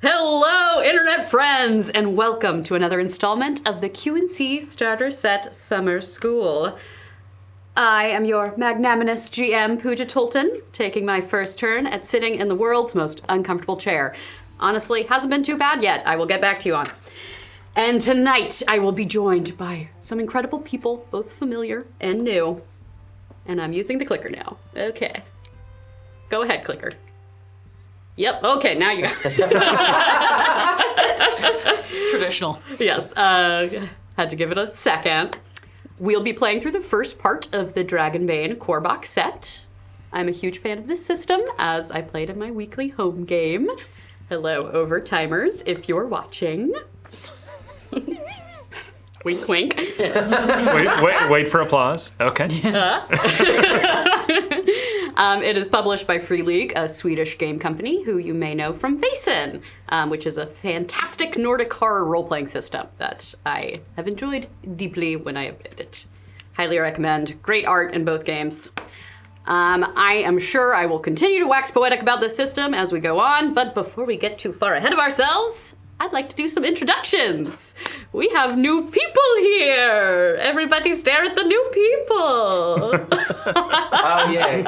Hello, internet friends, and welcome to another installment of the Q&C Starter Set Summer School. I am your magnanimous GM, Pooja Tolton, taking my first turn at sitting in the world's most uncomfortable chair. Honestly, hasn't been too bad yet. I will get back to you on. And tonight, I will be joined by some incredible people, both familiar and new. And I'm using the clicker now. Okay. Go ahead, clicker. Yep, okay, now you got it. Traditional. Yes, had to give it a second. We'll be playing through the first part of the Dragonbane core box set. I'm a huge fan of this system, as I played in my weekly home game. Hello, overtimers, if you're watching. Wink, wink. Wait for applause. Okay. It is published by Free League, a Swedish game company who you may know from Vaesen, which is a fantastic Nordic horror role-playing system that I have enjoyed deeply when I have played it. Highly recommend. Great art in both games. I am sure I will continue to wax poetic about this system as we go on, but before we get too far ahead of ourselves, I'd like to do some introductions. We have new people here. Everybody stare at the new people. Oh, yay.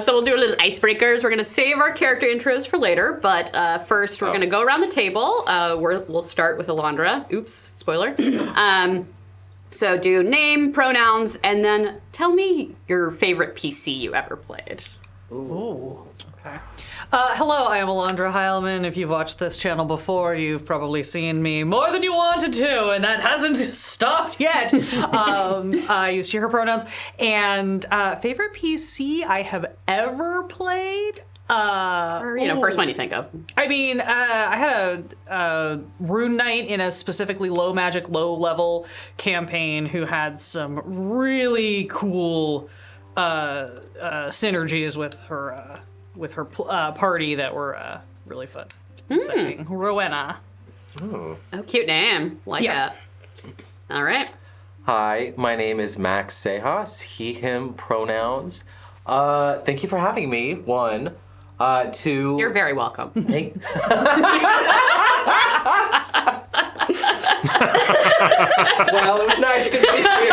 So we'll do a little icebreakers. We're going to save our character intros for later, but first we're going to go around the table. We'll start with Alondra. Oops, spoiler. So do name, pronouns, and then tell me your favorite PC you ever played. Ooh. Okay. Hello, I am Alondra Heilman. If you've watched this channel before, you've probably seen me more than you wanted to, and that hasn't stopped yet. I use she, her pronouns. And favorite PC I have ever played? Or, first one you think of. I mean, I had a Rune Knight in a specifically low magic, low level campaign who had some really cool synergies with her party that were really fun. Exciting. Rowena. Oh, cute name. Like that. All right. Hi, my name is Max Sejas, he, him, pronouns. Thank you for having me, one. Two. You're very welcome. Well, it was nice to meet you.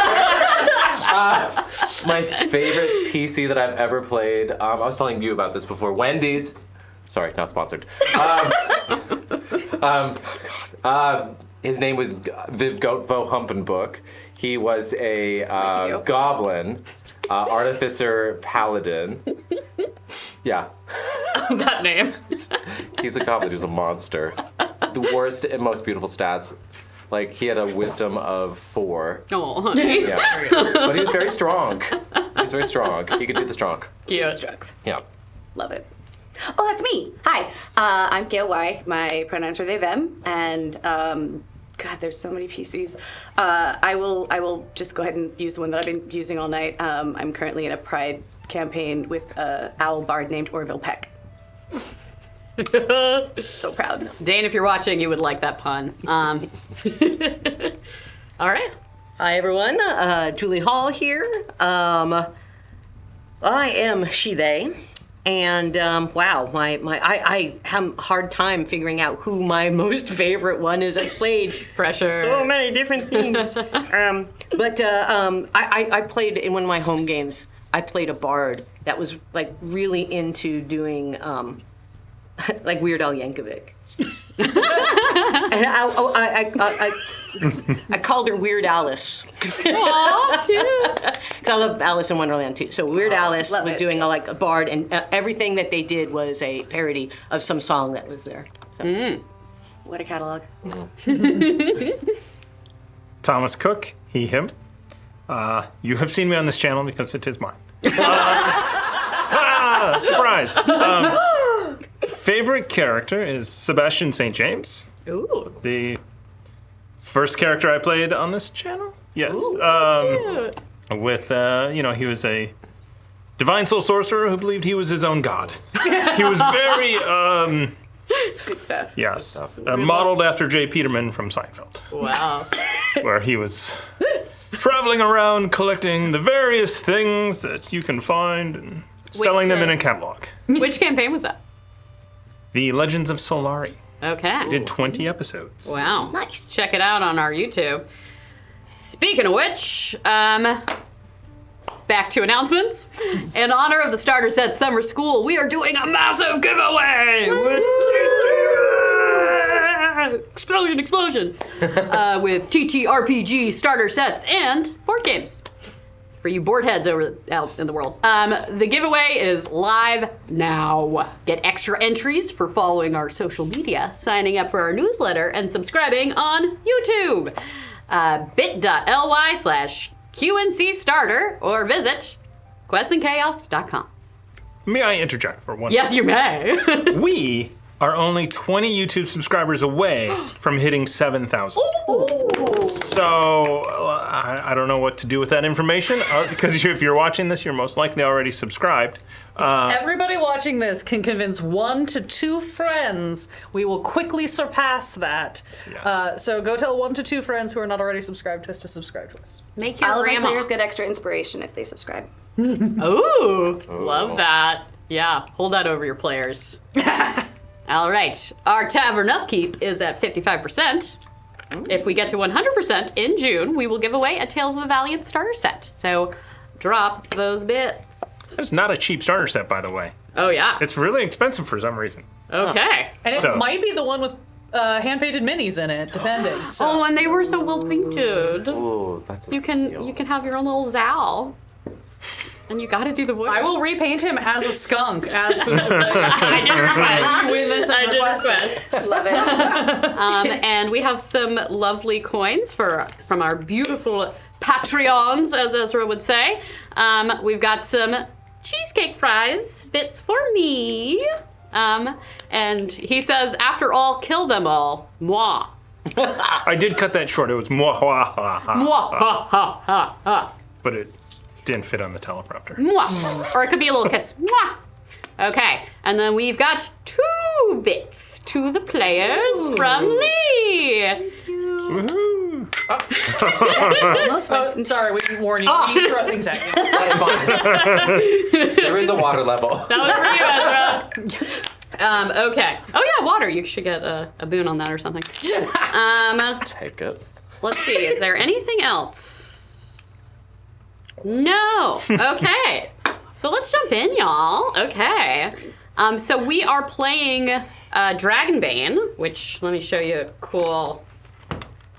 My favorite PC that I've ever played, I was telling you about this before, Wendy's. Sorry, not sponsored. His name was Viv Goatvo Humpenbook. He was a goblin, artificer paladin. Yeah. That name. He's a goblin who's a monster. The worst and most beautiful stats. Like, he had a wisdom of 4. Oh, honey. Yeah. But he was very strong. He was very strong. He could do the strong. Cute. Strokes. Yeah. Love it. Oh, that's me. Hi. I'm Gail Y. My pronouns are they, them. And, God, there's so many PCs. I will just go ahead and use the one that I've been using all night. I'm currently in a Pride campaign with an owl bard named Orville Peck. So proud. Dane, if you're watching, you would like that pun. All right. Hi everyone, Julie Hall here. I am she, they. And wow, I have a hard time figuring out who my most favorite one is. I played Pressure. so many different things. But I played in one of my home games. I played a bard that was like really into doing like Weird Al Yankovic. And I called her Weird Alice. Aw, cute. Because I love Alice in Wonderland too. So Weird Alice was doing like a bard, and everything that they did was a parody of some song that was there. So. What a catalog. Thomas Cook, he, him. You have seen me on this channel because it is mine. Surprise! Favorite character is Sebastian St. James. Ooh. The first character I played on this channel. Yes. Ooh, with, he was a divine soul sorcerer who believed he was his own god. He was very, Good stuff. yes, modeled after Jay Peterman from Seinfeld. Wow. Where he was traveling around collecting the various things that you can find and selling them in a catalog. Which campaign was that? The Legends of Solari. Okay. We did 20 episodes. Wow. Nice. Check it out on our YouTube. Speaking of which, back to announcements. In honor of the Starter Set Summer School, we are doing a massive giveaway! Explosion! With TTRPG starter sets and board games. For you board heads out in the world. The giveaway is live now. Get extra entries for following our social media, signing up for our newsletter, and subscribing on YouTube. bit.ly/QNC Starter or visit questandchaos.com. May I interject for one? Yes, you may. We are only 20 YouTube subscribers away from hitting 7,000. So I don't know what to do with that information because if you're watching this, you're most likely already subscribed. Everybody watching this can convince 1 to 2 friends. We will quickly surpass that. Yes. So go tell 1 to 2 friends who are not already subscribed to us to subscribe to us. Make your All of my grandma. players get extra inspiration if they subscribe. Ooh, love that. Yeah, hold that over your players. All right, our tavern upkeep is at 55%. If we get to 100% in June, we will give away a Tales of the Valiant starter set. So drop those bits. It's not a cheap starter set, by the way. Oh, yeah. It's really expensive for some reason. Okay. And it So- might be the one with hand-painted minis in it, depending. So. Oh, and they were so well painted. Ooh, that's a You can have your own little Zal. And you gotta do the voice. I will repaint him as a skunk, as Pooja plays. I did request. You win this I did request. request. Love it. And we have some lovely coins from our beautiful Patreons, as Ezra would say. We've got some cheesecake fries, bits for me. And he says, after all, kill them all. Moi. I did cut that short. It was mwah, ha, ha, ha, Moi. Ha, ha, ha, ha. but it didn't fit on the teleprompter. Mwah. Or it could be a little kiss. Mwah. Okay, and then we've got 2 bits to the players from Lee. Woohoo! Oh, sorry, we didn't warn you. We throw things at you. That's fine. There is a water level. That was for you, Ezra. Okay. Oh yeah, water. You should get a boon on that or something. Take it. Let's see. Is there anything else? No. Okay. So let's jump in, y'all. Okay. So we are playing Dragonbane, which let me show you a cool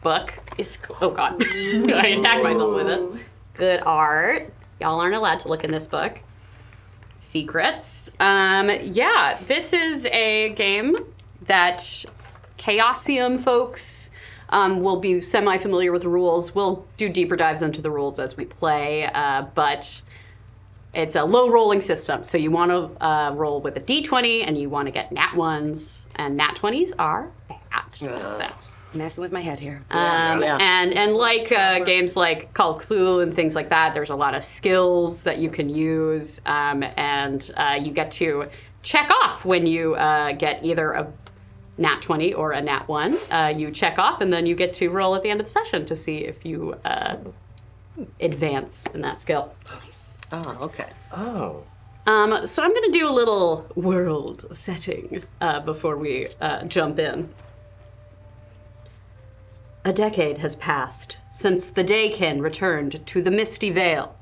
book. It's cool. Oh God. I attacked myself with it. Good art. Y'all aren't allowed to look in this book. Secrets. Yeah, this is a game that Chaosium folks will be semi-familiar with the rules. We'll do deeper dives into the rules as we play, but it's a low rolling system. So you want to roll with a d20 and you want to get nat 1s, and nat 20s are bad. So. Messing with my head here. And like games like Call of Cthulhu and things like that, there's a lot of skills that you can use, and you get to check off when you get either a nat 20 or a nat 1. You check off, and then you get to roll at the end of the session to see if you advance in that skill. Nice. Oh, okay. Oh. So I'm going to do a little world setting before we jump in. A decade has passed since the Daykin returned to the Misty Vale,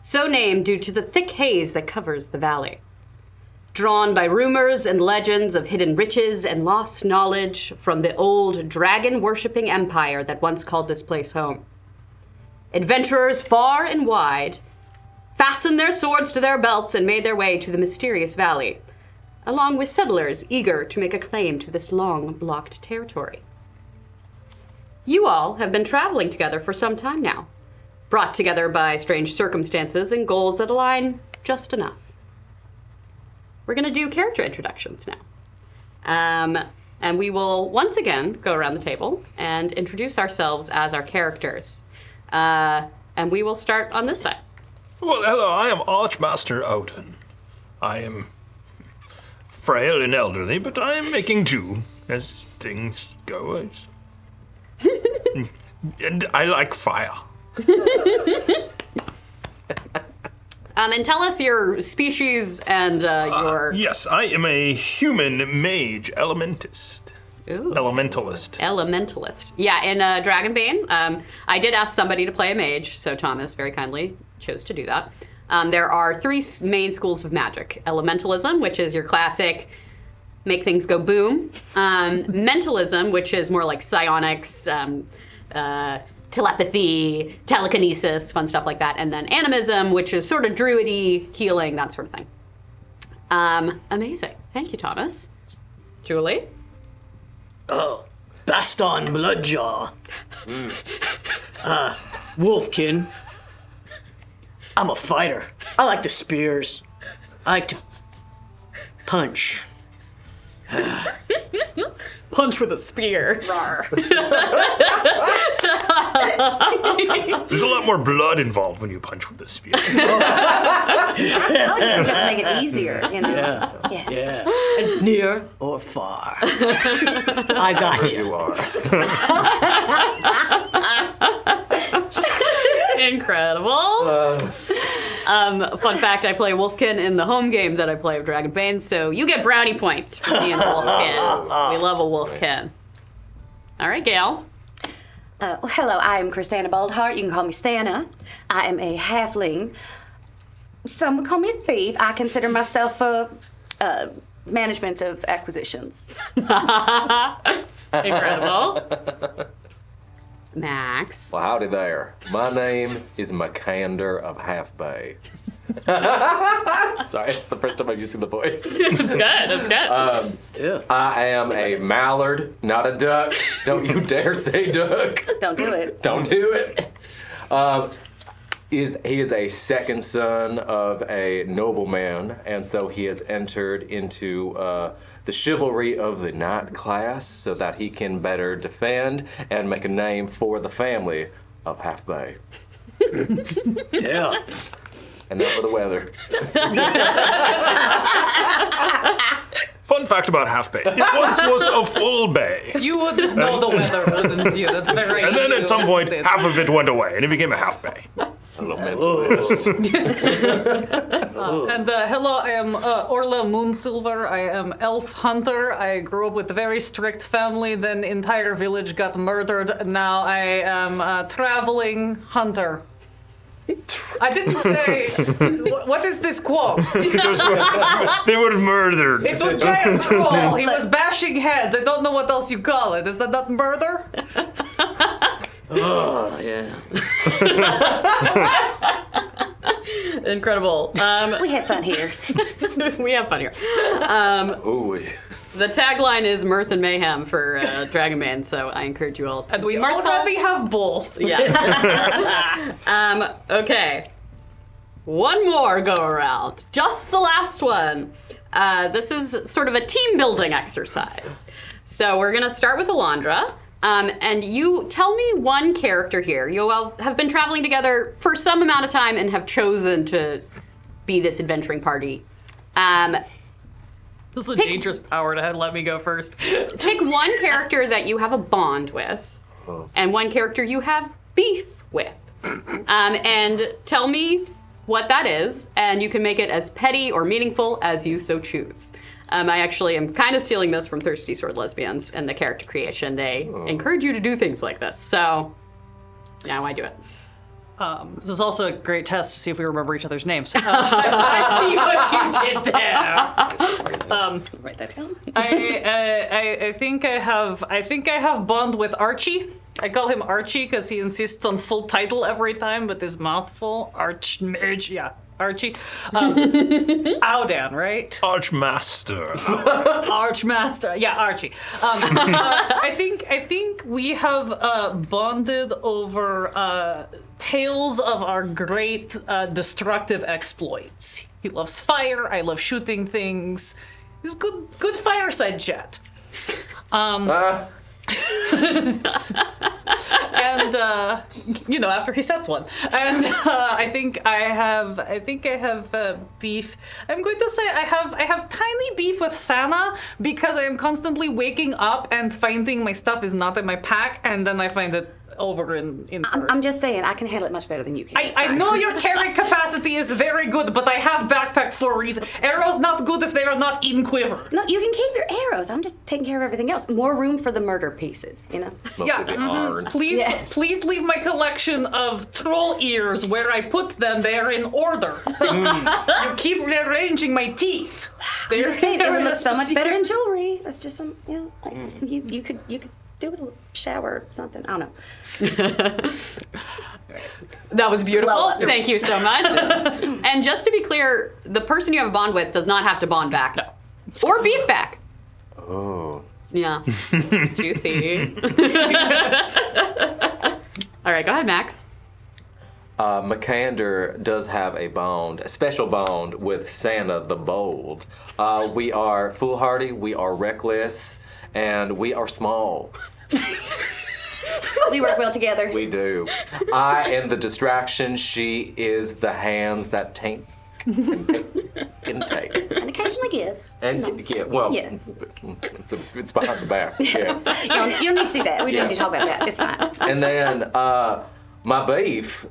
so named due to the thick haze that covers the valley. Drawn by rumors and legends of hidden riches and lost knowledge from the old dragon-worshipping empire that once called this place home. Adventurers far and wide fastened their swords to their belts and made their way to the mysterious valley, along with settlers eager to make a claim to this long-blocked territory. You all have been traveling together for some time now, brought together by strange circumstances and goals that align just enough. We're going to do character introductions now. And we will once again go around the table and introduce ourselves as our characters. And we will start on this side. Well, hello, I am Archmaster Odin. I am frail and elderly, but I am making do as things go. And I like fire. And tell us your species and your... Yes, I am a human mage elementist. Ooh. Elementalist. Yeah, in Dragonbane, I did ask somebody to play a mage, so Thomas very kindly chose to do that. There are 3 main schools of magic. Elementalism, which is your classic make things go boom. Mentalism, which is more like psionics, telepathy, telekinesis, fun stuff like that. And then animism, which is sort of druidy, healing, that sort of thing. Amazing. Thank you, Thomas. Julie? Oh, Baston Bloodjaw. Wolfkin. I'm a fighter. I like the spears. I like to punch. Punch with a spear. There's a lot more blood involved when you punch with a spear. Make it easier, you know? Yeah. And near or far. I got you. You are. Incredible. Fun fact, I play Wolfkin in the home game that I play of Dragonbane, so you get brownie points for being a Wolfkin. We love a Wolfkin. All right, Gail. Well, hello, I am Chrisana Baldheart. You can call me Stana. I am a halfling. Some would call me a thief. I consider myself a management of acquisitions. Incredible. Max. Well, howdy there. My name is Makander of Half Bay. Sorry, it's the first time I've used the voice. It's good. It's good. I am a mallard, not a duck. Don't you dare say duck. Don't do it. Don't do it. He is a second son of a nobleman, and so he has entered into the chivalry of the knight class so that he can better defend and make a name for the family of Half Bay. Yeah. And now for the weather. Fun fact about Half Bay. It once was a full bay. You wouldn't know the weather, wouldn't you? That's very And then you, at some point, isn't it? half of it went away, and it became a half bay. Elementalist. And hello, I am Orla Moonsilver. I am elf hunter. I grew up with a very strict family. Then entire village got murdered. Now I am a traveling hunter. I didn't say. What is this quote? They were murdered. It was giant troll. He was bashing heads. I don't know what else you call it. Is that not murder? Oh, yeah. Incredible. We had fun here. We have fun here. Ooh. The tagline is mirth and mayhem for Dragonbane, so I encourage you all to And we be mirthful. already have both. Yeah. Okay. One more go around. Just the last one. This is sort of a team building exercise. So we're gonna start with Alondra. And you tell me one character here. You all have been traveling together for some amount of time and have chosen to be this adventuring party. This is a dangerous power to let me go first. Pick one character that you have a bond with, and one character you have beef with. And tell me what that is, and you can make it as petty or meaningful as you so choose. I actually am kind of stealing this from Thirsty Sword Lesbians and the character creation. They encourage you to do things like this. So, now I do it. This is also a great test to see if we remember each other's names. I see what you did there. Write that down. I think I have bond with Archie. I call him Archie because he insists on full title every time with his mouth full. Archmage, yeah. Archie. Audan, right? Archmaster. Archmaster. Yeah, Archie. I think we have bonded over tales of our great destructive exploits. He loves fire. I love shooting things. He's good fireside chat. And after he sets one, and I think I have beef. I'm going to say I have tiny beef with Sana because I am constantly waking up and finding my stuff is not in my pack, and then I find it over in I'm just saying, I can handle it much better than you can. It's I fine. know your carrying capacity is very good, but I have backpack for a reason. Arrows not good if they are not in quiver. No, you can keep your arrows. I'm just taking care of everything else. More room for the murder pieces, you know? Mostly Yeah, the iron. Please, Yeah. please leave my collection of troll ears where I put them. They are in order. You keep rearranging my teeth. I'm just saying, it they're would in look a so much better in specific- jewelry. That's just some, you know, like, you could do with a shower or something. I don't know. That was beautiful. Blow up. Thank you so much. And just to be clear, the person you have a bond with does not have to bond back. No. Or beef back. Oh. Yeah. Juicy. All right, go ahead, Max. Makander does have a special bond with Santa the Bold. We are foolhardy, we are reckless, and we are small. We work well together. We do. I am the distraction. She is the hands that take. And occasionally give. And yeah, well, Yeah. it's behind the back. Yeah. You don't need to see that. We don't need to talk about that. It's fine. And then my beef,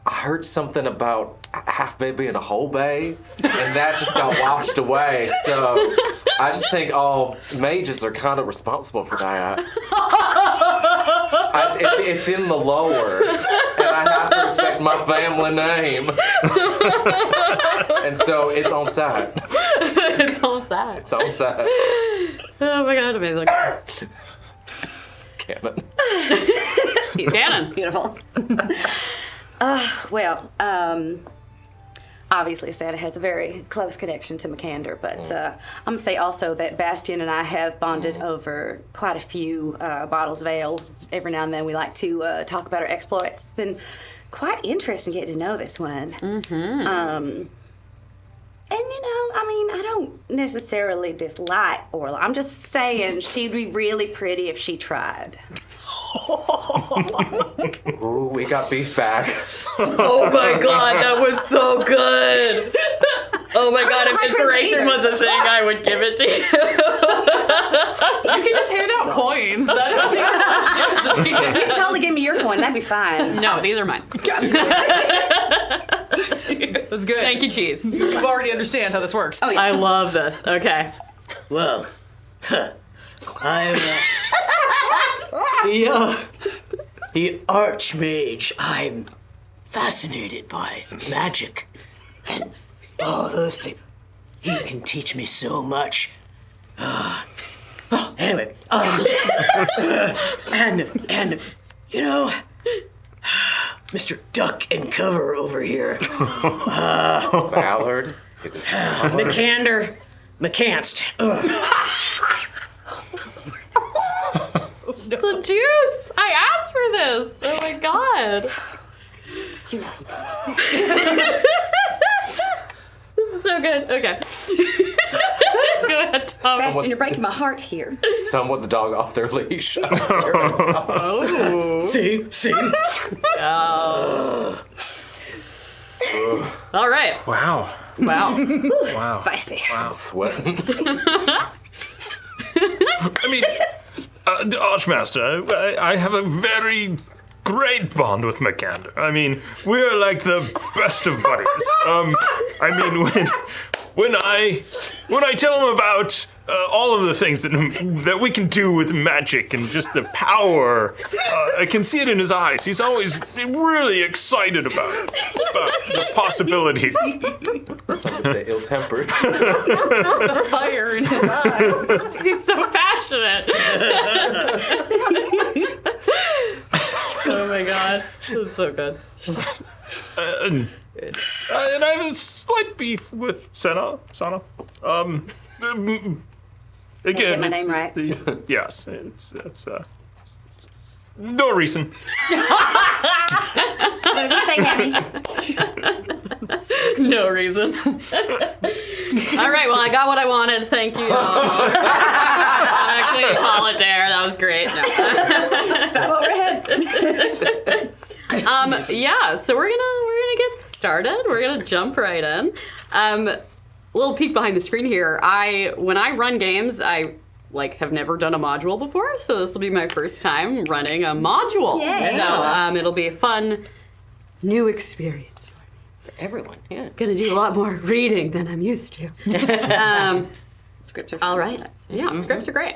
I heard something about half baby and a whole bay, and that just got washed away. So I just think all mages are kind of responsible for that. It's in the lore, and I have to respect my family name. And so it's on site. It's all sad. It's on site. Oh my god, amazing. It's canon. He's canon. Beautiful. Well, obviously Santa has a very close connection to Makander, but I'm going to say also that Bastian and I have bonded over quite a few bottles of ale. Every now and then we like to talk about our exploits. It's been quite interesting getting to know this one. And, you know, I mean, I don't necessarily dislike Orla. I'm just saying she'd be really pretty if she tried. Ooh, we got beef back. Oh my god, that was so good. Oh my god, if high inspiration Chris was a thing, I would give it to you. You can just hand out coins. That is You can totally give me your coin. That'd be fine. No, these are mine. it was good. Thank you, Cheese. You already understand how this works. Oh, yeah. I love this. Okay. Well, I'm the Archmage. I'm fascinated by magic and all those things. He can teach me so much. Anyway, and you know, Mr. Duck and Cover over here, Ballard. McCander, McCanst. The juice! I asked for this! Oh my god. This is so good. Okay. Go ahead, Tom. Bastion, you're breaking my heart here. Someone's dog off their leash. Oh. See? All right. Wow. Wow. Wow. Spicy. Sweating. I mean, Archmaster, I have a very great bond with Makander. I mean, we're like the best of buddies. I mean, when I tell him about all of the things that we can do with magic and just the power, I can see it in his eyes. He's always really excited about the possibility. Some say ill-tempered. The fire in his eyes. He's so passionate. Oh my god. This is so good. And I have a slight beef with Sana. Again, my name right. Yes, it's no reason. Say Hammy. No reason. All right, well, I got what I wanted. Thank you. Actually, call it there. That was great. No. Stop overhead. Yeah, so we're gonna get started. We're gonna jump right in. Little peek behind the screen here. When I run games, I have never done a module before, so this will be my first time running a module. Yay. So it'll be a fun new experience for me. Everyone, yeah. Gonna do a lot more reading than I'm used to. Scripts are All right. nice. Yeah, scripts are great.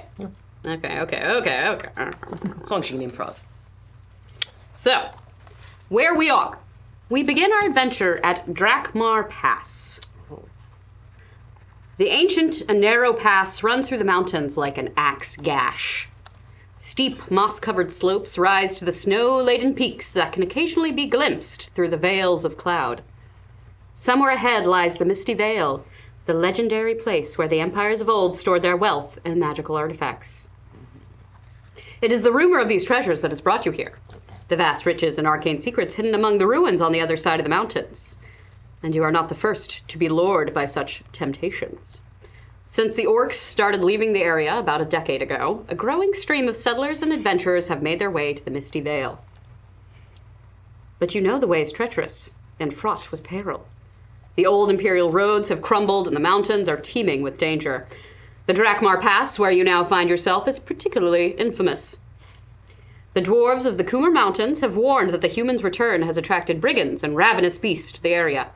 Okay. As long as you can improv. So, where we are. We begin our adventure at Drakmar Pass. The ancient and narrow pass runs through the mountains like an axe gash. Steep, moss-covered slopes rise to the snow-laden peaks that can occasionally be glimpsed through the veils of cloud. Somewhere ahead lies the Misty Vale, the legendary place where the empires of old stored their wealth and magical artifacts. It is the rumor of these treasures that has brought you here, the vast riches and arcane secrets hidden among the ruins on the other side of the mountains. And you are not the first to be lured by such temptations. Since the orcs started leaving the area about a decade ago, a growing stream of settlers and adventurers have made their way to the Misty Vale. But you know the way is treacherous and fraught with peril. The old imperial roads have crumbled and the mountains are teeming with danger. The Drakmar Pass, where you now find yourself, is particularly infamous. The dwarves of the Kumar Mountains have warned that the humans' return has attracted brigands and ravenous beasts to the area.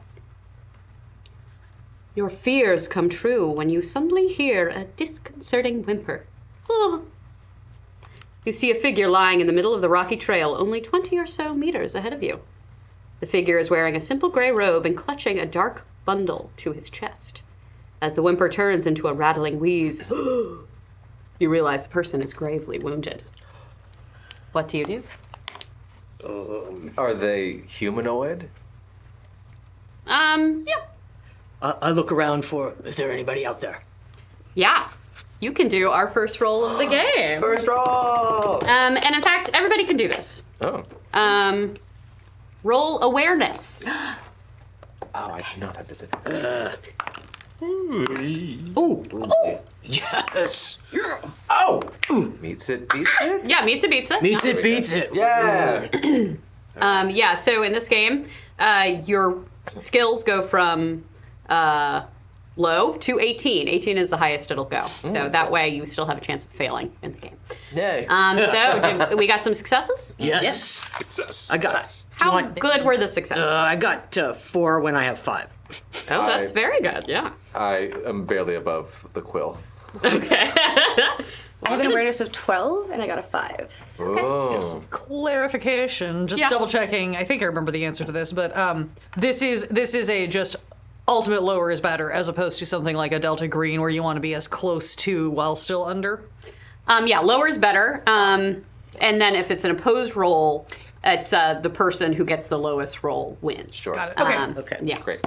Your fears come true when you suddenly hear a disconcerting whimper. Oh. You see a figure lying in the middle of the rocky trail, only 20 or so meters ahead of you. The figure is wearing a simple gray robe and clutching a dark bundle to his chest. As the whimper turns into a rattling wheeze, you realize the person is gravely wounded. What do you do? Are they humanoid? Yeah. I look around for, is there anybody out there? Yeah. You can do our first roll of the game. First roll! And in fact, everybody can do this. Oh. Roll awareness. Oh, I do not have disadvantage. Oh, yes. Oh! Meets it, beats it? Yeah, meets it, beats it. Meets it, beats it. Yeah! Yeah, so in this game, your skills go from low to 18. 18 is the highest it'll go. So that way you still have a chance of failing in the game. Yay. We got some successes? Yes. Success. I got. How good were the successes? I got 4 when I have 5. Oh, that's very good, yeah. I am barely above the quill. Okay. I have an awareness of 12, and I got a 5. Oh. Clarification, just Yeah. double checking. I think I remember the answer to this, but this is a just ultimate lower is better as opposed to something like a Delta Green where you want to be as close to while still under. Yeah, lower is better. And then if it's an opposed roll, it's the person who gets the lowest roll wins. Sure. Got it. Okay. Okay. Yeah. Great.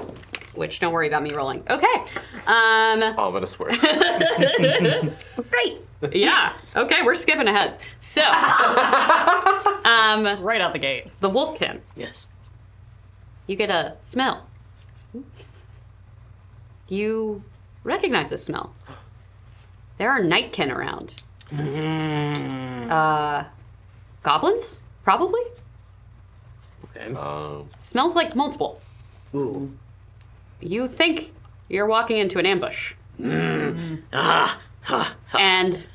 Which don't worry about me rolling. Okay. Ominous words. Great. Yeah. Okay, we're skipping ahead. So, Right out the gate. the Wolfkin, Yes. you get a smell. You recognize this smell. There are nightkin around. Goblins, probably. Okay. Smells like multiple. Ooh. You think you're walking into an ambush. And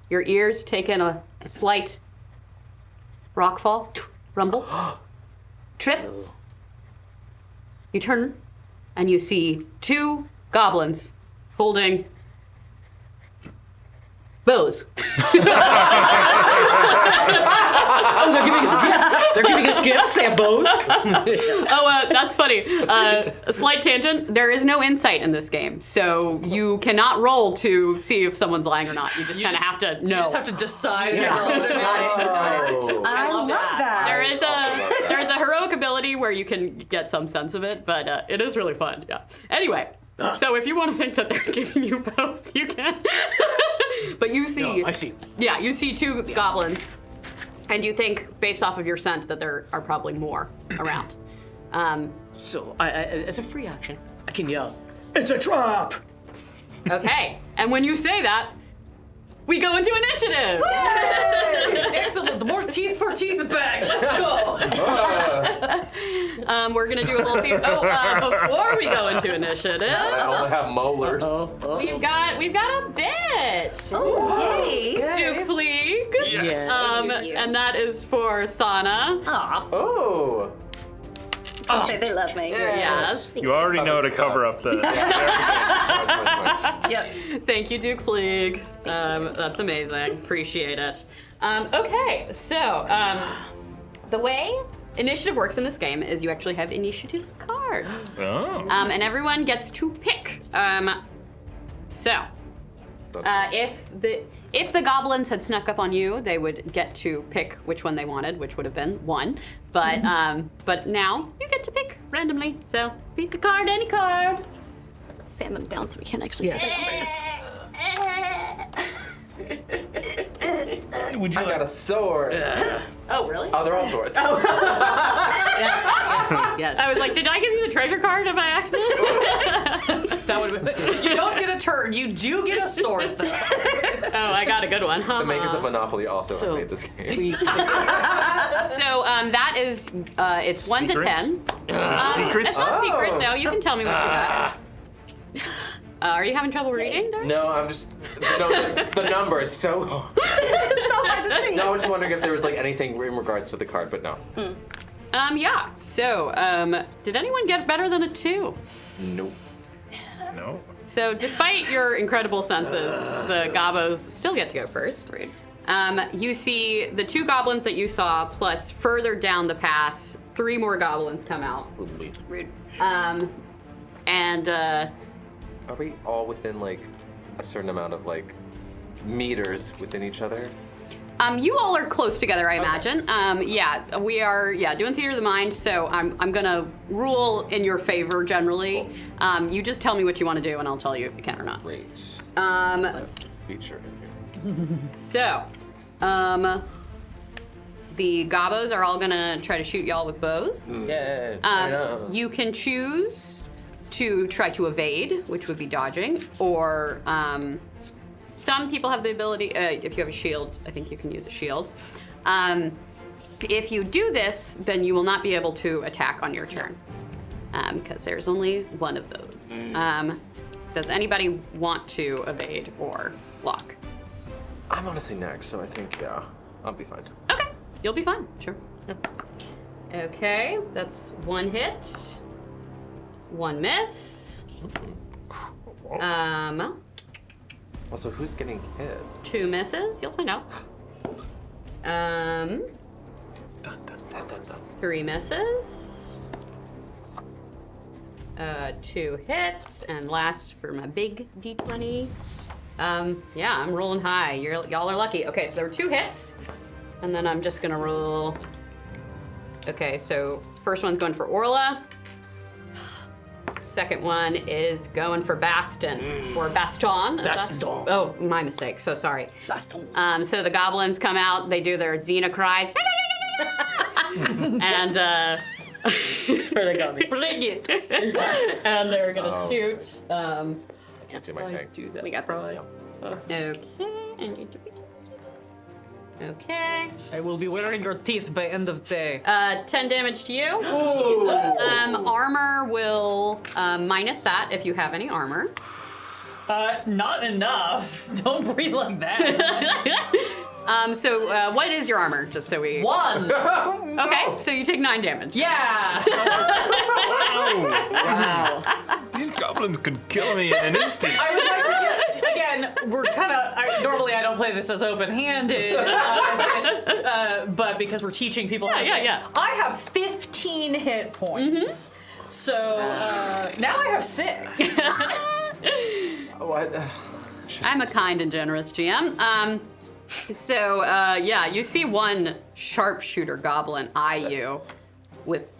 your ears take in a slight rockfall, rumble, trip. You turn and you see 2 goblins holding bows. Oh, they're giving us gifts. They're giving us gifts. They have bows. Oh, that's funny. A slight tangent. There is no insight in this game, so you cannot roll to see if someone's lying or not. You just kind of have to know. You just have to decide. Yeah. I love that. There is a heroic ability where you can get some sense of it, but it is really fun. Yeah. Anyway, so if you want to think that they're giving you bows, you can. But you see. No, I see. Yeah, you see 2 goblins, and you think, based off of your scent, that there are probably more around. So, as a free action, I can yell, "It's a trap!" Okay, and when you say that, we go into initiative. Excellent. The more teeth for teeth bag. Let's go. We're gonna do a little feat. Before we go into initiative, I only have molars. we've got a bit. Yay! Duke Fleeg. Yes. And that is for Sana. Oh. I'll say they love me. Yes. You already know to cover up the. Yep. Thank you, Duke Fleeg. That's amazing. Appreciate it. Okay, so the way initiative works in this game is you actually have initiative cards. Oh. And everyone gets to pick. If the goblins had snuck up on you, they would get to pick which one they wanted, which would have been 1. But but now you get to pick randomly. So pick a card, any card. Fan them down so we can actually hear the numbers. Would you I got a sword. Oh, really? Oh, they're all swords. Yes. I was like, did I give you the treasure card by accident? That would have been. You don't get a turn. You do get a sword, though. Oh, I got a good one. The makers of Monopoly also have made this game. So that is, it's 1 to Secret? 10. Secrets? It's not secret. Oh. No, you can tell me what you got. Are you having trouble reading, Dark? No, I'm just the number is so. So hard to see. No, I was just wondering if there was like anything in regards to the card, but no. Yeah. So, did anyone get better than a 2? Nope. No. So, despite your incredible senses, the gobos still get to go first. You see the 2 goblins that you saw, plus further down the pass, 3 more goblins come out. Rude. And Are we all within like a certain amount of like meters within each other? you all are close together, I imagine. Yeah, we are. Yeah, doing theater of the mind. So I'm gonna rule in your favor generally. You just tell me what you want to do, and I'll tell you if you can or not. Great. Feature. So, the gobos are all gonna try to shoot y'all with bows. Yeah. You can choose to try to evade, which would be dodging, or some people have the ability, if you have a shield, I think you can use a shield. If you do this, then you will not be able to attack on your turn, because there's only one of those. Does anybody want to evade or block? I'm honestly next, so I think I'll be fine. Okay, you'll be fine, sure. Okay, that's 1 hit, 1 miss. Also, who's getting hit? 2 misses, you'll find out. 3 misses. 2 hits, and last for my big D20. Yeah, I'm rolling high. Y'all are lucky. Okay, so there were 2 hits, and then I'm just gonna roll. Okay, so first one's going for Orla. Second one is going for Baston, or Baston. is that- Baston. Oh, my mistake. So sorry. Baston. So the goblins come out. They do their Xena cries, and Where they got me. Bring it. and they're gonna shoot. Can't do my thing. Do that. We got this. Okay. And you do it. Okay. I will be wearing your teeth by end of day. 10 damage to you. Armor will minus that if you have any armor. Not enough. Don't breathe like that. So what is your armor? Just so we. 1. Okay, so you take 9 damage. Yeah. Wow. These goblins could kill me in an instant. I would like to again, we're kind of, normally I don't play this as open-handed as this, but because we're teaching people how to play. Yeah. I have 15 hit points. So now I have 6. What? I'm a kind and generous GM. Yeah, you see one sharpshooter goblin eye you with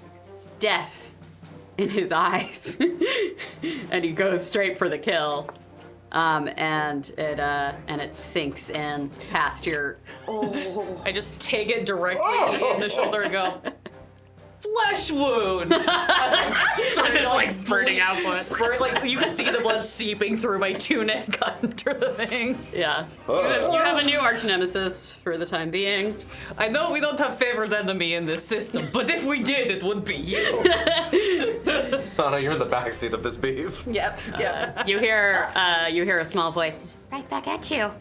death in his eyes, and he goes straight for the kill. And it sinks in past your. I just take it directly in the shoulder and go, flesh wound. As it's like spurting out blood. Like you can see the blood seeping through my tunic under the thing. Yeah. You have a new arch nemesis for the time being. I know we don't have favored enemy in this system, but if we did, it would be you. Sana, you're in the backseat of this beef. Yep. Yep. You hear a small voice. Right back at you.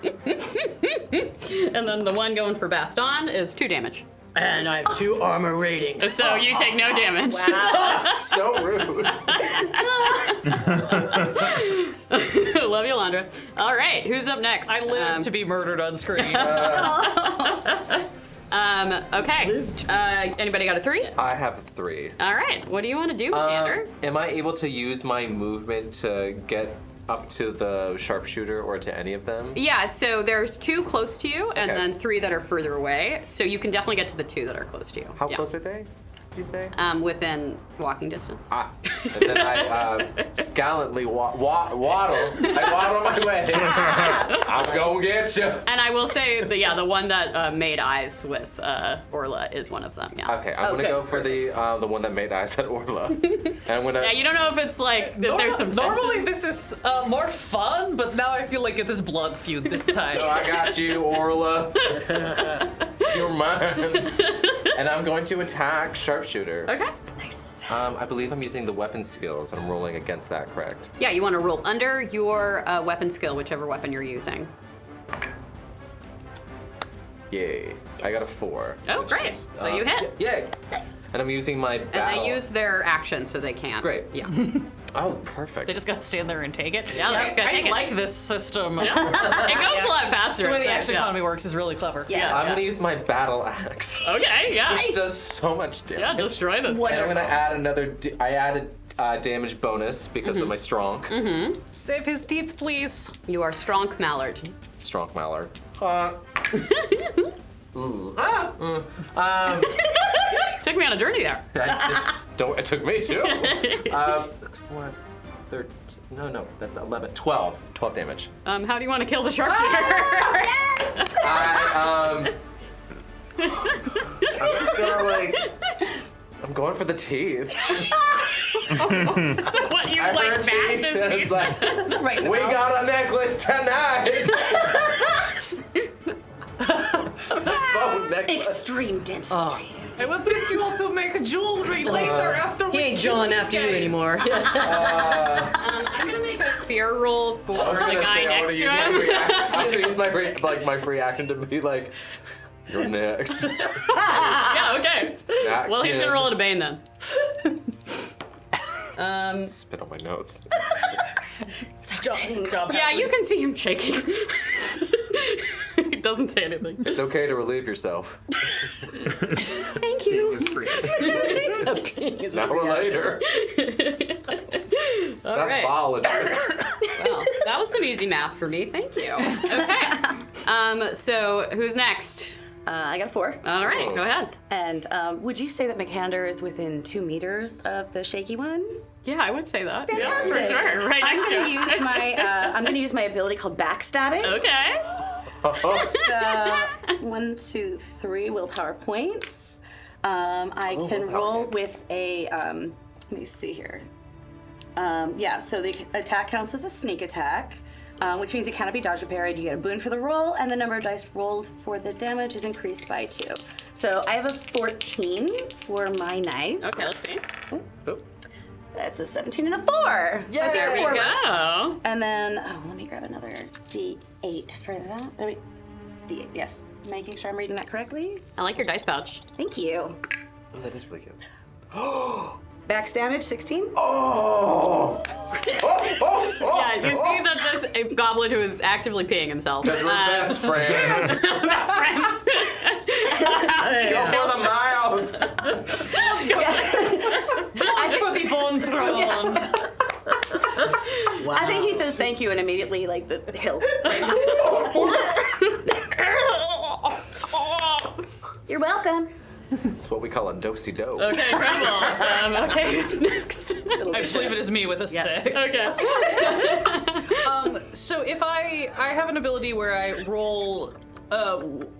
And then the one going for Baston is 2 damage. And I have 2 armor rating. So you take no damage. So rude. Love you, Alondra. All right, who's up next? I live to be murdered on screen. Okay. Anybody got a 3? I have 3. All right. What do you want to do, Xander? Am I able to use my movement to get up to the sharpshooter or to any of them? Yeah. So there's 2 close to you, and Okay. then 3 that are further away. So you can definitely get to the 2 that are close to you. How Yeah. close are they, did you say? Within walking distance. And then I gallantly waddle. I waddle my way. I'm gonna get you. And I will say, the one that made eyes with Orla is one of them. Yeah. Okay, I'm gonna go for the one that made eyes at Orla. And I'm gonna. Yeah. You don't know if it's like if there's some tension. Normally this is more fun, but now I feel like it is blood feud this time. Oh, I got you, Orla. You're mine. And I'm going to attack sharpshooter. Okay. I believe I'm using the weapon skills, and I'm rolling against that, correct? Yeah. You want to roll under your weapon skill, whichever weapon you're using. Yay. I got a 4. Oh, which great. is, So you hit. Yay. Nice. And I'm using my And battle. they use their action, so they can't. Great. Yeah. Oh, perfect. They just gotta stand there and take it. Yeah, they just gotta take I it. like this system. It goes a lot faster. The way the It's action like- economy works is really clever. Yeah. I'm gonna use my battle axe. Okay. Yeah. Which does so much damage. Yeah. Destroy this. What- And I'm gonna add another. I added damage bonus because of my strong. Save his teeth, please. You are Strong Mallard. Strong Mallard. Took me on a journey there. It took me too. That's 1, 13. No, that's 11. 12 damage. How do you want to kill the sharpshooter? I'm just gonna I'm going for the teeth. So what you I've like heard teeth, and back it's like, Right. we got a necklace tonight. Bone necklace. Extreme dentistry. I will get you all to make jewelry later after He ain't jawing after you anymore. I'm gonna make a fear roll for I was the gonna guy say, I next wanna to use my him. free action. I was gonna use my free action to be like, you're next. Yeah. Okay. That Well, he's kid. gonna roll at a Bane then. Spit on my notes. So exciting. Yeah, you can see him shaking. He doesn't say anything. It's okay to relieve yourself. Thank you. Now or later. All That's right. biology. Well, that was some easy math for me. Thank you. Okay. So who's next? I got a 4. All right, go ahead. And would you say that McHander is within 2 meters of the shaky one? Yeah, I would say that. Fantastic. Yeah, for sure. Right I'm next to gonna him. use my I'm gonna use my ability called backstabbing. Okay. So 1, 2, 3 willpower points. I can roll with a let me see here. Yeah, so the attack counts as a sneak attack, which means it cannot be dodged or parried. You get a boon for the roll, and the number of dice rolled for the damage is increased by 2. So I have a 14 for my knives. Okay, let's see. That's a 17 and a 4. So I think There a we 4. go. And then, let me grab another D8 for that. Oh, wait. D8, yes. Making sure I'm reading that correctly. I like your dice pouch. Thank you. Oh, that is really good. Max damage, 16. Yeah, you see that this goblin who is actively peeing himself. Because we're best friends. Best friends. Go for the mouth. For the bone throne. I think he says thank you and immediately, like, the hilt. You're welcome. That's what we call a do-si-do. Okay, incredible. Okay, who's next? I believe it is me with a stick. Okay. So if I have an ability where I roll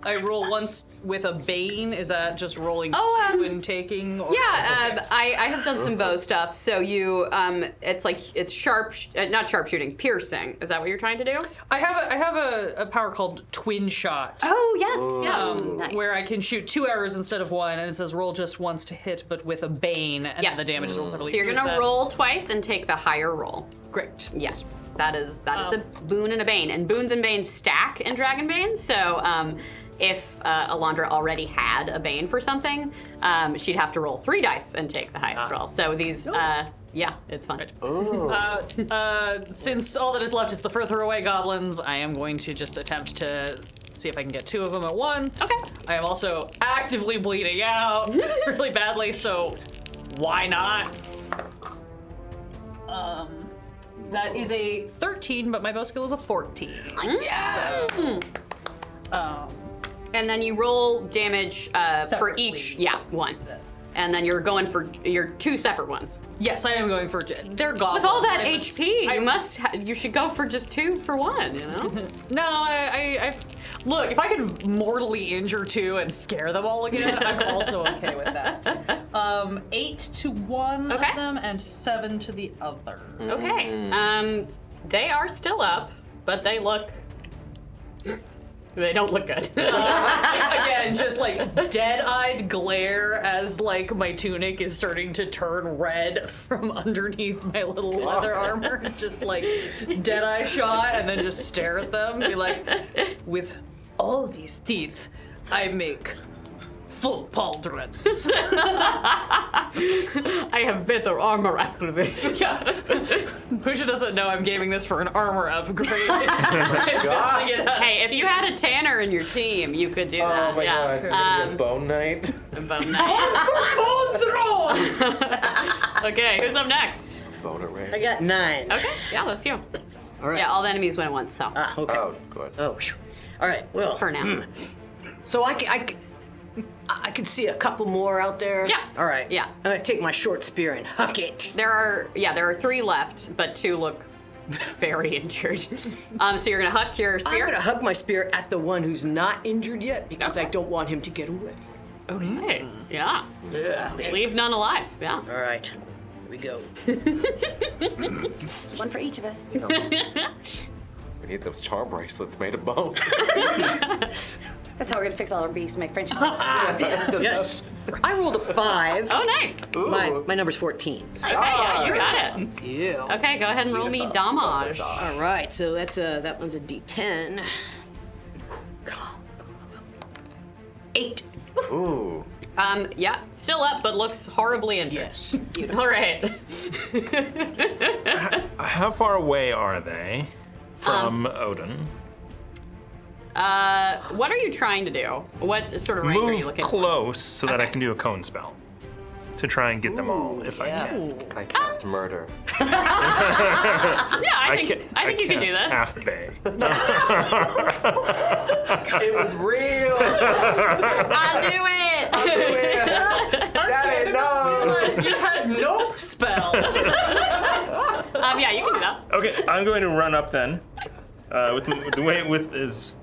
I roll once with a bane. Is that just rolling 2 and taking? Or, Yeah, I have done some bow stuff. So you, it's sharp, not sharpshooting, piercing. Is that what you're trying to do? I have a power called Twin Shot. Oh yes, yes. Nice. Where I can shoot 2 arrows instead of 1, and it says roll just once to hit, but with a bane, and Yeah. the damage is rolled separately. So you're gonna roll twice and take the higher roll. Great. Yes, that is a boon and a bane, and boons and banes stack in Dragonbane. So if Alondra already had a bane for something, she'd have to roll 3 dice and take the highest roll. So these, yeah, it's fun. Since all that is left is the further away goblins, I am going to just attempt to see if I can get 2 of them at once. Okay. I am also actively bleeding out really badly, so why not? That is a 13, but my bow skill is a 14. Yeah. So, And then you roll damage for Separately. each, one. And then you're going for your 2 separate ones. yes, I am going for. They're goblins. With all that I'm HP, you should go for just 2 for 1. You know. No, I look. If I could mortally injure 2 and scare them all again, I'm also okay with that. 8 to 1 Okay. of them, and 7 to the other. Okay. They are still up, but they look. They don't look good. Again, just like dead-eyed glare as like my tunic is starting to turn red from underneath my little leather armor. Just like dead-eye shot, and then just stare at them. Be like, with all these teeth, I make full pauldrons. I have better armor after this. Yeah. Pusha doesn't know I'm gaming this for an armor upgrade. Hey, Hey, if you had a tanner in your team, you could do that. Oh my god. Yeah. Bone Knight. Bone knight. bone throw! Okay, who's up next? Bone array. I got 9. Okay, yeah, that's you. All right. Yeah, all the enemies win at once, so Ah, okay. Oh, good. Oh, phew. All right. Well, for now. So I could see a couple more out there. Yeah. all right. Yeah. I'm gonna take my short spear and huck it. There are 3 left, but 2 look very injured. So you're gonna huck your I'm spear? gonna huck my spear at the one who's not injured yet because I don't want him to get away. Okay. Yeah. Yeah. Leave none alive. Yeah. All right. Here we go. One for each of us. We need those charm bracelets made of bone. That's how we're gonna fix all our beefs, make friendship. Yes. I rolled a 5. Oh, nice. My number's 14. Okay, yeah, you got it. Yeah. Okay, go ahead and roll me damage. All right. So that one's a D10. 8. Ooh. Yeah, still up, but looks horribly injured. Yes. All right. How far away are they from Odin? What are you trying to do? What sort of range are you Move looking close so that I Okay. can do a cone spell to try and get them all if I can. I cast murder. for? Yeah, I think you can do cast this. Half bay. It was real. I'll do it. Daddy, no. You had nope spell. Yeah, you can do that. Okay, I'm going to run up then. With as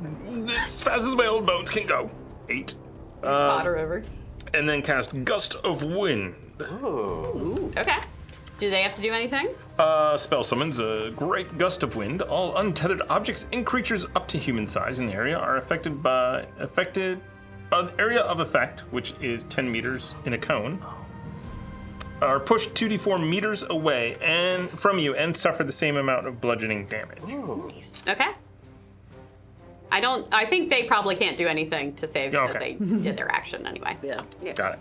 fast as my old bones can go. 8. Potter over. And then cast Gust of Wind. Okay. Do they have to do anything? Spell summons a great gust of wind. All untethered objects and creatures up to human size in the area are area of effect, which is 10 meters in a cone, are pushed 2d4 meters away and from you and suffer the same amount of bludgeoning damage. Okay. I think they probably can't do anything to save because Okay. they did their action anyway. Yeah. Got it.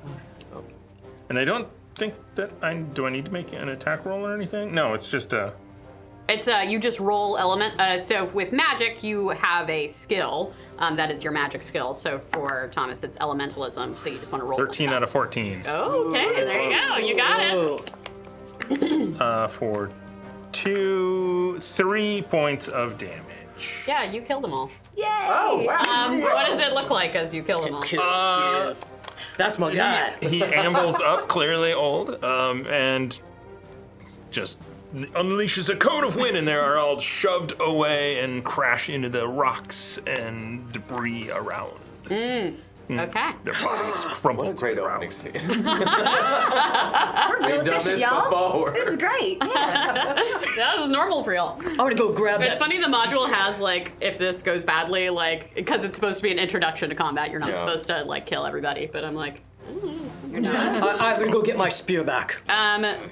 And I don't think that do I need to make an attack roll or anything? No, it's just a. It's you just roll element. So with magic, you have a skill that is your magic skill. So for Thomas, it's elementalism. So you just want to roll. 13 out of 14 Oh, okay, there you go. You got it. for 3 points of damage. Yeah, you killed them all. Yay! Oh, wow. What does it look like as you kill them all? That's my guy. He ambles up, clearly old, and just unleashes a cone of wind, and they are all shoved away and crash into the rocks and debris around. Okay. Their bodies crumple. What a to great the opening ground. scene. We're real We've done efficient, this y'all. before. This is great. Yeah. That was normal for y'all. I'm gonna go grab that. It's funny the module has like if this goes badly, like because it's supposed to be an introduction to combat, you're not Yeah. supposed to like kill everybody. But I'm like, You're not. I'm gonna go get my spear back.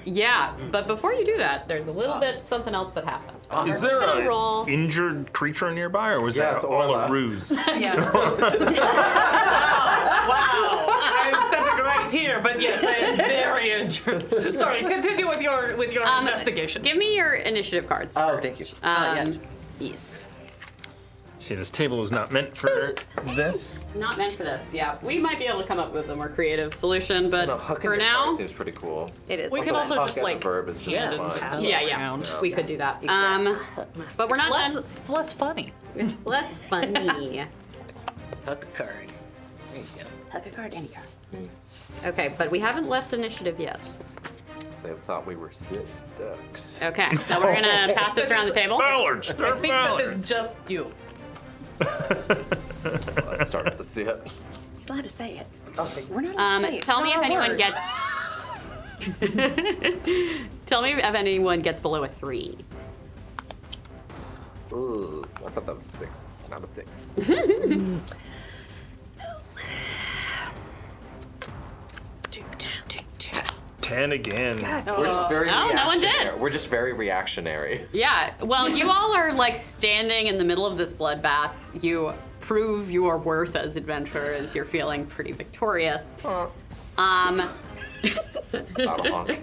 yeah. But before you do that, there's a little bit something else that happens. Is there Gonna an roll. injured creature nearby, or was Yes, that all a Orla. ruse? Yeah. Wow, I'm stepping right here, but yes, I am very injured. Sorry, continue with your investigation. Give me your initiative cards. Oh, first. thank you. Yes. Yes. See, this table is not meant for this. Not meant for this. Yeah, we might be able to come up with a more creative solution, but No, hucking for your now, card seems pretty cool. It is. We can Also, also Huck just as a like verb is just fun. pass yeah, it yeah, around. we could do that. But we're not done. It's less funny. It's less funny. Huck a card. There you go. Huck a card, any card. Okay, but we haven't left initiative yet. They thought we were six ducks. Okay, so we're gonna pass this around the table. Mallards! They're I think that mallards! is just you. I started to see it. He's allowed to say it. We're not allowed to say it. Tell me It's if not our anyone word. gets. Tell me if anyone gets below a 3. Ooh, I thought that was 6. It's not a 6. 10 again. We're just very No, no one did. reactionary. We're just very reactionary. Yeah, well, you all are like standing in the middle of this bloodbath. You prove your worth as adventurers. You're feeling pretty victorious. Not a honk.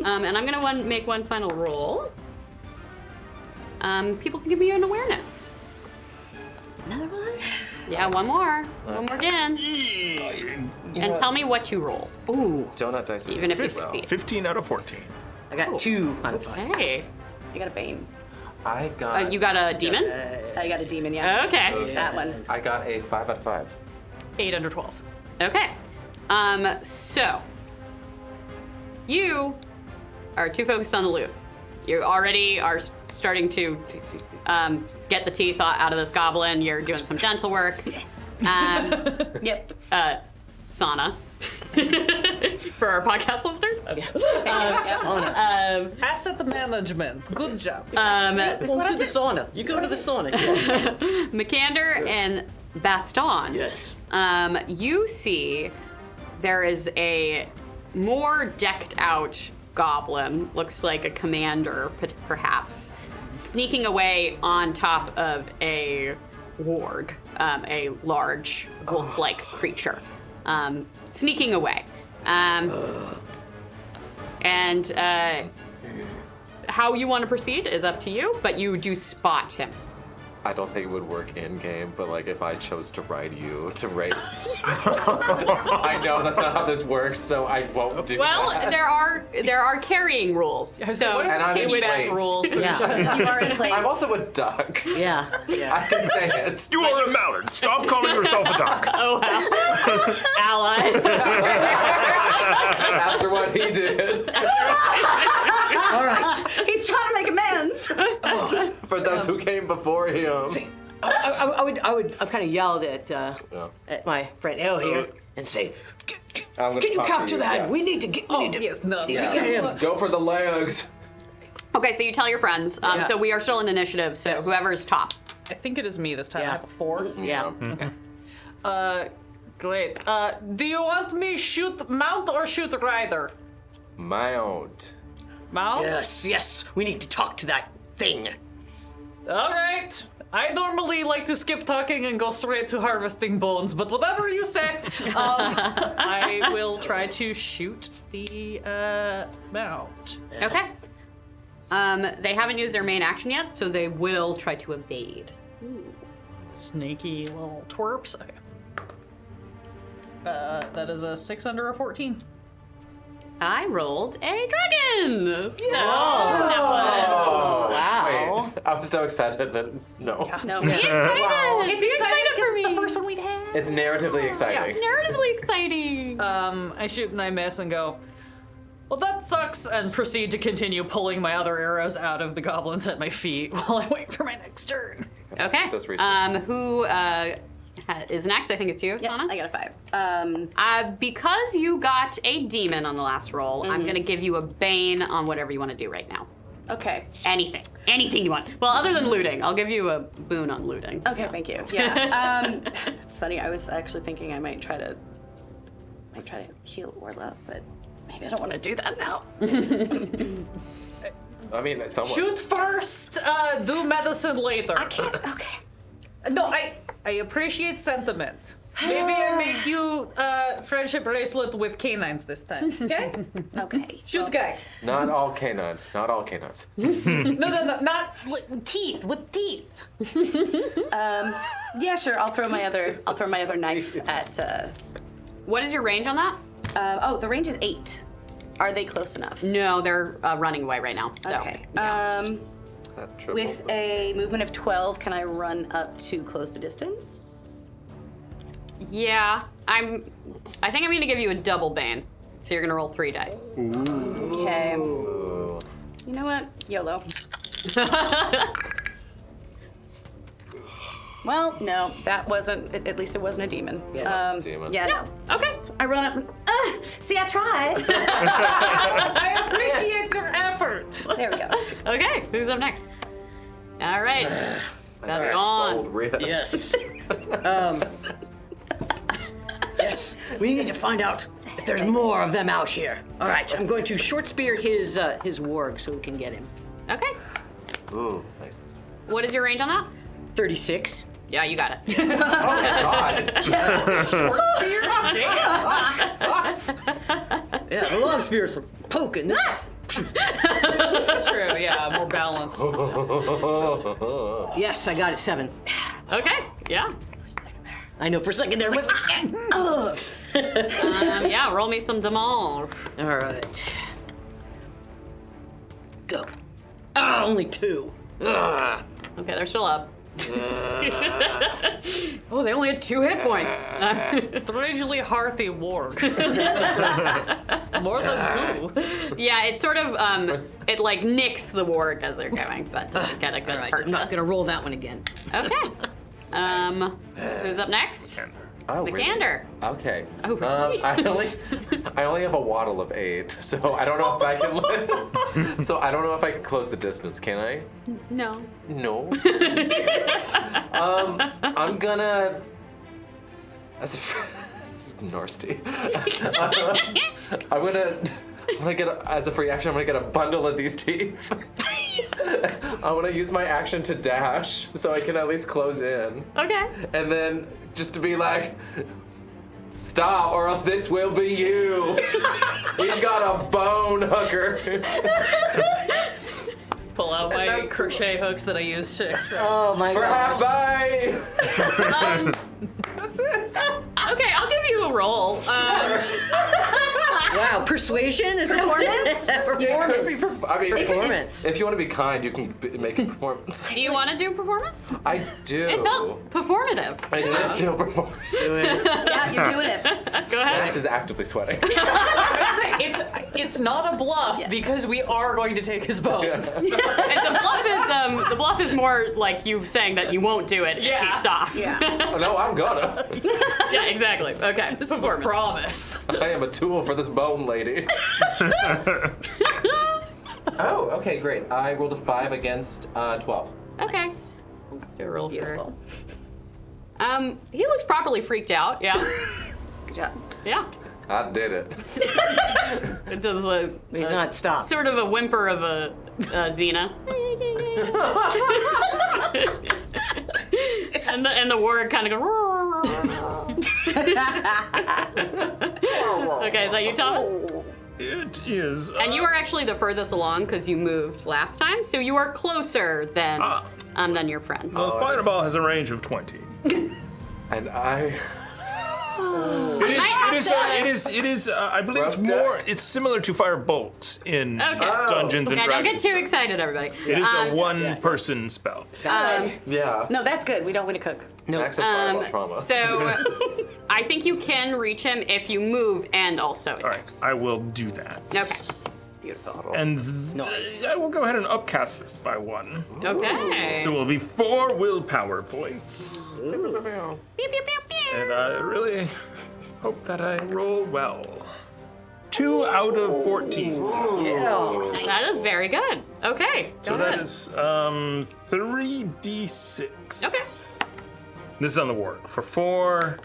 And I'm gonna make one final roll. People can give me an awareness. Another one? Yeah, one more. One more again. And tell me what you roll, Ooh, Donut dice. are even if you pretty well. succeed. 15 out of 14. I got 2 out of 5. Hey, I got a Bane. I got. you got a demon? I got a demon, yeah. Okay. That one. I got a 5 out of 5. 8 under 12. Okay. So you are too focused on the loot. You already are starting to get the teeth out of this goblin. You're doing some dental work. Yep. Sauna. For our podcast listeners. Asset management. Good job. Go to the sauna. You go to the sauna. Mikander and Baston. Yes. You see there is a more decked out goblin, looks like a commander perhaps, sneaking away on top of a warg, a large wolf-like creature, sneaking away. And how you want to proceed is up to you, but you do spot him. I don't think it would work in game, but like if I chose to ride you to race, I know that's not how this works, so I won't do Well, that. there are carrying rules. So And I'm in Piggyback place. rules. Yeah. You are in place. I'm also a duck. Yeah. I can say it. You are a mallard. Stop calling yourself a duck. oh wow, ally. After what he did. All right. He's trying to make amends. For those who came before him. I would kind of yell at my friend Elle here and say, I'm gonna "Can you talk to capture you, that? yeah. We need to get. We need to, yes, no. need to get him." Go for the legs. Okay, so you tell your friends. So we are still in initiative. So whoever's top. I think it is me this time. Yeah. I have a 4. Yeah. Great. Do you want me shoot mount or shoot rider? Mount. Mount? Yes. We need to talk to that thing. All right. I normally like to skip talking and go straight to harvesting bones, but whatever you say, I will try to shoot the mount. Okay. They haven't used their main action yet, so they will try to evade. Sneaky little twerps. Okay. That is a 6 under a 14. I rolled a dragon. So that was Wow. Wait, I'm so excited that no. No. be excited. It's excited for me. The first one we've had. It's narratively exciting. Narratively exciting. I shoot and I miss and go, Well, that sucks, and proceed to continue pulling my other arrows out of the goblins at my feet while I wait for my next turn. Okay. Those resources. Who is next? I think it's you, Yeah, Sana. I got a 5. Because you got a demon on the last roll, I'm gonna give you a bane on whatever you want to do right now. Okay. Anything you want. Well, other than looting, I'll give you a boon on looting. Okay, thank you. Yeah. It's funny. I was actually thinking I might try to heal Orla, but maybe I don't want to do that now. I mean, someone. Shoot first, do medicine later. I can't. Okay. No, I appreciate sentiment. Maybe I make you friendship bracelet with canines this time. Okay? Okay. Shoot guy. Not all canines. Not all canines. No, not with teeth. With teeth. Yeah, sure. I'll throw my other knife at. What is your range on that? The range is 8. Are they close enough? No, they're running away right now. So, Okay. yeah. With a movement of 12, can I run up to close the distance? Yeah, I think I'm gonna give you a double bane. So you're gonna roll 3 dice. Okay. You know what? YOLO. Well, no, that wasn't. At least it wasn't a demon. It wasn't a demon. Yeah, no. Okay. I run up and. See, I tried. I appreciate your effort. There we go. Okay, who's up next? All right. That's gone. Bold risk. Yes. Yes. We need to find out if there's more of them out here. All right, I'm going to short spear his warg so we can get him. Okay. Ooh, nice. What is your range on that? 36. Yeah, you got it. Oh my god. Yeah, the long spears for poking. That's true, yeah, more balanced. Yes, I got it. 7. Okay. Yeah. I know for a second there was. Yeah. Roll me some damage. All right. Go. Ah, only 2. Ugh. Okay, they're still up. Oh, they only had 2 hit points. Strangely hearty warg. More than 2. Yeah, it sort of it like nicks the warg as they're going, but doesn't get a good All right, purchase. I'm not gonna roll that one again. Okay. Who's up next? Oh, Vikander. Really? Okay. Oh, really? I only have a waddle of 8, so I don't know if I can. Close the distance. Can I? No. No. I'm gonna. This is nasty. I'm gonna get as a free action. I'm gonna get a bundle of these teeth. I want to use my action to dash, so I can at least close in. Okay. And then just to be like, stop, or else this will be you. We've got a bone hooker. Pull out my that's- crochet hooks that I used to extract. Oh my For half bye. That's it. Okay, I'll give you a roll. Wow, persuasion is performance. Performance. Performance. If you want to be kind, you can make it performance. Do you want to do performance? I do. It felt performative. I did feel performance. Yeah, you're doing it. Go ahead. Max is actively sweating. It's not a bluff because we are going to take his bones. And the bluff is more like you saying that you won't do it if Yeah. he stops. Yeah. No, I'm gonna. Yeah, exactly. Okay. This is a promise. I am a tool for this bone lady. Oh, okay, great. I rolled a 5 against 12. Okay. Let's do a roll for Beautiful. he looks properly freaked out. Yeah. Good job. Yeah. I did it. It does a He's not stopped. sort of a whimper of a Xena. and the word kind of goes. Okay, is that you, Thomas? It is. And you are actually the furthest along because you moved last time, so you are closer than your friends. The fireball has a range of 20. And I. It is. I believe it's Roast more. It's similar to firebolt in Dungeons and Okay, don't Dragons. get too excited, everybody. It is a one-person spell. Yeah. No, that's good. We don't want to cook. No. Access fireball trauma. So I think you can reach him if you move and also attack. All right, I will do that. Okay. Beautiful. And I will go ahead and upcast this by 1. Okay. So it will be 4 willpower points. Pew, pew, pew, pew. And I really hope that I roll well. 2 out of 14. That is very good. Okay. So go that ahead. is 3d6. Okay. This is on the ward for 4,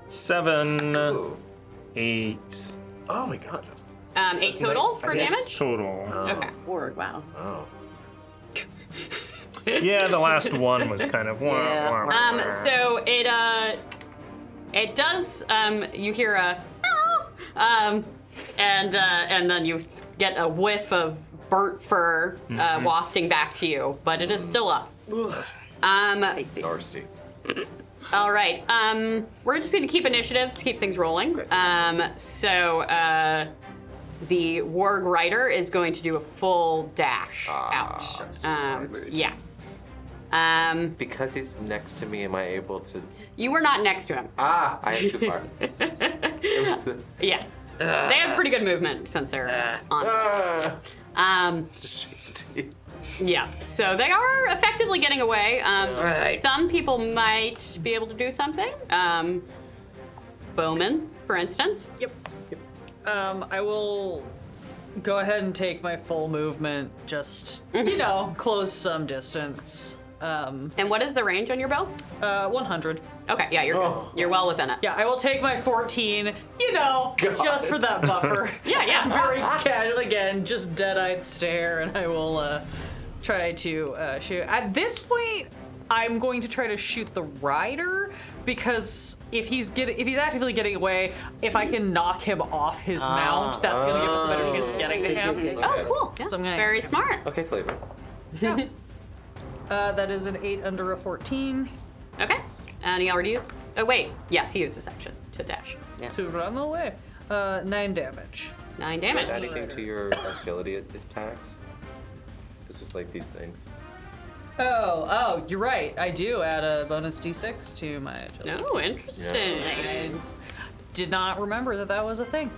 7, 8. Oh my god. 8 total for damage? Total. Okay. Word, wow. Oh. Yeah, the last one was kind of. So it does. You hear a, and then you get a whiff of burnt fur wafting back to you, but it is still up. Nasty. All right. We're just going to keep initiatives to keep things rolling. So the warg rider is going to do a full dash out. Yeah. Because he's next to me, am I able to? You were not next to him. I am too far. It was the... Yeah. They have pretty good movement since they're on. Yeah, so they are effectively getting away. right. Some people might be able to do something. Bowman, for instance. Yep. I will go ahead and take my full movement, just, close some distance. And what is the range on your bow? 100. Okay, yeah, you're good. You're well within it. Yeah, I will take my 14, just for that buffer. Yeah. Very casual, again, just dead-eyed stare, and I will try to shoot. At this point, I'm going to try to shoot the rider, because if he's actively getting away, if I can knock him off his mount, that's going to give us a better chance of getting to him. Oh, cool. Yeah. So I'm gonna- Very smart. Okay, Flavor. That is an 8 under a 14 Okay. And he already used. Oh, wait. Yes, he used his action to dash. to run away. 9 damage. 9 Add damage. anything to your agility attacks? This was like these things. Oh, you're right. I do add a bonus d6 to my agility. Oh, interesting. I did not remember that was a thing.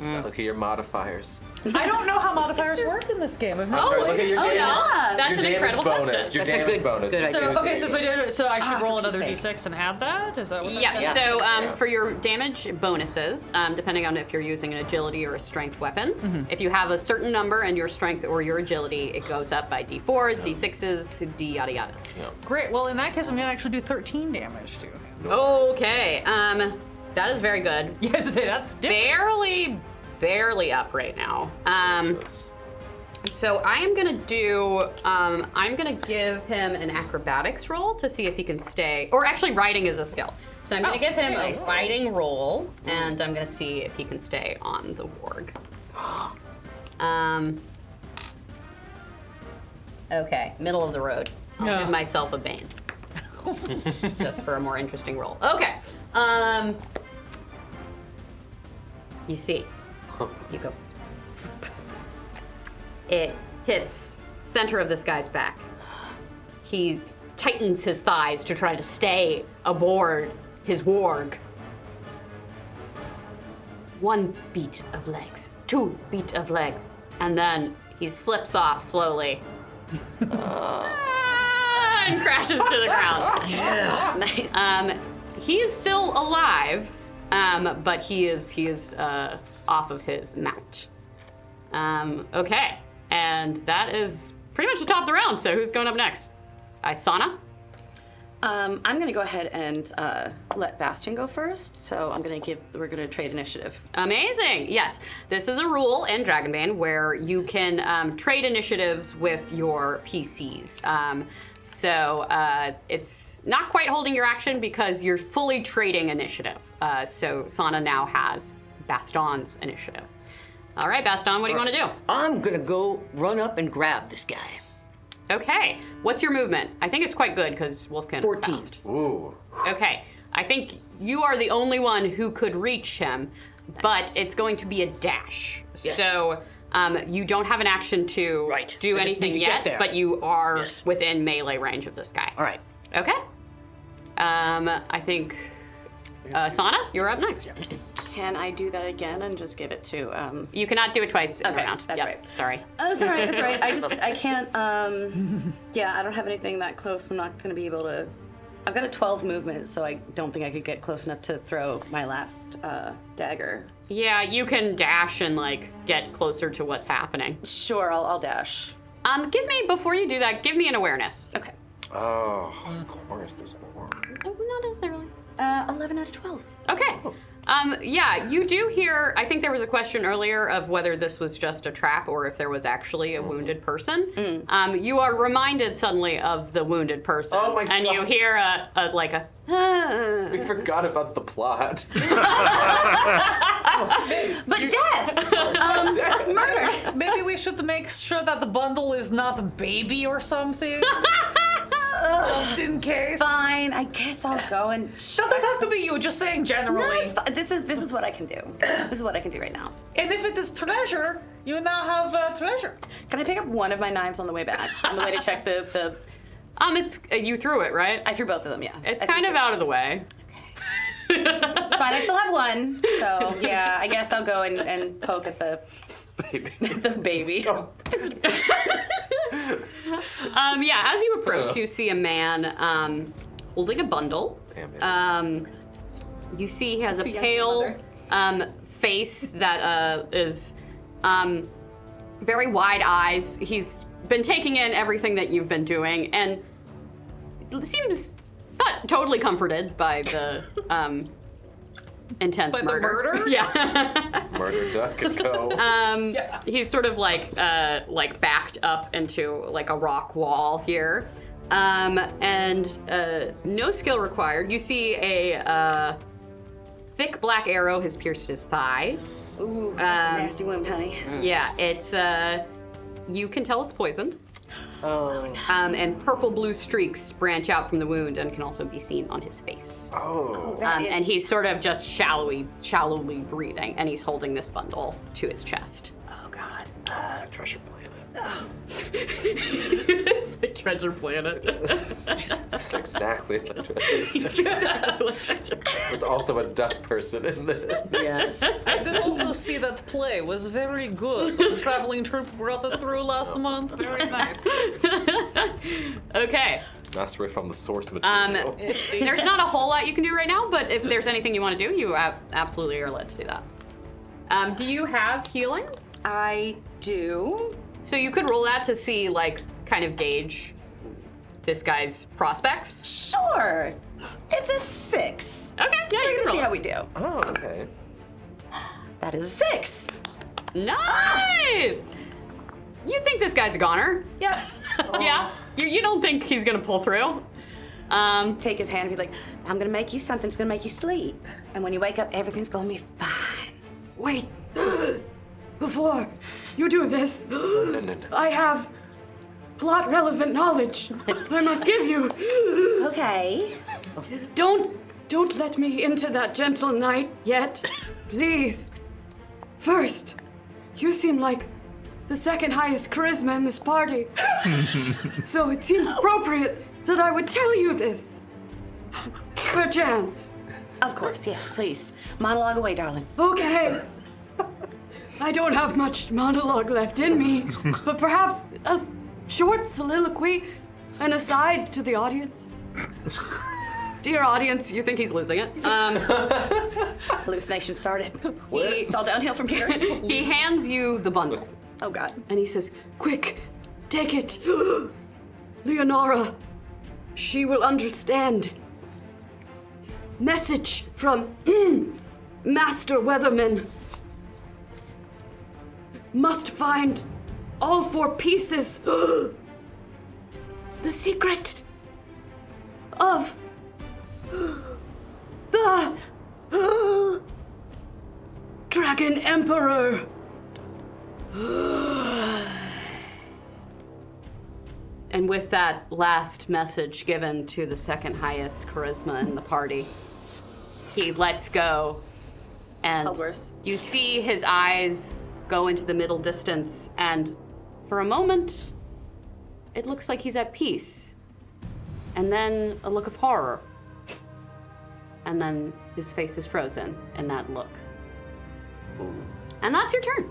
Look at your modifiers. I don't know how modifiers work in this game. I've never Oh, Look at your oh damage. yeah. That's Your an damage incredible bonus. question. Your That's a damage good- bonus. good is idea. So, okay, so, damage. so I should roll for another Pete's d6 and add that? Is that what that Yeah, does? so for your damage bonuses, depending on if you're using an agility or a strength weapon, if you have a certain number in your strength or your agility, it goes up by d4s, d6s, d yada yadas. Great. Well, in that case, I'm going to actually do 13 damage to him. Okay, that is very good. Yes, that's different. Barely up right now. So I am gonna do, I'm gonna give him an acrobatics roll to see if he can stay, or actually riding is a skill. So I'm gonna give him a riding roll, and I'm gonna see if he can stay on the warg. Okay, middle of the road. I'll give myself a bane. Just for a more interesting roll. Okay, you see, you go. It hits center of this guy's back. He tightens his thighs to try to stay aboard his warg. 1 beat of legs, 2 beat of legs, and then he slips off slowly. And crashes to the ground. Nice. He is still alive, but he is off of his mount. Okay, and that is pretty much the top of the round. So who's going up next? Isana? I'm gonna go ahead and let Bastion go first. So we're gonna trade initiative. Amazing. Yes, this is a rule in Dragonbane where you can trade initiatives with your PCs. So it's not quite holding your action because you're fully trading initiative. So Sana now has Baston's initiative. All right, Baston, what do you want to do? I'm gonna go run up and grab this guy. Okay, what's your movement? I think it's quite good because Wolfkin 14. fast. Ooh. Okay, I think you are the only one who could reach him, but it's going to be a dash. Yes. So you don't have an action to Right. do I just anything need to get yet, there. but you are Yes. within melee range of this guy. All right. Okay. I think, Sana, you're up next. Can I do that again and just give it to? You cannot do it twice in a Okay, round. that's Yep, right. Sorry. That's all right. That's all right. I can't. Yeah, I don't have anything that close. I'm not gonna be able to. I've got a 12 movement, so I don't think I could get close enough to throw my last dagger. Yeah, you can dash and like get closer to what's happening. Sure, I'll dash. Before you do that, give me an awareness. Okay. Oh, of course, there's more. Not necessarily. 11 out of 12. Okay. Yeah, you do hear, I think there was a question earlier of whether this was just a trap or if there was actually a wounded person. You are reminded suddenly of the wounded person. Oh my And you God. hear a We forgot about the plot. But death! Murder! Maybe we should make sure that the bundle is not a baby or something. Just in case. Fine, I guess I'll go and. Doesn't have to be you, just saying generally. No, it's fine. This is what I can do. This is what I can do right now. And if it is treasure, you now have treasure. Can I pick up one of my knives on the way back? On the way to check the. It's, you threw it, right? I threw both of them, yeah. It's I kind threw of out of the way. Fine, I still have one. So, yeah, I guess I'll go and poke at the Baby. the baby. Yeah, as you approach, you see a man holding a bundle. Damn it. You see he has a Too young pale for mother. face that is very wide eyes. He's been taking in everything that you've been doing and seems not totally comforted by the intense By the murder. murder? Yeah. Murder, duck, and go. He's sort of like backed up into like a rock wall here. And no skill required. You see a thick black arrow has pierced his thigh. Ooh, nasty wound, honey. Yeah, it's you can tell it's poisoned. Oh. And purple-blue streaks branch out from the wound and can also be seen on his face. Oh. And he's sort of just shallowly breathing, and he's holding this bundle to his chest. Oh, God. It's a treasure planet. It's like Treasure Planet. It's exactly like treasure. There's also a duck person in there. Yes. I did also see that play was very good. The traveling troupe brought it through last month. Very nice. Okay. Nice riff on the source material. There's not a whole lot you can do right now, but if there's anything you want to do, you absolutely are allowed to do that. Do you have healing? I do. So you could roll that to see, like, kind of gauge this guy's prospects. Sure. It's a 6. Okay, yeah, you We're can gonna roll see it. how we do. Oh, okay. That is a 6. Nice! You think this guy's a goner? Yep. Yeah? You don't think he's gonna pull through? Take his hand and be like, I'm gonna make you something that's gonna make you sleep. And when you wake up, everything's gonna be fine. Wait. Before you do this, No. I have plot-relevant knowledge I must give you. Okay. Don't let me into that gentle night yet, please. First, you seem like the second highest charisma in this party. So it seems appropriate that I would tell you this. Perchance. Of course, yes, please. Monologue away, darling. Okay. I don't have much monologue left in me, but perhaps a short soliloquy, an aside to the audience. Dear audience, you think he's losing it. Hallucination started. It's all downhill from here. He hands you the bundle, Oh, God. and he says, Quick, take it. Leonora, she will understand. Message from Master Weatherman. Must find all 4 pieces. The secret of the Dragon Emperor. and with that last message given to the second highest charisma in the party, he lets go, and Helvers. you see his eyes go into the middle distance, and for a moment, it looks like he's at peace. And then a look of horror and then his face is frozen in that look. And that's your turn.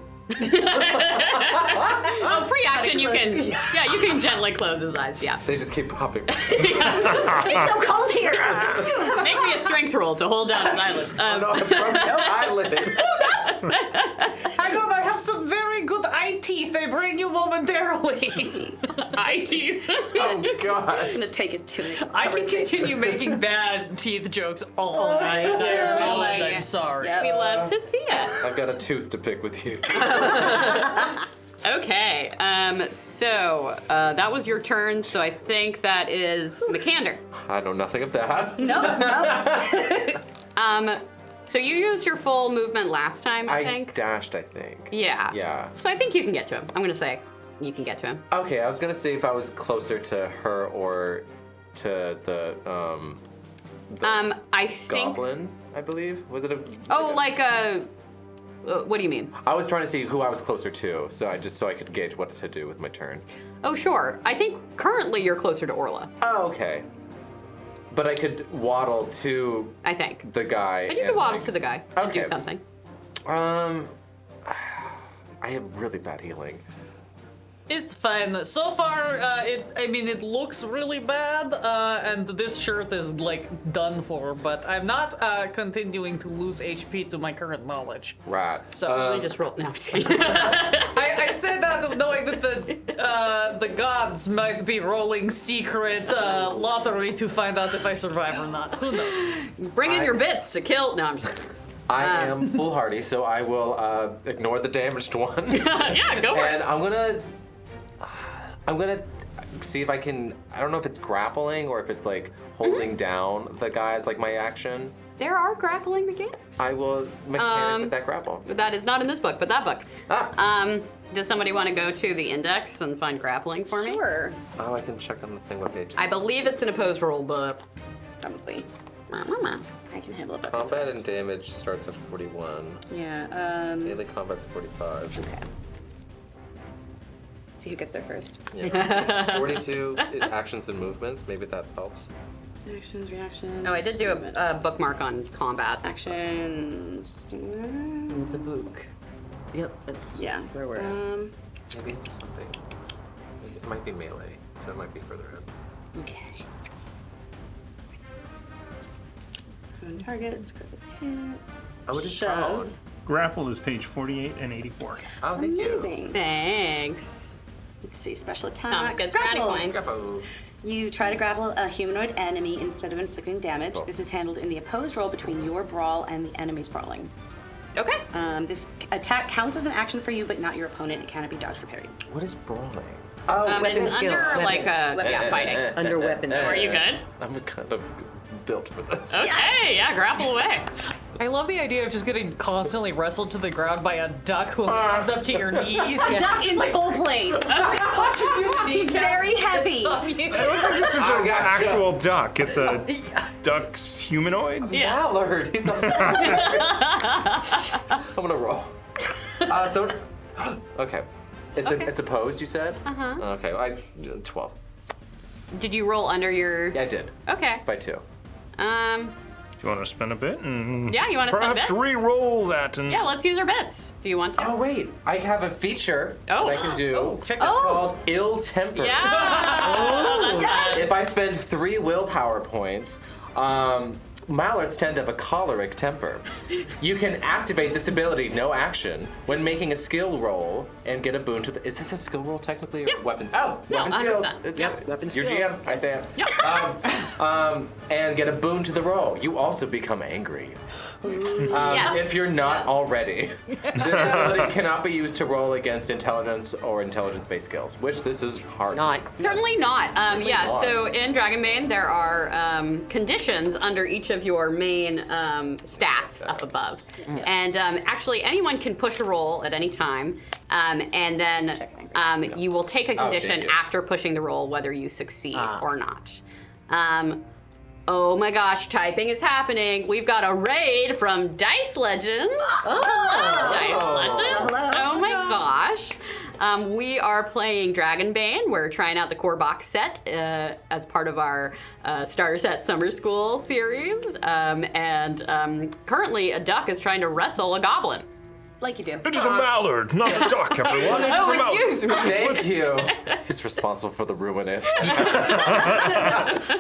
Well, free action, you can, you can gently close his eyes, yeah. They just keep popping. It's so cold here. Make me a strength roll to hold down his eyelids. No, I broke your eyelid. Hang on, I have some very good eye teeth. They bring you momentarily. Eye teeth. Oh, God. I'm gonna take his tunic. I cover can his face. continue making bad teeth jokes all night. Really? I'm sorry. Yep. We love to see it. I've got a tooth to pick with you. Okay, so that was your turn, so I think that is McCander. I know nothing of that. So you used your full movement last time, I I think? dashed, I think. Yeah. Yeah. So I think you can get to him. I'm gonna say you can get to him. Okay, I was gonna see if I was closer to her or to the I think. goblin, I believe. Was it a? Oh, like what do you mean? I was trying to see who I was closer to, so I could gauge what to do with my turn. Oh, sure. I think currently you're closer to Orla. Oh, okay. But I could waddle to I think. the guy. But you can waddle to the guy and do Okay. something. I have really bad healing. It's fine. So far, it looks really bad, and this shirt is like done for. But I'm not continuing to lose HP to my current knowledge. Right. So Let me just roll. No, I'm just kidding. I said that knowing that the gods might be rolling secret lottery to find out if I survive or not. Who knows? Bring in your bits to kill. No, I'm just kidding. I am foolhardy, so I will ignore the damaged one. Yeah, go for And it. I'm gonna see if I can. I don't know if it's grappling or if it's like holding down the guys, like my action. There are grappling mechanics. I will mechanic with that grapple. That is not in this book, but that book. Ah. Does somebody want to go to the index and find grappling for me? Sure. Oh, I can check on the thing webpage. I believe it's an opposed roll, but Probably. I can handle it. Combat and damage starts at 41. Yeah. Melee combat's 45. Okay. See who gets there first. Yeah. 42 is actions and movements. Maybe that helps. Actions, reactions. oh, I did do a bookmark on combat. Actions. It's a book. Yep, that's Yeah. where we're at. Maybe it's something. It might be melee, so it might be further in. Okay. Prone targets, critical hits. Oh, it is shove. prone. Grapple is page 48 and 84. Oh, thank you. Amazing. Thanks. Let's see, special Thomas attacks. gets brownie Grapple. points. Grapple. You try to grapple a humanoid enemy instead of inflicting damage. Oh. This is handled in the opposed roll between your brawl and the enemy's brawling. Okay. This attack counts as an action for you, but not your opponent. It cannot be dodged or parried. What is brawling? Oh, weapon it's skills. under weapon. like a fighting. Under weapon Are you good? I'm kind of built for this. Okay, yeah, grapple away. I love the idea of just getting constantly wrestled to the ground by a duck who comes up to your knees. Duck in full planes. Punches you in the He's kneecap, very sits heavy. on you. This is an got actual duck. It's a duck's humanoid. Yeah. Mallard. He's not. I'm gonna roll. Okay. It's opposed, you said? Okay, 12. Did you roll under your? Yeah, I did. Okay. By 2. Do you want to spend a bit? And Yeah, you want to spend a perhaps bit? re-roll that and Yeah, let's use our bits. Do you want to? Oh, wait. I have a feature Oh. that I can do. Oh, check this. Oh. Called Ill Temper. Yeah. That's bad. If I spend 3 willpower points, mallards tend to have a choleric temper. You can activate this ability, no action, when making a skill roll and get a boon to the. Is this a skill roll technically or Yeah. weapon? Oh, No, weapon skills. 100%. It's- Yep, weapon Your skills. GM, I stand. Yep. And get a boon to the roll. You also become angry. Yes. If you're not already. This ability cannot be used to roll against intelligence or intelligence-based skills, which this is hard. Not. Certainly not. Yeah, not. so in Dragonbane, there are conditions under each of your main stats up above. And actually, anyone can push a roll at any time. And then you will take a condition thank you. after pushing the roll, whether you succeed or not. Oh my gosh, typing is happening. We've got a raid from Dice Legends. Hello, Dice Legends. Hello. Oh my gosh. We are playing Dragonbane. We're trying out the core box set as part of our Starter Set Summer School series. Currently, a duck is trying to wrestle a goblin. Like you do. It is a mallard, not a duck, everyone. It is a mallard. Excuse me. Thank you. He's responsible for the ruin it.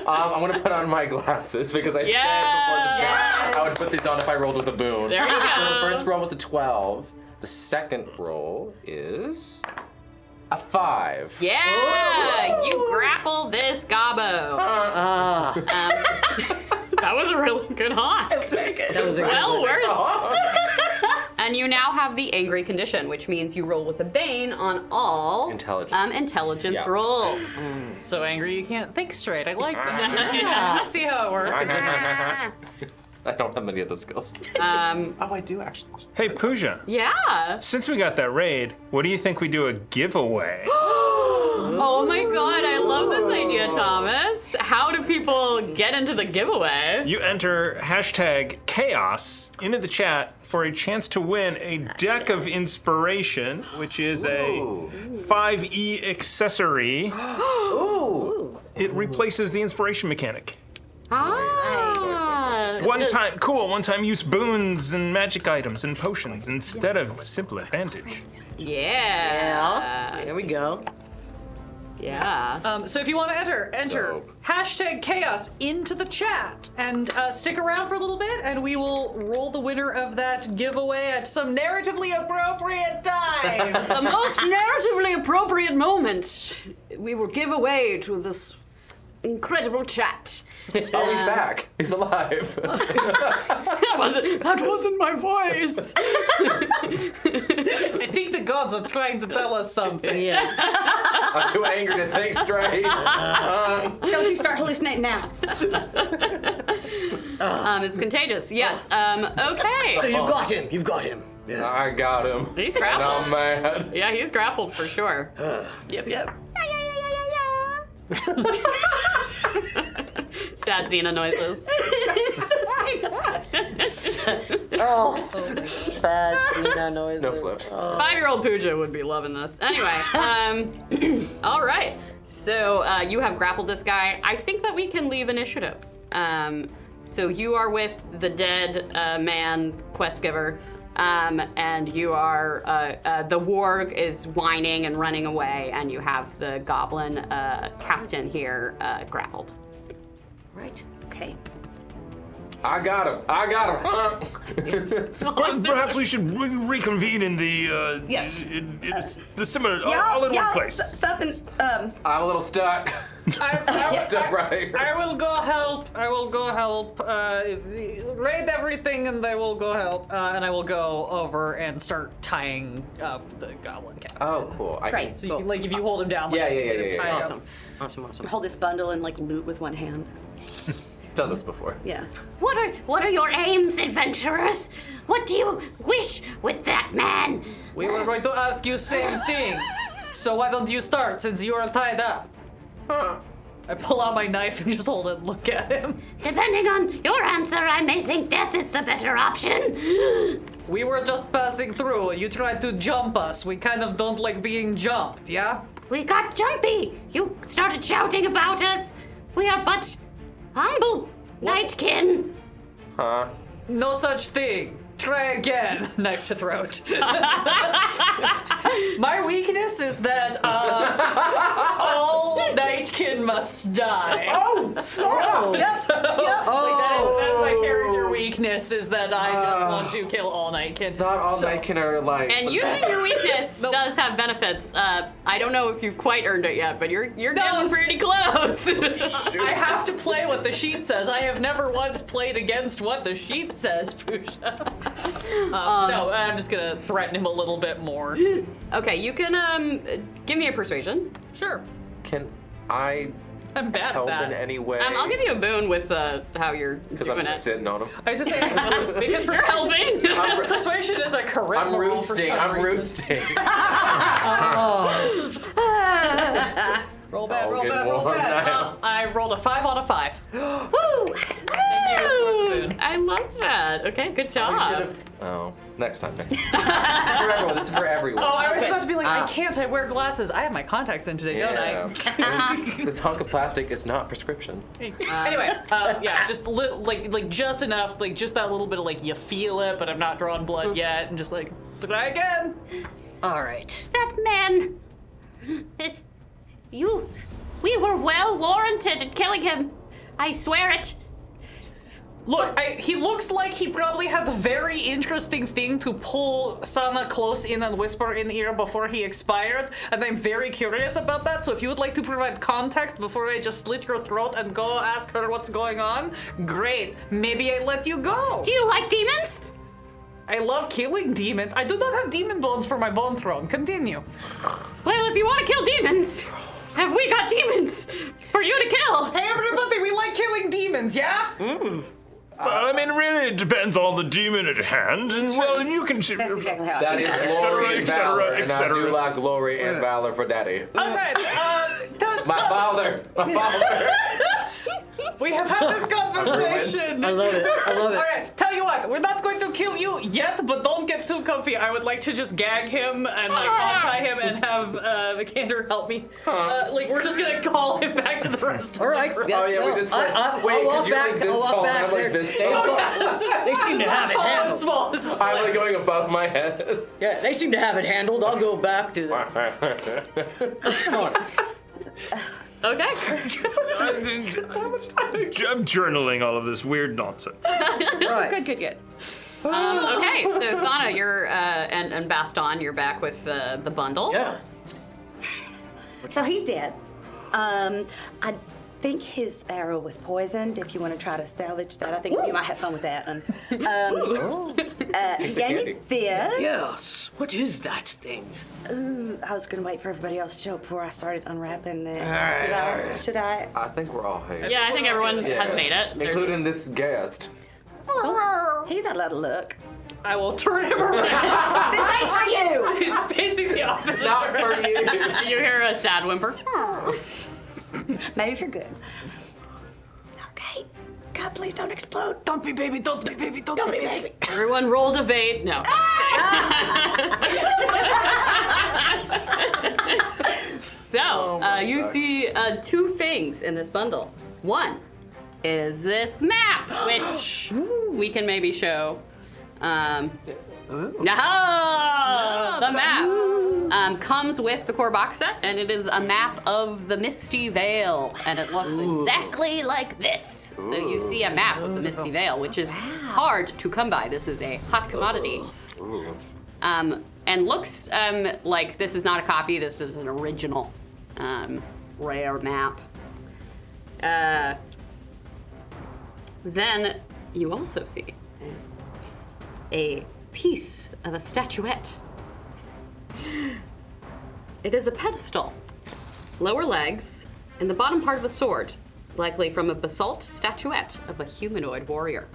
I'm gonna put on my glasses because I said before the chat I would put these on if I rolled with a boon. There you go. So the first roll was a 12. The second roll is a 5. Yeah, you grapple this gobbo. That was a really good haunt. That was a Well worth. And you now have the angry condition, which means you roll with a bane on all intelligence Yeah. rolls. So angry you can't think straight. I like that. Let's see how it works. I don't have many of those skills. Oh, I do actually. Hey, Pooja, Yeah. since we got that raid, what do you think we do a giveaway? Oh my god, I love this idea, Thomas. How do people get into the giveaway? You enter #chaos into the chat for a chance to win a deck of inspiration, which is a 5e accessory. It replaces the inspiration mechanic. One time use boons and magic items and potions instead of simple advantage. Yeah. There we go. Yeah. So if you want to enter Dope. #chaos into the chat and stick around for a little bit, and we will roll the winner of that giveaway at some narratively appropriate time. The most narratively appropriate moment we will give away to this incredible chat. Oh, he's back. He's alive. That wasn't my voice. I think the gods are trying to tell us something. Yes. I'm too angry to think straight. Don't you start hallucinating now. It's contagious. Yes. Okay. So you've got him. You've got him. Yeah. I got him. He's And grappled. I'm mad. Yeah, he's grappled for sure. Yep. Sad Xena noises. Bad Xena noise. No flips. 5-year-old Pooja would be loving this. Anyway, all right. So you have grappled this guy. I think that we can leave initiative. So you are with the dead man quest giver, and you are the warg is whining and running away, and you have the goblin captain here grappled. Right. Okay. I got him. Perhaps we should reconvene in the Yes. in the similar all in one place. Something. I'm a little stuck. Stuck right here. I will go help. Raid everything, and I will go help. And I will go over and start tying up the goblin cap. Oh, cool. Great. So you can, like, if you hold him down, like, Yeah. get him tied up. Awesome. Hold this bundle and like loot with one hand. I've done this before. Yeah. What are your aims, adventurers? What do you wish with that man? We were going to ask you same thing. So why don't you start, since you are tied up? I pull out my knife and just hold it and look at him. Depending on your answer, I may think death is the better option. We were just passing through. You tried to jump us. We kind of don't like being jumped, yeah? We got jumpy. You started shouting about us. We are but humble knightkin. Huh? No such thing. Try again. Knife to throat. My weakness is that all knightkin must die. Yes. That's my character weakness, is that I just want to kill all knightkin. Not all Nightkin are like. And using your weakness does have benefits. I don't know if you've quite earned it yet, but you're getting pretty close. I have to play what the sheet says. I have never once played against what the sheet says, Pooja. No, I'm just gonna threaten him a little bit more. Okay, you can give me a persuasion. Sure. Can I I'm bad at help in that. any way? I'll give you a boon with how you're Because doing I'm just it. sitting on him. I was just saying, because You're helping. persuasion is a charisma I'm roll for roosting. some I'm reason. roosting. Roll bad, all roll good bad, roll warm bad. now. I rolled a 5 on a 5. Woo! Thank you for the boon. I love that. Okay, good We job. should've- Oh, next time. This is for everyone. This is for everyone. Oh, I was about about to be like, I can't. I wear glasses. I have my contacts in today, don't I? This hunk of plastic is not prescription. Anyway, yeah, just like just enough, like just that little bit of like you feel it, but I'm not drawing blood yet, and just like try again. All right. That man. We were well warranted in killing him. I swear it. Look, he looks like he probably had a very interesting thing to pull Sana close in and whisper in the ear before he expired, and I'm very curious about that, so if you would like to provide context before I just slit your throat and go ask her what's going on, great. Maybe I let you go. Do you like demons? I love killing demons. I do not have demon bones for my bone throne. Continue. Well, if you want to kill demons, have we got demons for you to kill? Hey, everybody, we like killing demons, yeah? Well, I mean, really, it depends on the demon at hand, and well, you can. That's exactly how That it is is. glory and valor, and I do etc. like glory and valor for daddy. Okay, My father. we have had this conversation. I love it. I love it. All right, tell you what, we're not going to kill you yet, but don't get too comfy. I would like to just gag him and like untie him and have Vikander help me. Like we're just gonna call him back to the rest. All right. Yes, Oh yeah, no. we just like, I'll wait, walk because you're back. like this I'll walk tall, and back I'm like there. this They tall. They seem to have it Tall and handled. small. This is I'm like going above my head. Yeah, they seem to have it handled. I'll go back to them. Okay. I'm journaling all of this weird nonsense. Right. Good. Okay, so Sana, you're and Baston, you're back with the bundle. Yeah. So he's dead. I think his arrow was poisoned. If you want to try to salvage that, I think you might have fun with that one. He gave me this. Yes. What is that thing? I was gonna wait for everybody else to show up before I started unwrapping it. right. Should I? I think we're all here. Yeah, I think everyone has made it. They're Including just- this guest. He's not allowed to look. I will turn him around. This ain't for you. He's facing the opposite. Not for you. You hear a sad whimper. Maybe if you're good. Okay. God, please don't explode. Don't be baby. Don't be baby. Don't be baby. Everyone rolled evade. No. So, you see two things in this bundle. One is this map, which we can maybe show. The map comes with the core box set, and it is a map of the Misty Vale, and it looks exactly like this. So you see a map of the Misty Vale, which is hard to come by. This is a hot commodity. And looks like this is not a copy. This is an original rare map. Then you also see a piece of a statuette. It is a pedestal, lower legs, and the bottom part of a sword, likely from a basalt statuette of a humanoid warrior.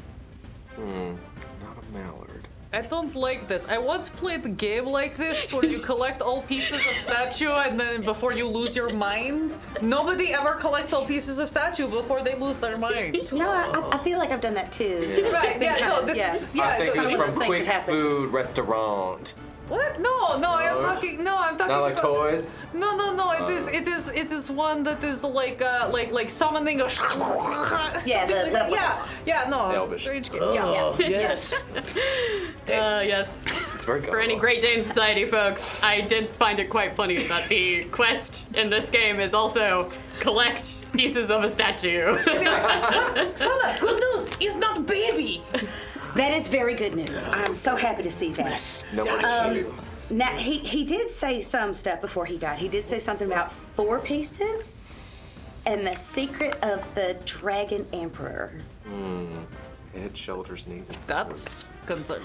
Not a mallard. I don't like this. I once played a game like this where you collect all pieces of statue and then before you lose your mind. Nobody ever collects all pieces of statue before they lose their mind. No, I feel like I've done that too. Right, yeah, no, this is, yeah. I think I it's mean, from things Quick happen. Food Restaurant. what? No, I'm talking Not like about, toys. No, it is one that is like summoning a Yeah, no, Elvish. strange game. Oh, yes. Yes. It's very good. For any Great Dane Society folks, I did find it quite funny that the quest in this game is also collect pieces of a statue. Sana, good news, he's not baby. That is very good news. I'm so happy to see that. Nobody shoot. Now he did say some stuff before he died. He did say something about 4 pieces and the secret of the Dragon Emperor. Head, shoulders, knees, and That's concern.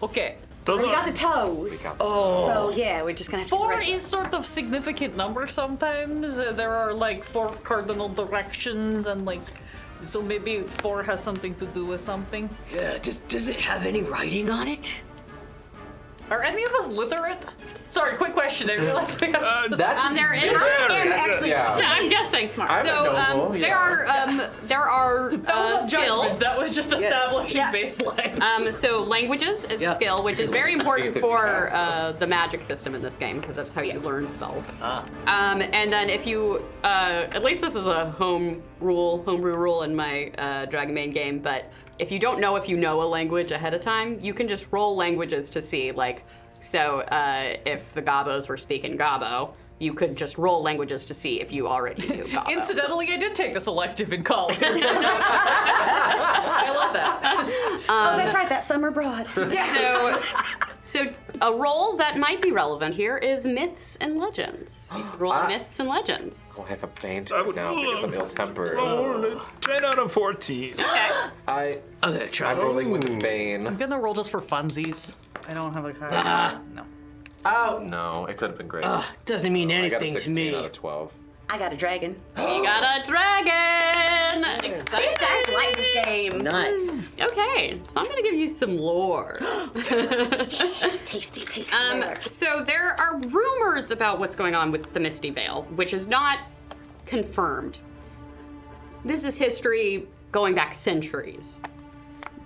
Okay. Those We are- got the toes. Oh. So yeah, we're just gonna have to. 4 rest is sort of significant number sometimes. There are like 4 cardinal directions and like, so maybe 4 has something to do with something. Yeah. Does it have any writing on it? Are any of us literate? Sorry, quick question. I realized we have. That's They're in. yeah. Yeah, I'm guessing. I'm So a noble, there are That was not judgment. skills. That was just establishing baseline. So languages is a skill, which is very important for the magic system in this game because that's how you learn spells. And then if you, at least this is a homebrew rule in my Dragonbane game, but if you don't know if you know a language ahead of time, you can just roll languages to see, like, so if the Gabos were speaking Gabo, you could just roll languages to see if you already knew Gabo. Incidentally, I did take this elective in college. I love that. Oh, that's right, that summer broad. So a role that might be relevant here is myths and legends. You can roll myths and legends. I have a bane to it now because I'm ill-tempered. Oh, 10 out of 14. Okay. I'm gonna try I'm rolling with Bane. I'm gonna roll just for funsies. I don't have a card. No. Oh no, it could have been great. Doesn't mean I got a anything to 16 me. out of 12. I got a dragon. You got a dragon! Exciting! These guys like this game. Nice. Okay, so I'm gonna give you some lore. Tasty. So there are rumors about what's going on with the Misty Veil, which is not confirmed. This is history going back centuries.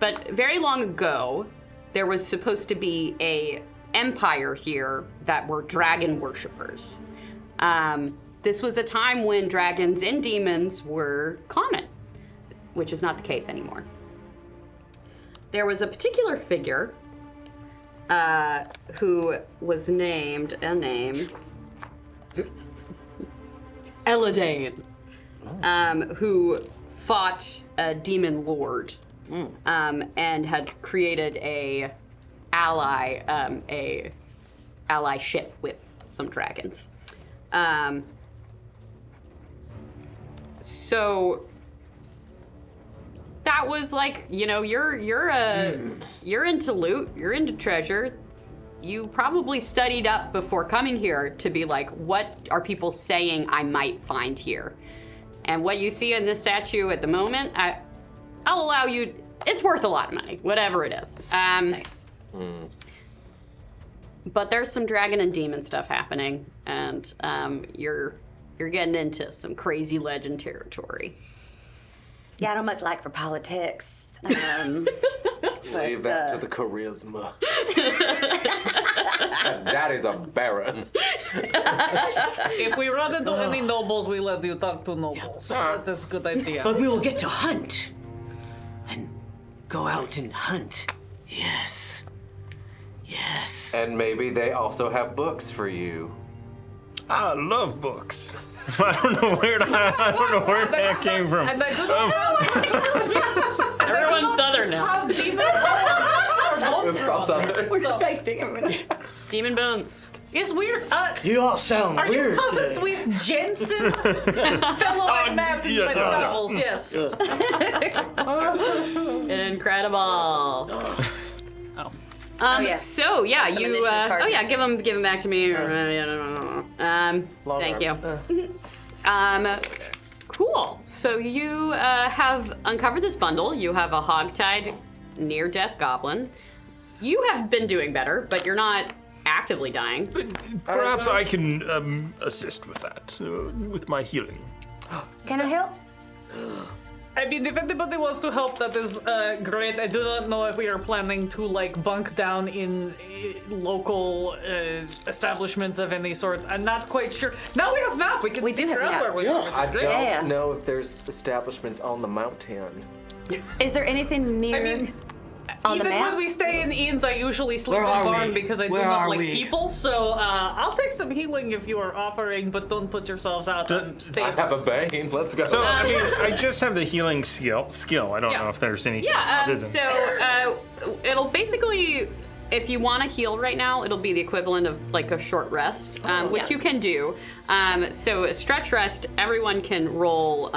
But very long ago, there was supposed to be a empire here that were dragon worshippers. This was a time when dragons and demons were common, which is not the case anymore. There was a particular figure who was named Eladane, who fought a demon lord and had created a allyship with some dragons. So that was like, you know, you're into loot, you're into treasure. You probably studied up before coming here to be like, what are people saying I might find here? And what you see in this statue at the moment, I'll allow you. It's worth a lot of money, whatever it is. Nice. But there's some dragon and demon stuff happening, and you're getting into some crazy legend territory. Yeah, I don't much like for politics. Leave that to the charisma. Daddy's a baron. If we run into any nobles, we let you talk to nobles. That's a good idea. But we will get to hunt. And go out and hunt. Yes. Yes. And maybe they also have books for you. I love books. I don't know where that came from. And I do not Everyone's Southern now. have demon It's all southern. Demon bones. It's weird. You all sound Are weird you cousins today. with Jensen? Fellow Matthews yeah, by the novels, yes. Incredible. yes. So yeah, Some you. initiative cards. Oh yeah, give them back to me. Thank you. Cool. So you have uncovered this bundle. You have a hogtied near-death goblin. You have been doing better, but you're not actively dying. Perhaps I can assist with that, with my healing. Can I help? I mean, if anybody wants to help, that is great. I do not know if we are planning to like bunk down in local establishments of any sort. I'm not quite sure. Now we have map. We can We do figure have out map. where we're I going. don't Yeah. know if there's establishments on the mountain. Is there anything near on the Even map? when we stay in inns, I usually sleep Where in the are barn we? because I do Where not are like we? people. So I'll take some healing if you are offering, but don't put yourselves out. Stay. I have a bane. Let's go. So, I mean, I just have the healing skill. I don't know if there's anything other than... So it'll basically, if you want to heal right now, it'll be the equivalent of like a short rest, which you can do. So a stretch rest, everyone can roll.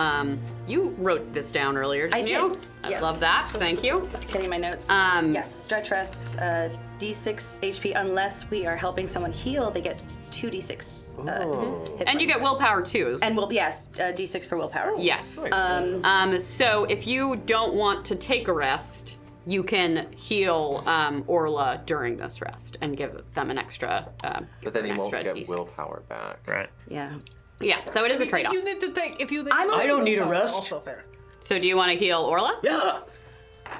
You wrote this down earlier, didn't I you? did, I yes. love that. Thank you. Getting my notes. Yes, stretch rest, D6 HP. Unless we are helping someone heal, they get 2d6. Hit And you points. get willpower too. And yes, D6 for willpower. Yes. Um, So if you don't want to take a rest, you can heal Orla during this rest and give them an extra. But then he won't get D6. willpower back. Right. Yeah. Yeah, so it is a trade-off. You need to take. If you. Need I don't need a rest. Also fair. So do you want to heal Orla? Yeah.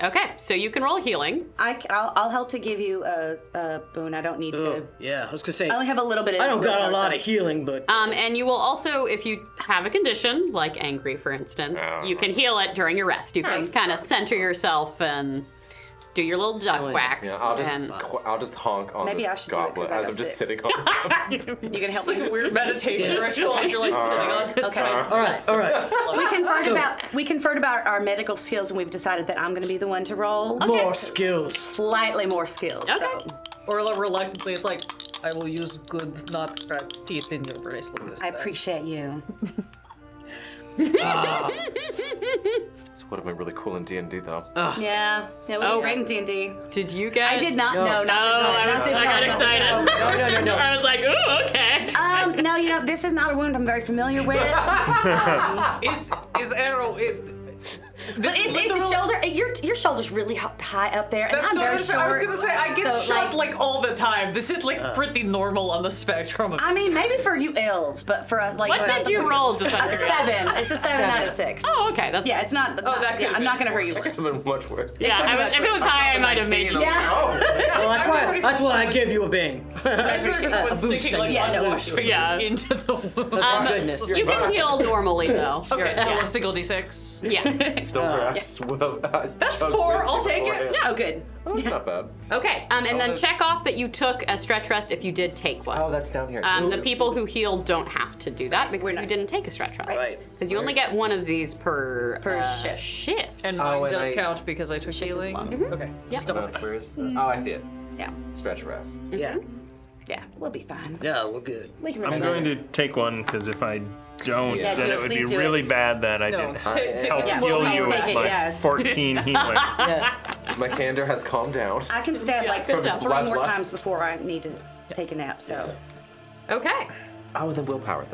Okay, so you can roll healing. I'll help to give you a boon. I don't need to. Oh, yeah, I was gonna say. I only have a little bit of. I don't got a willpower, lot so- of healing, but And you will also, if you have a condition, like angry, for instance, you can heal it during your rest. You can kind of center yourself and do your little duck quacks. Yeah, and I'll just honk on Maybe I this should do it, 'cause goblet I as got I'm just 6. sitting on it. You can help It's like me. a weird meditation ritual as you're like sitting on this. Okay. all right. We conferred about our medical skills, and we've decided that I'm going to be the one to roll. More skills. Slightly more skills. Okay. So Orla reluctantly is like, I will use good, not cracked teeth in your bracelet this I time. appreciate you. This would have been really cool in D&D though. Yeah. Yeah. We're great in D&D. did you get? I did not. No. Oh, I got excited. No. I was like, ooh, okay. No. You know, this is not a wound I'm very familiar with. Is Arrow? But is his shoulder? Your shoulder's really high up there, and I'm very short. I was gonna say I get so, shot like all the time. This is like pretty normal on the spectrum. I mean, maybe for you elves, but for us, like. What did you roll? Just out of A curiosity? 7. It's a 7 out of 6. Oh, okay. That's Yeah, it's not. that could've I'm not been gonna hurt you It worse. could have been much worse. Yeah, if it was high, I might have made you. Yeah. Well, that's why I gave you a bane. Guys were just one sticking like Yeah, no, one worse. Yeah. into the wound. Goodness. You can heal normally though. Okay, so Yeah. a single d6. Yeah. That's 4. I'll take it. Oh, good. Oh, that's not bad. Okay. And then check off that you took a stretch rest if you did take one. Oh, that's down here. The people who healed don't have to do that because you didn't take a stretch rest. Right. Because you only get one of these per shift. And Oh, mine and does I- count because I took Shift is healing. long. Okay, just double check. Where is the... Oh, I see it. Yeah. Stretch rest. Yeah. Yeah. We'll be fine. Yeah, we're good. We can I'm remember. going to take one because if I don't, Yeah, then do it it. would be Please do really it. bad that I No, didn't take help Yeah, heal we'll you take with it, my yes. 14 healing. My candor has calmed down. I can stab like good 3 job. more Blood times before I need to take a nap. So. Okay. Oh, and then willpower.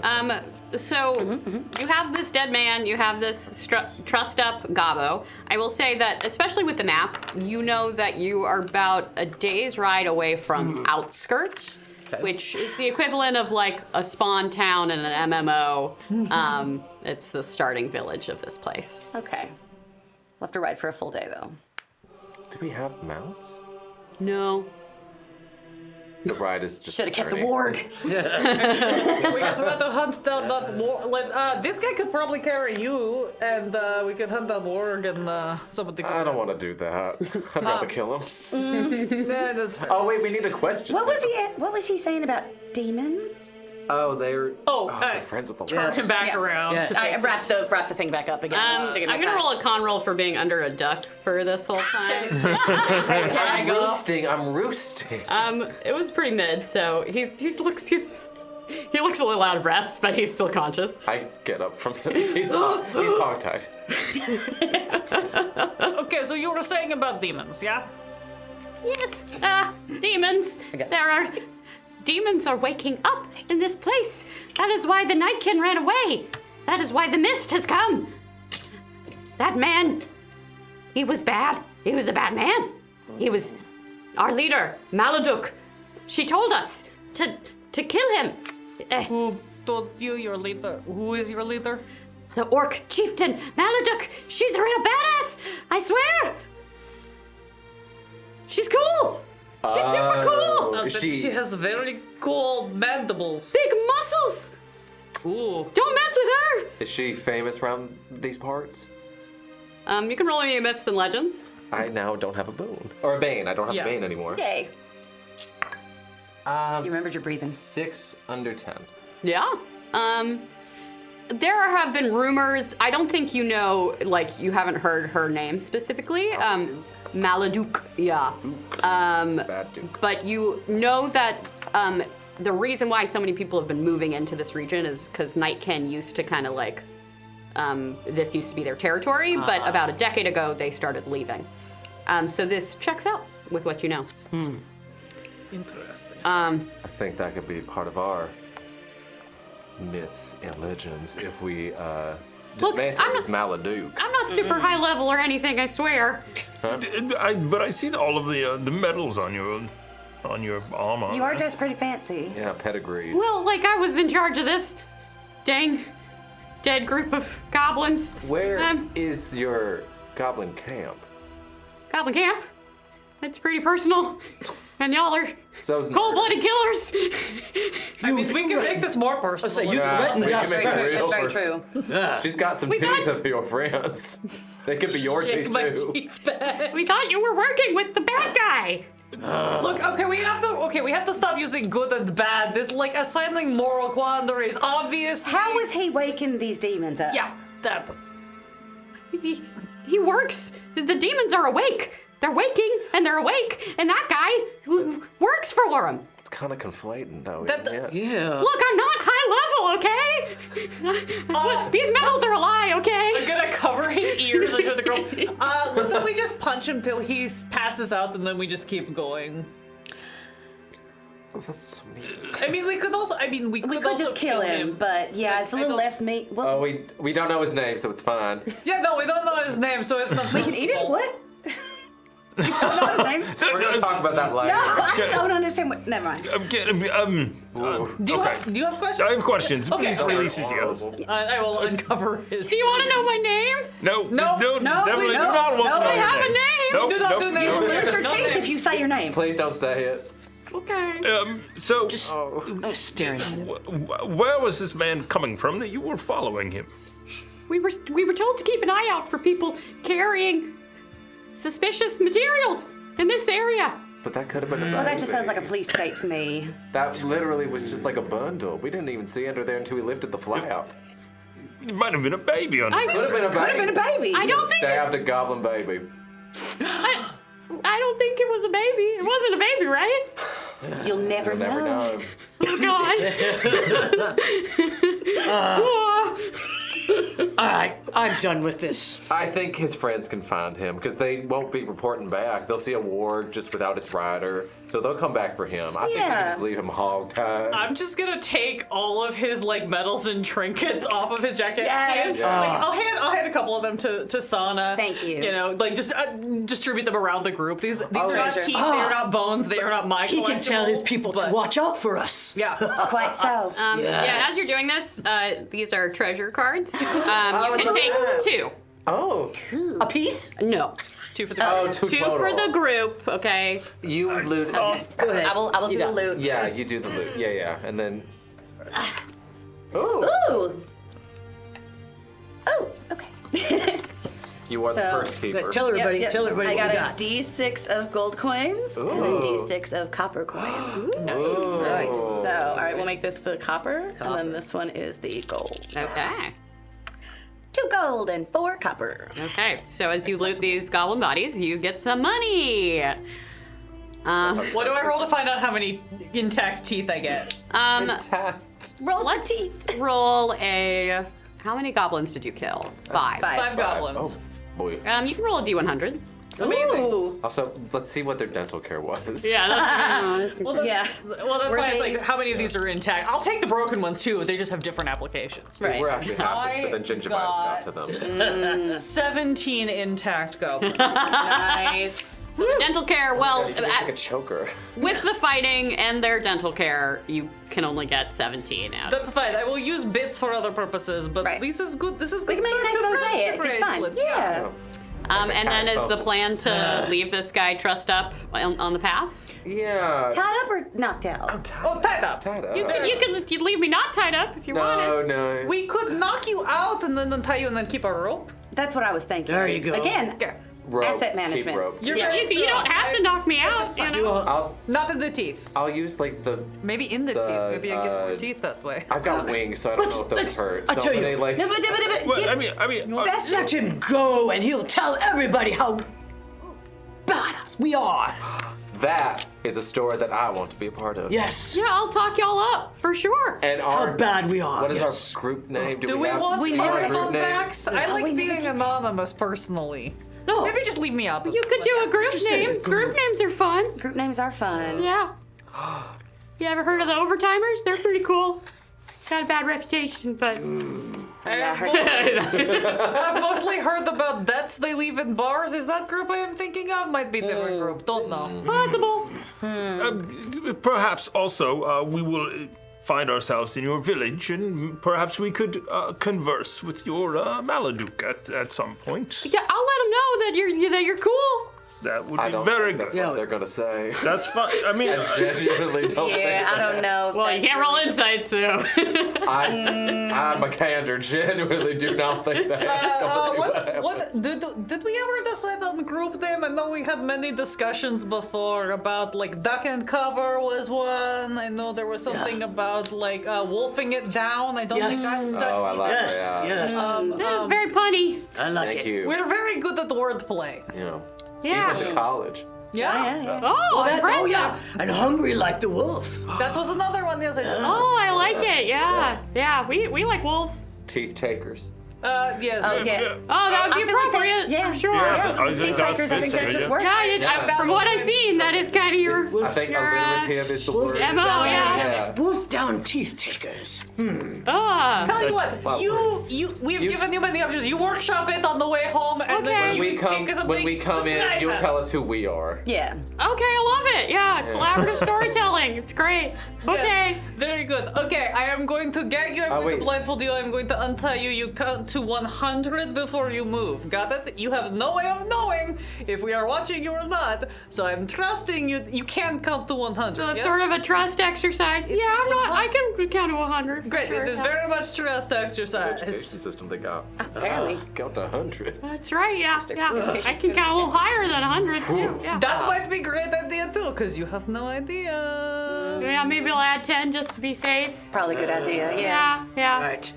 So you have this dead man, you have this trussed up gobbo. I will say that, especially with the map, you know that you are about a day's ride away from Outskirts, which is the equivalent of like a spawn town and an MMO. It's the starting village of this place. Okay. We'll have to ride for a full day though. Do we have mounts? No. The ride is just. Should have kept the journey. warg. We got to hunt down that war. This guy could probably carry you, and we could hunt down Warg and some of the. I don't want to do that. I'd rather kill him. Nah, that's fine. Oh wait, we need a question. What was he saying about demons? Oh, they're. They're friends with the turn him back around. Yeah. to I face wrap the thing back up again. Stick it in I'm my gonna pack. roll a con roll for being under a duck for this whole time. I'm roosting. I'm roosting. It was pretty mid, so he looks a little out of breath, but he's still conscious. I get up from him. He's hogtied. Okay, so you were saying about demons, yeah? Yes, demons. Demons are waking up in this place. That is why the Nightkin ran away. That is why the mist has come. That man, he was bad. He was a bad man. He was our leader, Maladuk. She told us to kill him. Who told you your leader? Who is your leader? The orc chieftain, Maladuk. She's a real badass. I swear. She's cool. She's super cool. I bet she has very cool mandibles. Big muscles. Ooh. Don't mess with her. Is she famous around these parts? You can roll me myths and legends. I now don't have a boon. Or a bane. I don't have Yeah. a bane anymore. Yay. You remembered your breathing. 6 under 10. Yeah. There have been rumors. I don't think you know, like, you haven't heard her name specifically. Maladuk, yeah. Bad duke. But you know that the reason why so many people have been moving into this region is because Nightkin used to kind of like, this used to be their territory, but about a decade ago they started leaving. So this checks out with what you know. Interesting. I think that could be part of our myths and legends if we dismantle I'm his Maladuke. I'm not super high level or anything, I swear. But I see all of the medals on your armor. You are dressed pretty fancy. Yeah, pedigree. Well, like I was in charge of this dang dead group of goblins. Where is your goblin camp? Goblin camp? It's pretty personal. And y'all are So's cold-blooded killers. I mean, we can make this more personal. So you threatened we us can make it first. real Very personal. true. She's got some teeth of your friends. They could be your teeth my too. teeth back. We thought you were working with the bad guy. Look, okay, we have to stop using good and bad. There's like assigning moral quandaries. Obviously. How is he waking these demons up? Yeah, that. He works. The demons are awake. They're waking and they're awake, and that guy who works for them. It's kind of conflating though. That- isn't it? Yeah. Look, I'm not high level, okay? Look, these medals are a lie, okay? I'm gonna cover his ears and turn the girl. What if we just punch him till he passes out, and then we just keep going? Oh, that's so mean. I mean, we could also. We could just kill him, but yeah, it's a little less meat. Well, Oh, we don't know his name, so it's fine. Yeah, no, we don't know his name, so it's not. we can eat him? What? You don't know his name? We're gonna talk about that later. No, I just don't understand what. Never mind. Do you have questions? I have questions. Okay. Please release his ears. I will uncover his. Do you want to know my name? No, No, definitely no, do not want to know I his have a name. Nope, Do not nope, do names. nope. Lose your No teeth if names. you say your name. Please don't say it. Okay. So, Staring at him. where was this man coming from that you were following him? We were told to keep an eye out for people carrying suspicious materials in this area. But that could have been a Well, that just sounds like a baby. police state to me. That literally was just like a bundle. We didn't even see under there until we lifted the flap. It might have been a baby on Could have been a baby. Could have been a baby. I don't think Stabbed a goblin baby. I don't think it was a baby. It wasn't a baby, right? You'll never You'll never know. know. Oh God. All right, I'm done with this. I think his friends can find him because they won't be reporting back. They'll see a ward just without its rider, so they'll come back for him. I think we Yeah. can just leave him hog-tied. I'm just gonna take all of his like medals and trinkets off of his jacket. Yes. And, like, I'll hand a couple of them to Sana. Thank you. You know, like just distribute them around the group. These are not treasure. teeth. They are not bones. They are not my. He can tell his collectibles, people to but- watch out for us. Yeah. Quite so. Yeah, as you're doing this, these are treasure cards. You can take two. Oh, A piece? No. Two for the. oh, two Two total. for the group, okay? You loot. Go ahead. I will You do the got it. loot. Yeah, you do the loot. Yeah, and then. Ooh. Ooh. Oh, okay. You are the So- first keeper. Tell everybody, Yep. tell everybody I what got you a got. D6 of gold coins and a Ooh. D6 of copper coins. Ooh. Nice. So, all right, we'll make this the copper, and then this one is the gold. Okay. 2 gold and 4 copper. Okay, so as you loot these goblin bodies, you get some money. What do I roll to find out how many intact teeth I get? Roll for Let's teeth. roll a. How many goblins did you kill? 5. 5 goblins. Oh, boy. You can roll a d100. Amazing. Ooh. Also, let's see what their dental care was. Yeah, that's, Well, that's, Yeah. Well, that's Were why it's they- like how many of these are intact. I'll take the broken ones too. They just have different applications. Right. We're actually half but then gingivitis got to them. 17 intact goblins. Nice. so the dental care, well, You can make like a choker. with the fighting and their dental care, you can only get 17 out. That's fine. I will use bits for other purposes, but Right. this is good. This is We good. can make a nice start to mosaic. friendship It's fine. bracelets. Yeah. And then is the plan to leave this guy trussed up on the pass? Yeah. Tied up or knocked out? Oh, tied up. Tied up. You can leave me not tied up if you wanted. No. We could knock you out and then untie you and then keep a rope. That's what I was thinking. There you go. Again, Rope, asset keep management. rope. You're Yeah, very you don't strong. have to knock me out, just you fine. know. Not in the teeth. I'll use like the. Maybe in the The, teeth. Maybe I get more uh, teeth that way. I've got wings, so I don't know if those hurt. I So tell you- they like. No, but Well, give- I mean, best Let him go and he'll tell everybody how badass we are. That is a story that I want to be a part of. Yes. Yeah, I'll talk y'all up for sure. And How our bad we are. what is yes. our group name? Do we have want We our never group group name? backs? I like we never being did that. anonymous personally. No. Maybe just leave me out. You could do a group Just say name. the Group group. names are fun. Group names are fun. Yeah. You ever heard of the Overtimers? They're pretty cool. got a bad reputation, but I've mostly heard about debts they leave in bars. Is that group I am thinking of? Might be different group. Don't know. possible. Perhaps also we will find ourselves in your village, and perhaps we could converse with your Maladuke at some point. Yeah, I'll let them know that you're cool. That would I be don't very think good. that's what they're gonna say. That's fine. I mean, Genuinely don't think Yeah, I that. don't know. Well, you can't roll insight, so. I'm a candor. Genuinely do not think that. What did we ever decide on group name? I know we had many discussions before about like duck and cover was one. I know there was something about like wolfing it down. I don't think that's Oh, I like Yes, that. yes. That was very punny. I like Thank it. you. We're very good at wordplay. You know, Yeah. went to college. Yeah. Oh, impressive. yeah. And hungry like the wolf. That was another one. Yes, I did. Oh, I like it. Yeah. Yeah, we like wolves. Teeth takers. Yes. Yeah. Oh, that would be I feel like appropriate. that's- yeah. I'm sure. Teeth takers, I think that just works. Yeah, from what I've seen, that is kind of your. I think your, alliterative is the word. MO, yeah. Yeah. Wolf down teeth takers. Tell you what, Well, we've you- given you many options. You workshop it on the way home, and Okay. then When we come, pick us when we something, come in, surprise you'll us. tell us who we are. Yeah. Okay, I love it. Yeah, collaborative storytelling. It's great. Okay. Yes, very good. Okay, I am going to gag you. I'm going wait. to blindfold you. I'm going to untie you. You count to 100 before you move. Got it? You have no way of knowing if we are watching you or not. So I'm trusting you. You can count to 100. So it's yes? sort of a trust exercise. Yeah, I can count to 100. for Great. sure, It is yeah. very much trust exercise. Education system they got. Apparently. Count to 100. That's right, yeah. I can count a little higher than 100 too. Yeah. That might be a great idea too, because you have no idea. Yeah, maybe I'll add 10 just to be safe. Probably a good idea. Yeah. Yeah, yeah. Right.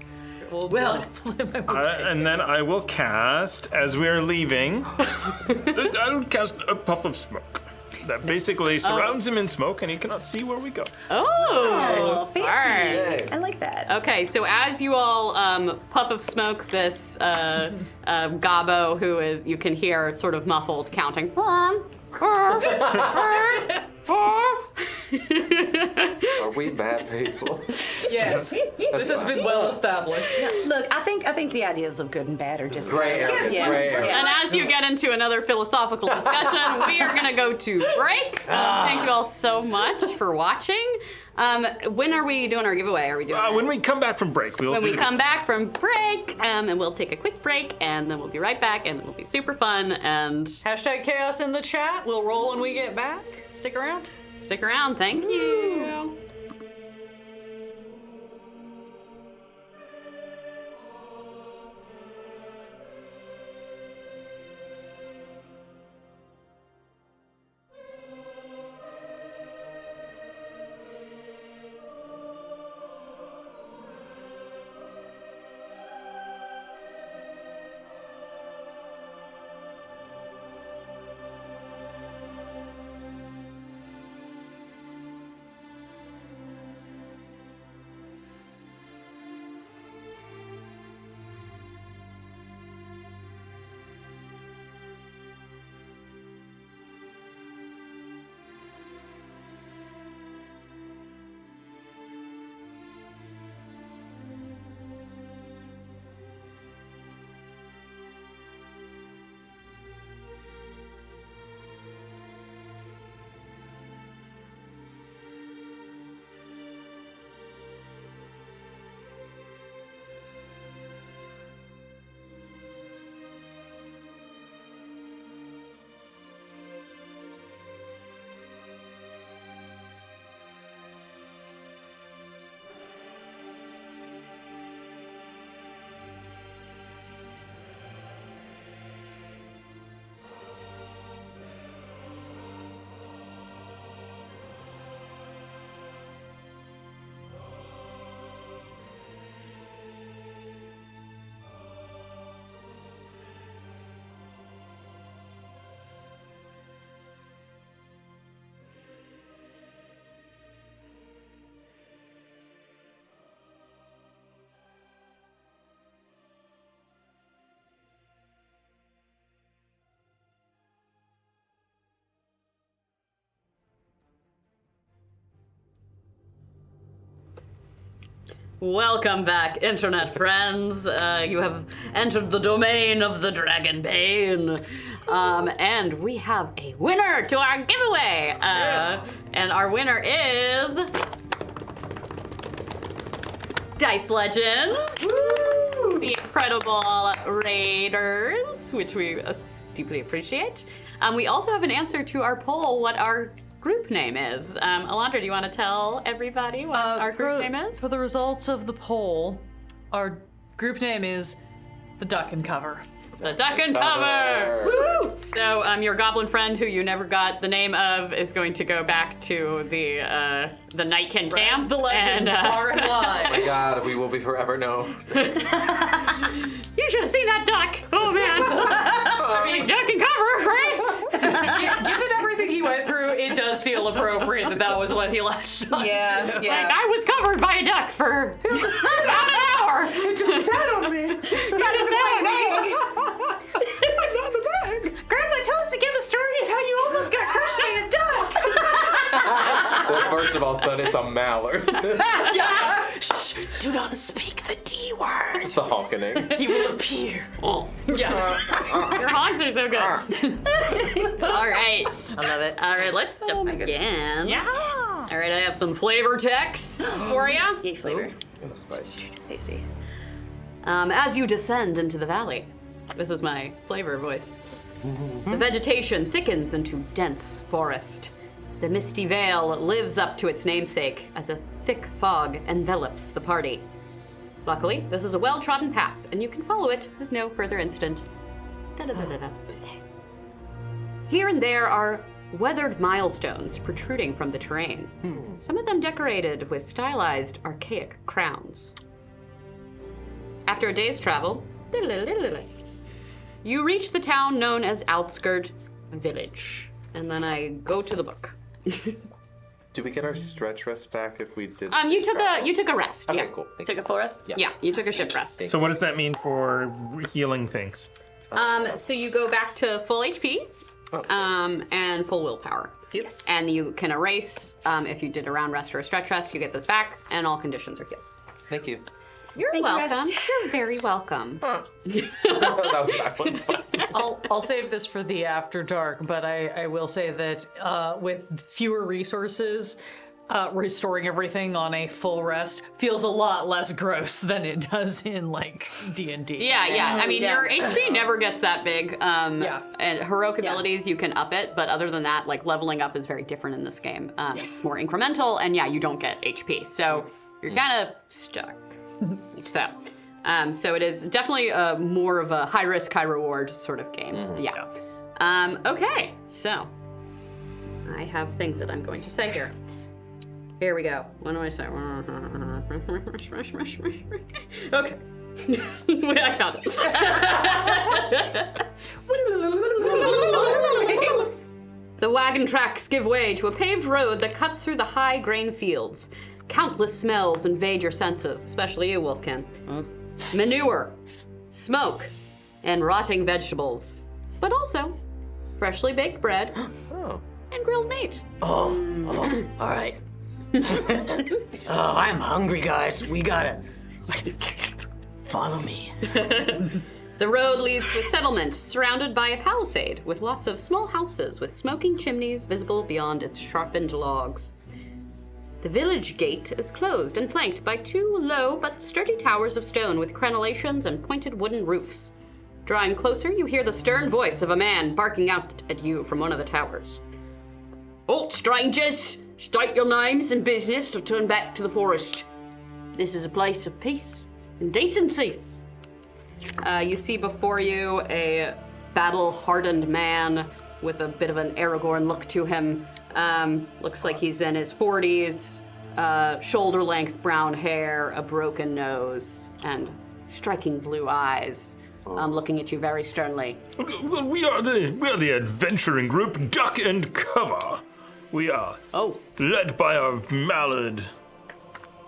Well, and then I will cast, as we are leaving, I'll cast a puff of smoke. That basically surrounds him in smoke, and he cannot see where we go. Oh, smart. I like that. Okay, so as you all puff of smoke, this Gobbo, who is you can hear sort of muffled counting. Are we bad people? yes, this has been well established. Look, I think the ideas of good and bad are just Gray area. Yeah. Gray area. And as you get into another philosophical discussion, we are gonna go to break. Thank you all so much for watching. When are we doing our giveaway? Are we doing it? When we come back from break, we'll When we do- come back from break, and we'll take a quick break, and then we'll be right back, and it'll be super fun. And Hashtag chaos in the chat. We'll roll when we get back. Stick around. stick around. Thank you. Welcome back, internet friends. You have entered the domain of the Dragonbane. And we have a winner to our giveaway. And our winner is Dice Legends. The incredible Raiders, which we deeply appreciate. We also have an answer to our poll, what our group name is. Alondra, do you want to tell everybody what our group name is? For the results of the poll, our group name is The Duck and Cover. The Duck and Cover! Woo! So your goblin friend who you never got the name of is going to go back to the Nightkin camp. The legends far and wide. Oh my God, we will be forever known. You should have seen that duck. Oh man. I mean, duck and cover, right? Given everything he went through, it does feel appropriate that was what he latched on to. Yeah. Like I was covered by a duck for about an hour. It just sat on me. It just sat on me. Grandpa, tell us again the story of how you almost got crushed by a duck. Well, first of all, son, it's a mallard. Shh, do not speak the D word. It's the honkening. He will appear. Yeah. Your honks are so good. All right. I love it. All right, let's jump again. Yeah. All right, I have some flavor text for you. Yay, flavor. Spice. Tasty. As you descend into the valley, this is my flavor voice. The vegetation thickens into dense forest. The misty veil lives up to its namesake as a thick fog envelops the party. Luckily, this is a well-trodden path, and you can follow it with no further incident. Da-da-da-da-da. Here and there are weathered milestones protruding from the terrain, some of them decorated with stylized, archaic crowns. After a day's travel, you reach the town known as Outskirt Village. And then I go to the book. Do we get our stretch rest back if we did? You took a rest. Okay, Yeah. cool. Thank Took you. it for us? Yeah, you took a shift rest. So what does that mean for healing things? So you go back to full HP, and full willpower. Yes. And you can erase if you did a round rest or a stretch rest. You get those back, and all conditions are healed. Thank you. You're Thank you, welcome. Rest. You're very welcome. That was a bad one. It's fine. I'll save this for the after dark, but I will say that with fewer resources, restoring everything on a full rest feels a lot less gross than it does in like D&D. Yeah. I mean, Yeah. your HP never gets that big. Yeah. And heroic abilities, you can up it, but other than that, like leveling up is very different in this game. It's more incremental, and yeah, you don't get HP, so you're kind of stuck. So it is definitely more of a high risk, high reward sort of game. Yeah. Okay, so I have things that I'm going to say here. Here we go. What do I say? Okay. Wait, I found it. The wagon tracks give way to a paved road that cuts through the high grain fields. Countless smells invade your senses, especially you, Wolfkin. Manure, smoke, and rotting vegetables. But also freshly baked bread and grilled meat. All right. I'm hungry, guys. We gotta follow me. The road leads to a settlement surrounded by a palisade with lots of small houses with smoking chimneys visible beyond its sharpened logs. The village gate is closed and flanked by two low but sturdy towers of stone with crenellations and pointed wooden roofs. Drawing closer, you hear the stern voice of a man barking out at you from one of the towers. "Halt, strangers! State your names and business or turn back to the forest. This is a place of peace and decency." You see before you a battle-hardened man with a bit of an Aragorn look to him. Looks like he's in his 40s, shoulder-length brown hair, a broken nose, and striking blue eyes, looking at you very sternly. Well, we are the adventuring group Duck and Cover. We are led by our mallard,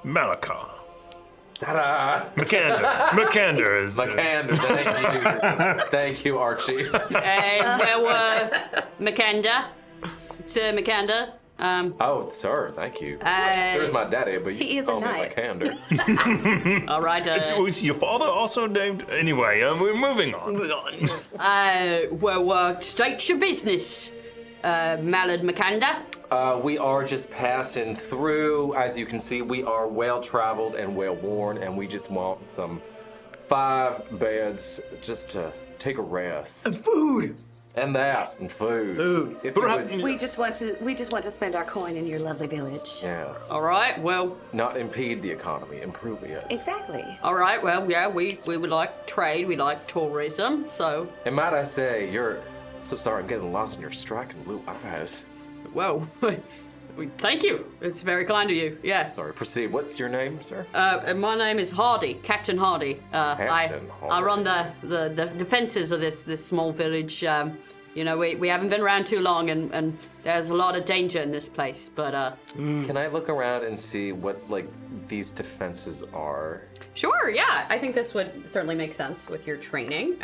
Malakar. Ta-da! Makander is. Makander, thank you. Thank you, Archie. Makanda, Sir Makanda, Oh, sir, thank you. Uh, There's my daddy, but you He is call a me knight. Lycander. All right. Was your father also named? Anyway, we're moving on. State your business, Mallard Makanda. We are just passing through. As you can see, we are well-traveled and well-worn, and we just want some 5 beds just to take a rest. And food. And that, and food. Food. If you would, We just want to spend our coin in your lovely village. yes. All right. Well. Not impede the economy, improve it. Exactly. All right. Well. Yeah. We would like trade. We like tourism. So. And might I say, you're so sorry. I'm getting lost in your striking blue eyes. Whoa. Thank you. It's very kind of you. Yeah. Sorry. Proceed. What's your name, sir? And my name is Hardy, Captain Hardy. Captain I Hardy. run the defenses of this small village. You know, we haven't been around too long, and there's a lot of danger in this place. But Can I look around and see what like these defenses are? sure, yeah, I think this would certainly make sense with your training.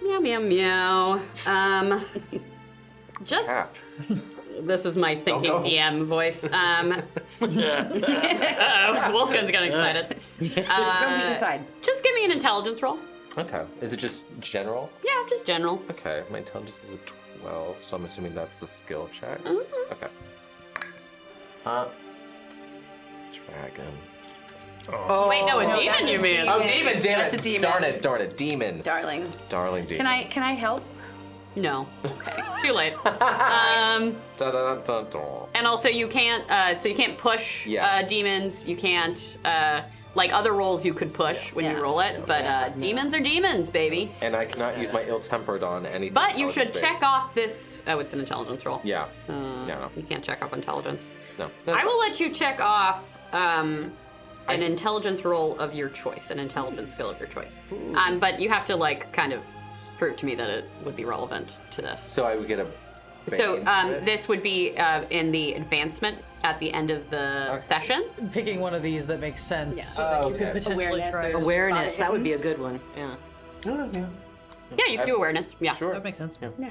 Meow meow meow. Just. Cat. This is my thinking Don't go. DM voice. Wolfgan's getting excited. Go inside. Just give me an intelligence roll. Okay. Is it just general? Yeah, just general. Okay. My intelligence is a 12, so I'm assuming that's the skill check. Mm-hmm. Okay. Dragon. Wait, no, a demon, that's you a mean? demon. Oh, demon! Damn That's it! a demon. Darn it! Demon. Darling. Darling demon. Can I help? No. Too late. Dun, dun, dun, dun, dun. And also you can't, so you can't push Yeah. demons. You can't, like other rolls you could push when you Yeah. roll it, but demons are demons, baby. And I cannot use my ill-tempered on anything. But you should intelligence-based. check off this. Oh, it's an intelligence roll. Yeah. No. You can't check off intelligence. No. I will let you check off an intelligence roll of your choice, an intelligence skill of your choice. But you have to like kind of prove to me that it would be relevant to this. So I would get a. So bane to it? this would be in the advancement at the end of the session. Picking one of these that makes sense Yeah. so that you could Okay. potentially Awareness try. or- Awareness, that would be a good one. Yeah. Yeah, you can do awareness. Yeah. Sure. That makes sense. Yeah.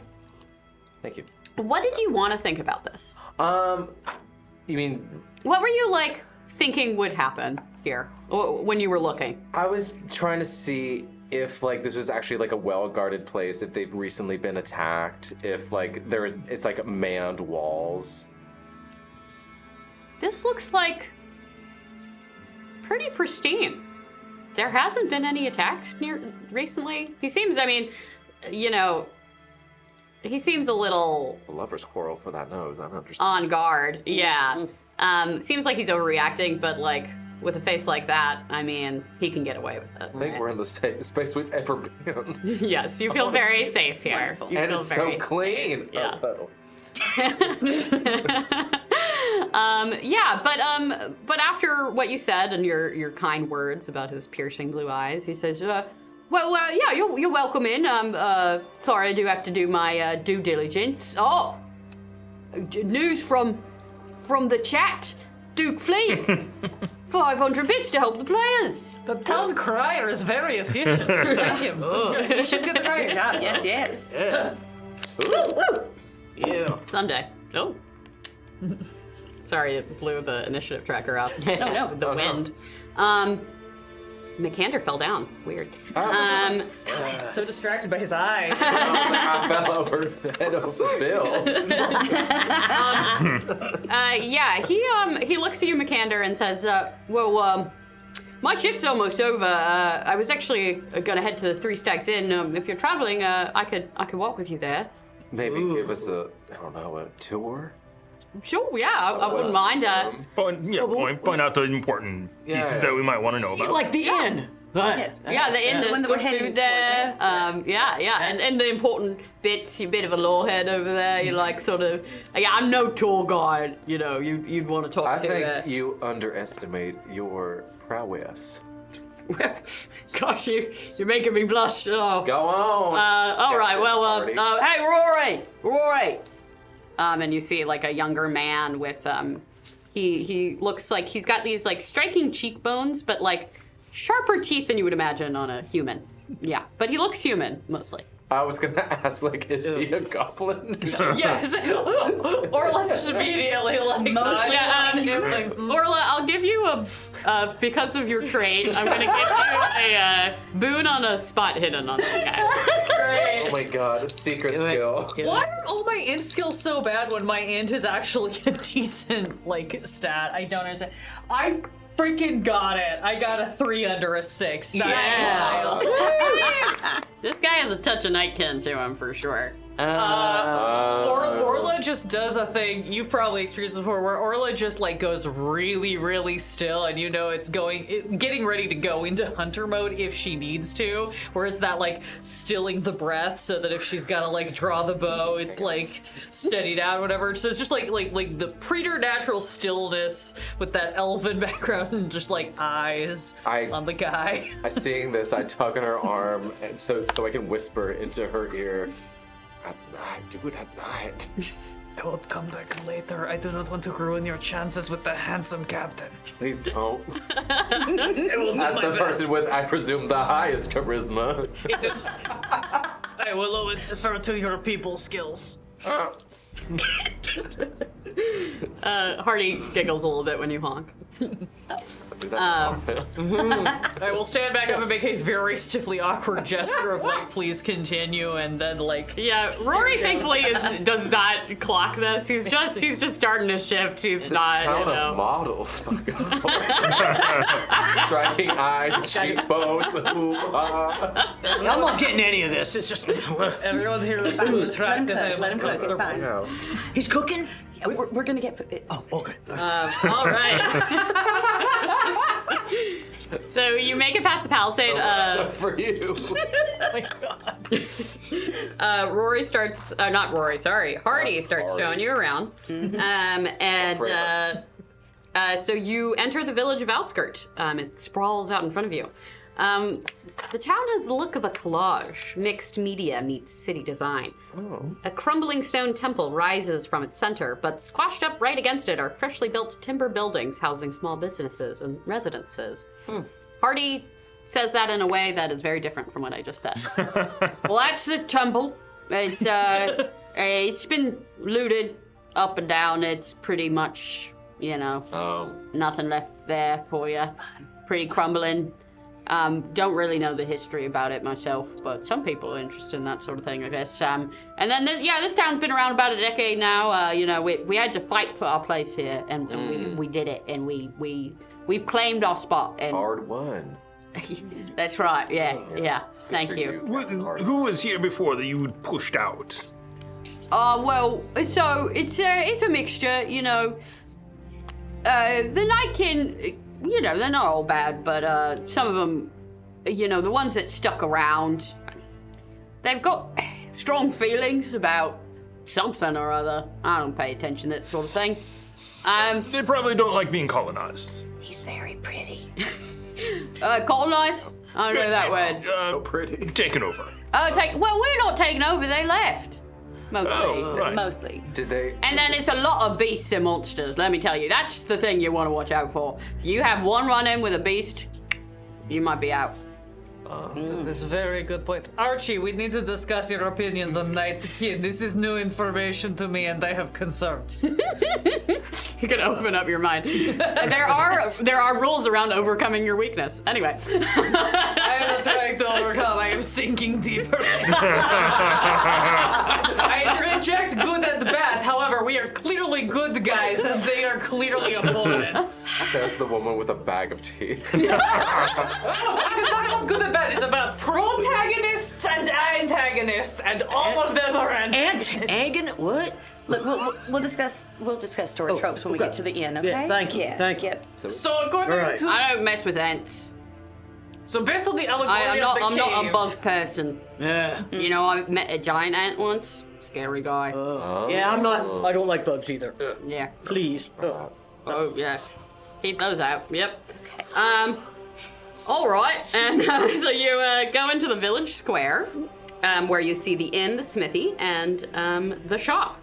Thank you. What did you want to think about this? You mean What were you like thinking would happen here when you were looking? I was trying to see if like this was actually like a well-guarded place, if they've recently been attacked, if like it's like manned walls. This looks like pretty pristine. There hasn't been any attacks recently. He seems, I mean, you know, he seems a little A lover's quarrel for that nose. I don't understand. on guard. Yeah. Seems like he's overreacting, but like with a face like that, I mean, he can get away with it. I think we're in the safest space we've ever been. Yes, you feel very safe here. You And feel it's so very clean. safe. Yeah. Oh. But after what you said and your kind words about his piercing blue eyes, he says, yeah, you're welcome in. Sorry, I do have to do my due diligence. Oh, news from the chat, Duke Fleek. 500 bits to help the players. The town crier is very efficient. Thank him. You should get the crier job. Yes. Yeah. Sunday. Oh. Sorry, it blew the initiative tracker out. no. The wind. McCander fell down. Weird. So distracted by his eyes. I fell over the head of the bill. He looks at you, McCander, and says, my shift's almost over. I was actually gonna head to the Three Stacks Inn. If you're traveling, I could walk with you there. Maybe give us a tour? Sure, yeah, I wouldn't mind. Point out the important pieces Yeah. that we might want to know about. Like the inn. Yes. Yeah, the inn, there's When we're good heading food there. And the important bits, you're a bit of a lawhead over there. You're like sort of, I'm no tour guide, you know, you'd want to talk I to. think you underestimate your prowess. Gosh, you're making me blush. Oh. Go on. All right, well, Party. hey, Rory! And you see like a younger man with, he looks like he's got these like striking cheekbones, but like sharper teeth than you would imagine on a human. Yeah, but he looks human, mostly. I was gonna ask, like, is he a goblin? Yes. Orla's just immediately like, Orla, I'll give you because of your trait, I'm gonna give you a boon on a spot hidden on this guy. Great. Oh my god, a secret skill. Why are all my int skills so bad when my int is actually a decent, like, stat? I don't understand. I freaking got it. I got a 3 under a 6. That's wild. This guy has a touch of Nightkin to him for sure. Orla just does a thing you've probably experienced before, where Orla just like goes really, really still, and you know it's getting ready to go into hunter mode if she needs to. Where it's that like stilling the breath, so that if she's gotta like draw the bow, it's like steadied out, or whatever. So it's just like the preternatural stillness with that elven background and just like eyes on the guy. Seeing this, I tug on her arm, and so I can whisper into her ear. At night, do it at night. I will come back later. I do not want to ruin your chances with the handsome captain. Please don't. I will do As my the best. person with, I presume, the highest charisma. I will always defer to your people skills. Hardy giggles a little bit when you honk. I will stand back up and make a very stiffly awkward gesture of like, please continue, and then like. Yeah, Rory thankfully does not clock this. He's just starting his shift. He's not, Count you of know. models. Striking eyes, cheekbones. I'm not getting any of this. It's just. Everyone here is Let him cook. Let him cook. It's fine. Yeah. He's cooking? Yeah, we're gonna get food. Oh, okay. All right. So you make it past the palisade. Stuff for you. Oh my god. Rory starts, not Rory, sorry. Hardy starts showing you around. So you enter the village of Outskirt. It sprawls out in front of you. The town has the look of a collage. Mixed media meets city design. A crumbling stone temple rises from its center, but squashed up right against it are freshly built timber buildings housing small businesses and residences. Hardy says that in a way that is very different from what I just said. Well, that's the temple. It's been looted up and down. It's pretty much, you know, nothing left there for you. Pretty crumbling. Don't really know the history about it myself, but some people are interested in that sort of thing, I guess. And then this town's been around about a decade now. You know, we had to fight for our place here, and we did it, and we've claimed our spot. And Hard won. that's right. Yeah. Thank you. Who was here before that you pushed out? Well, so it's a mixture, you know. The Nightkin, you know, they're not all bad, but some of them, you know, the ones that stuck around, they've got strong feelings about something or other. I don't pay attention to that sort of thing. They probably don't like being colonized. He's very pretty. Colonized? I don't know that word. So pretty. Taken over. Well, we're not taking over, they left. Mostly. Oh, right. Mostly. Did they? And then it's a lot of beasts and monsters, let me tell you. That's the thing you want to watch out for. If you have one run-in with a beast, you might be out. That's a very good point. Archie, we need to discuss your opinions on Nightkin. This is new information to me, and I have concerns. You can open up your mind. There are rules around overcoming your weakness. Anyway. I am not trying to overcome. I am sinking deeper. I reject good and bad. However, we are clearly good guys, and they are clearly opponents. Says the woman with a bag of teeth. It's not about good and bad. It's about protagonists and antagonists, and all of them are Antagon? What? Look, we'll discuss story tropes when we get to the end, okay? Yeah, thank you. Thank you. So according to I don't mess with ants. so based on the allegory I'm of the not a cave, bug person. Yeah. You know, I met a giant ant once. Scary guy. Yeah, I don't like bugs either. Yeah. Please. Oh, yeah. Keep those out. Yep. Okay. All right. And so you go into the village square, where you see the inn, the smithy, and the shop.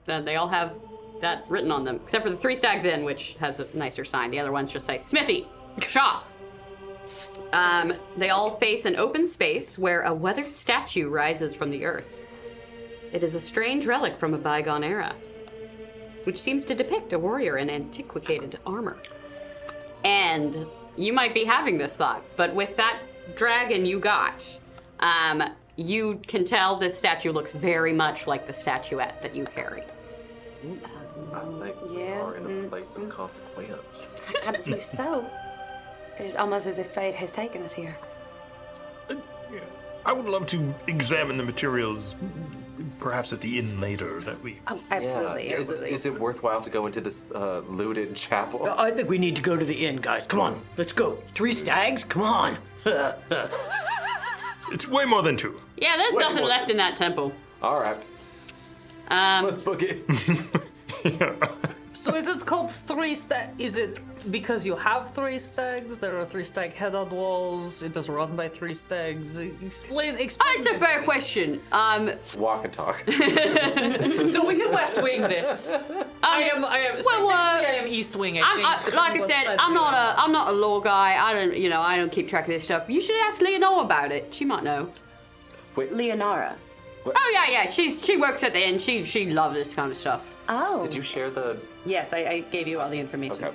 They all have that written on them, except for the Three Stags Inn, which has a nicer sign. The other ones just say smithy, shop. They all face an open space where a weathered statue rises from the earth. It is a strange relic from a bygone era, which seems to depict a warrior in antiquated armor. And you might be having this thought, but with that dragon you got, you can tell this statue looks very much like the statuette that you carry. I think we are in a place of consequence. I believe so. It is almost as if fate has taken us here. I would love to examine the materials, perhaps at the inn later that we... Oh, absolutely, Yeah. absolutely. Is it worthwhile to go into this looted chapel? I think we need to go to the inn, guys. Come on, let's go. 3 stags? Come on. It's way more than 2. Yeah, there's Wait, nothing what? left in that temple. All right, let's book it. So is it called 3 stag? Is it because you have 3 stags? There are 3 stag head on walls. It is run by 3 stags. Explain. It's a fair question. Walk and talk. No, we can West Wing this. I am. well, I am East Wing. Like I said, I'm not a law guy. I don't keep track of this stuff. You should ask Leonora about it. She might know. Leonora. Oh yeah. She works at the inn. She loves this kind of stuff. Oh. Did you share the? Yes, I gave you all the information. Okay.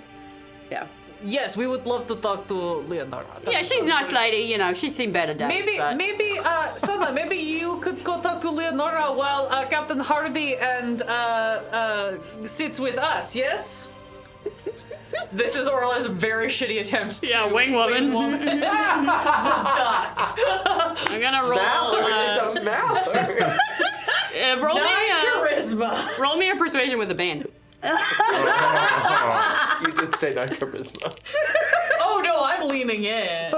Yeah. Yes, we would love to talk to Leonora. Yeah, she's a nice lady. She's seen better days. Maybe, Stella, maybe you could go talk to Leonora while Captain Hardy and sits with us. Yes. This is Orla's very shitty attempt to wing woman. The duck. I'm gonna roll. Roll me charisma. Roll me a persuasion with the band. You did say not charisma. Oh no, I'm leaning in.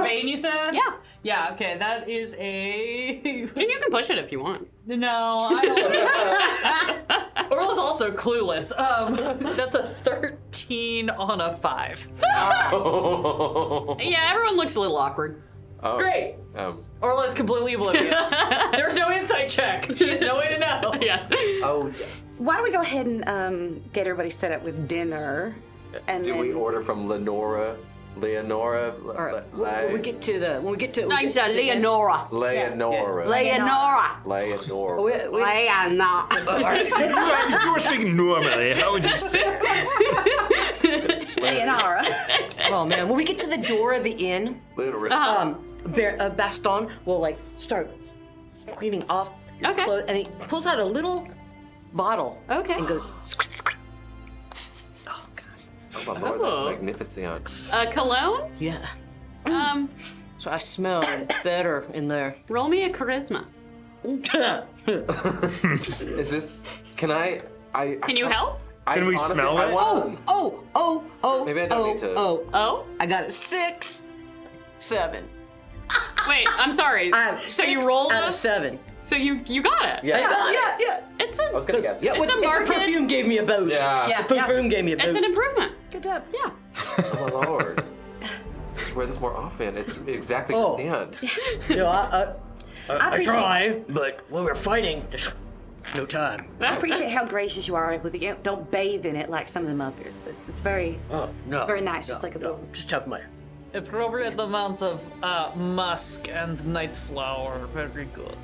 Bane, you said? Yeah. Yeah. Okay, that is a. And you can push it if you want. No, I don't. Orla's also clueless. That's a 13 on a 5. Yeah, everyone looks a little awkward. Oh, Great. Orla's completely oblivious. There's no insight check. She has no way to know. Yeah. Oh, Why don't we go ahead and get everybody set up with dinner, and do then we order from Leonora? When we get to the Name's Leonora. Leonora. Leonora. Leonora. Leonora. If you were speaking normally, how would you say it? Leonora. Oh man, when we get to the door of the inn, Literally. Baston will start cleaning off his Okay. clothes, and he pulls out a little bottle. Okay. And goes squit squit. Oh my lord, Oh. that's magnificent. Cologne? Yeah. So I smell better in there. Roll me a charisma. Is this? Can I? Can you help? Can we smell it? Oh. Maybe I don't need to. Oh? I got a 6, 7. Wait, I'm sorry. So you rolled out a... of 7. So you got it. Yeah. Yeah. It's I was a... gonna guess. Yeah, It's a the market. perfume gave me a boost. Yeah. The perfume gave me a boost. It's an improvement. Good job. Yeah. Oh my lord. I should wear this more often. It's exactly Oh. the scent. I try, but when we're fighting, there's no time. I appreciate how gracious you are with it. Don't bathe in it like some of them others. It's very, Oh, no. very nice. Just like a little. Just have my. Appropriate amounts of musk and night flower. Very good.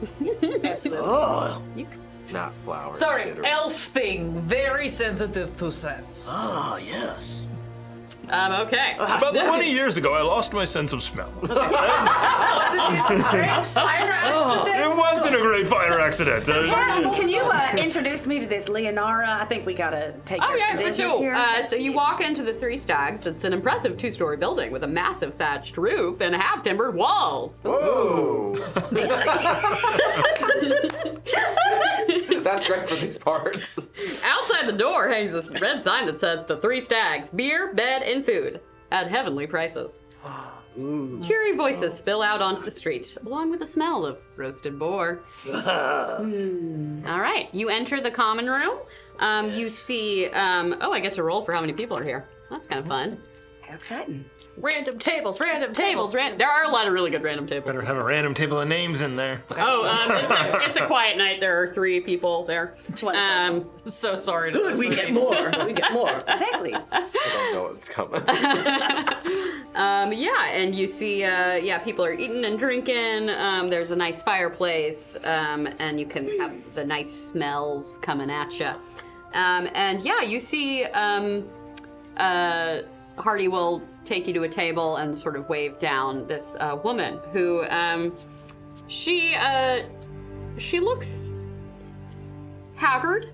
Absolutely. Oh, Not flour. Sorry, consider. elf thing. Very sensitive to scents. ah, yes. Okay. About 20 years ago, I lost my sense of smell. Great fire accident. It wasn't a great fire accident. Can you introduce me to this Leonora? I think we gotta take Oh care of yeah, some for business sure. here. So you walk into the Three Stags. It's an impressive 2-story building with a massive thatched roof and half-timbered walls. Whoa! That's great for these parts. Outside the door hangs a red sign that says The Three Stags, beer, bed, and food at heavenly prices. Cheery voices spill out onto the street, along with the smell of roasted boar. All right, you enter the common room. You see, I get to roll for how many people are here. That's kind of fun. How exciting. Random tables. There are a lot of really good random tables. Better have a random table of names in there. It's a quiet night. There are 3 people there. So sorry. To Good, we get more. We get more. Exactly. I don't know what's coming. Yeah, and you see, people are eating and drinking. There's a nice fireplace, and you can have the nice smells coming at you. And yeah, you see, Hardy will take you to a table and sort of wave down this woman who, she looks haggard,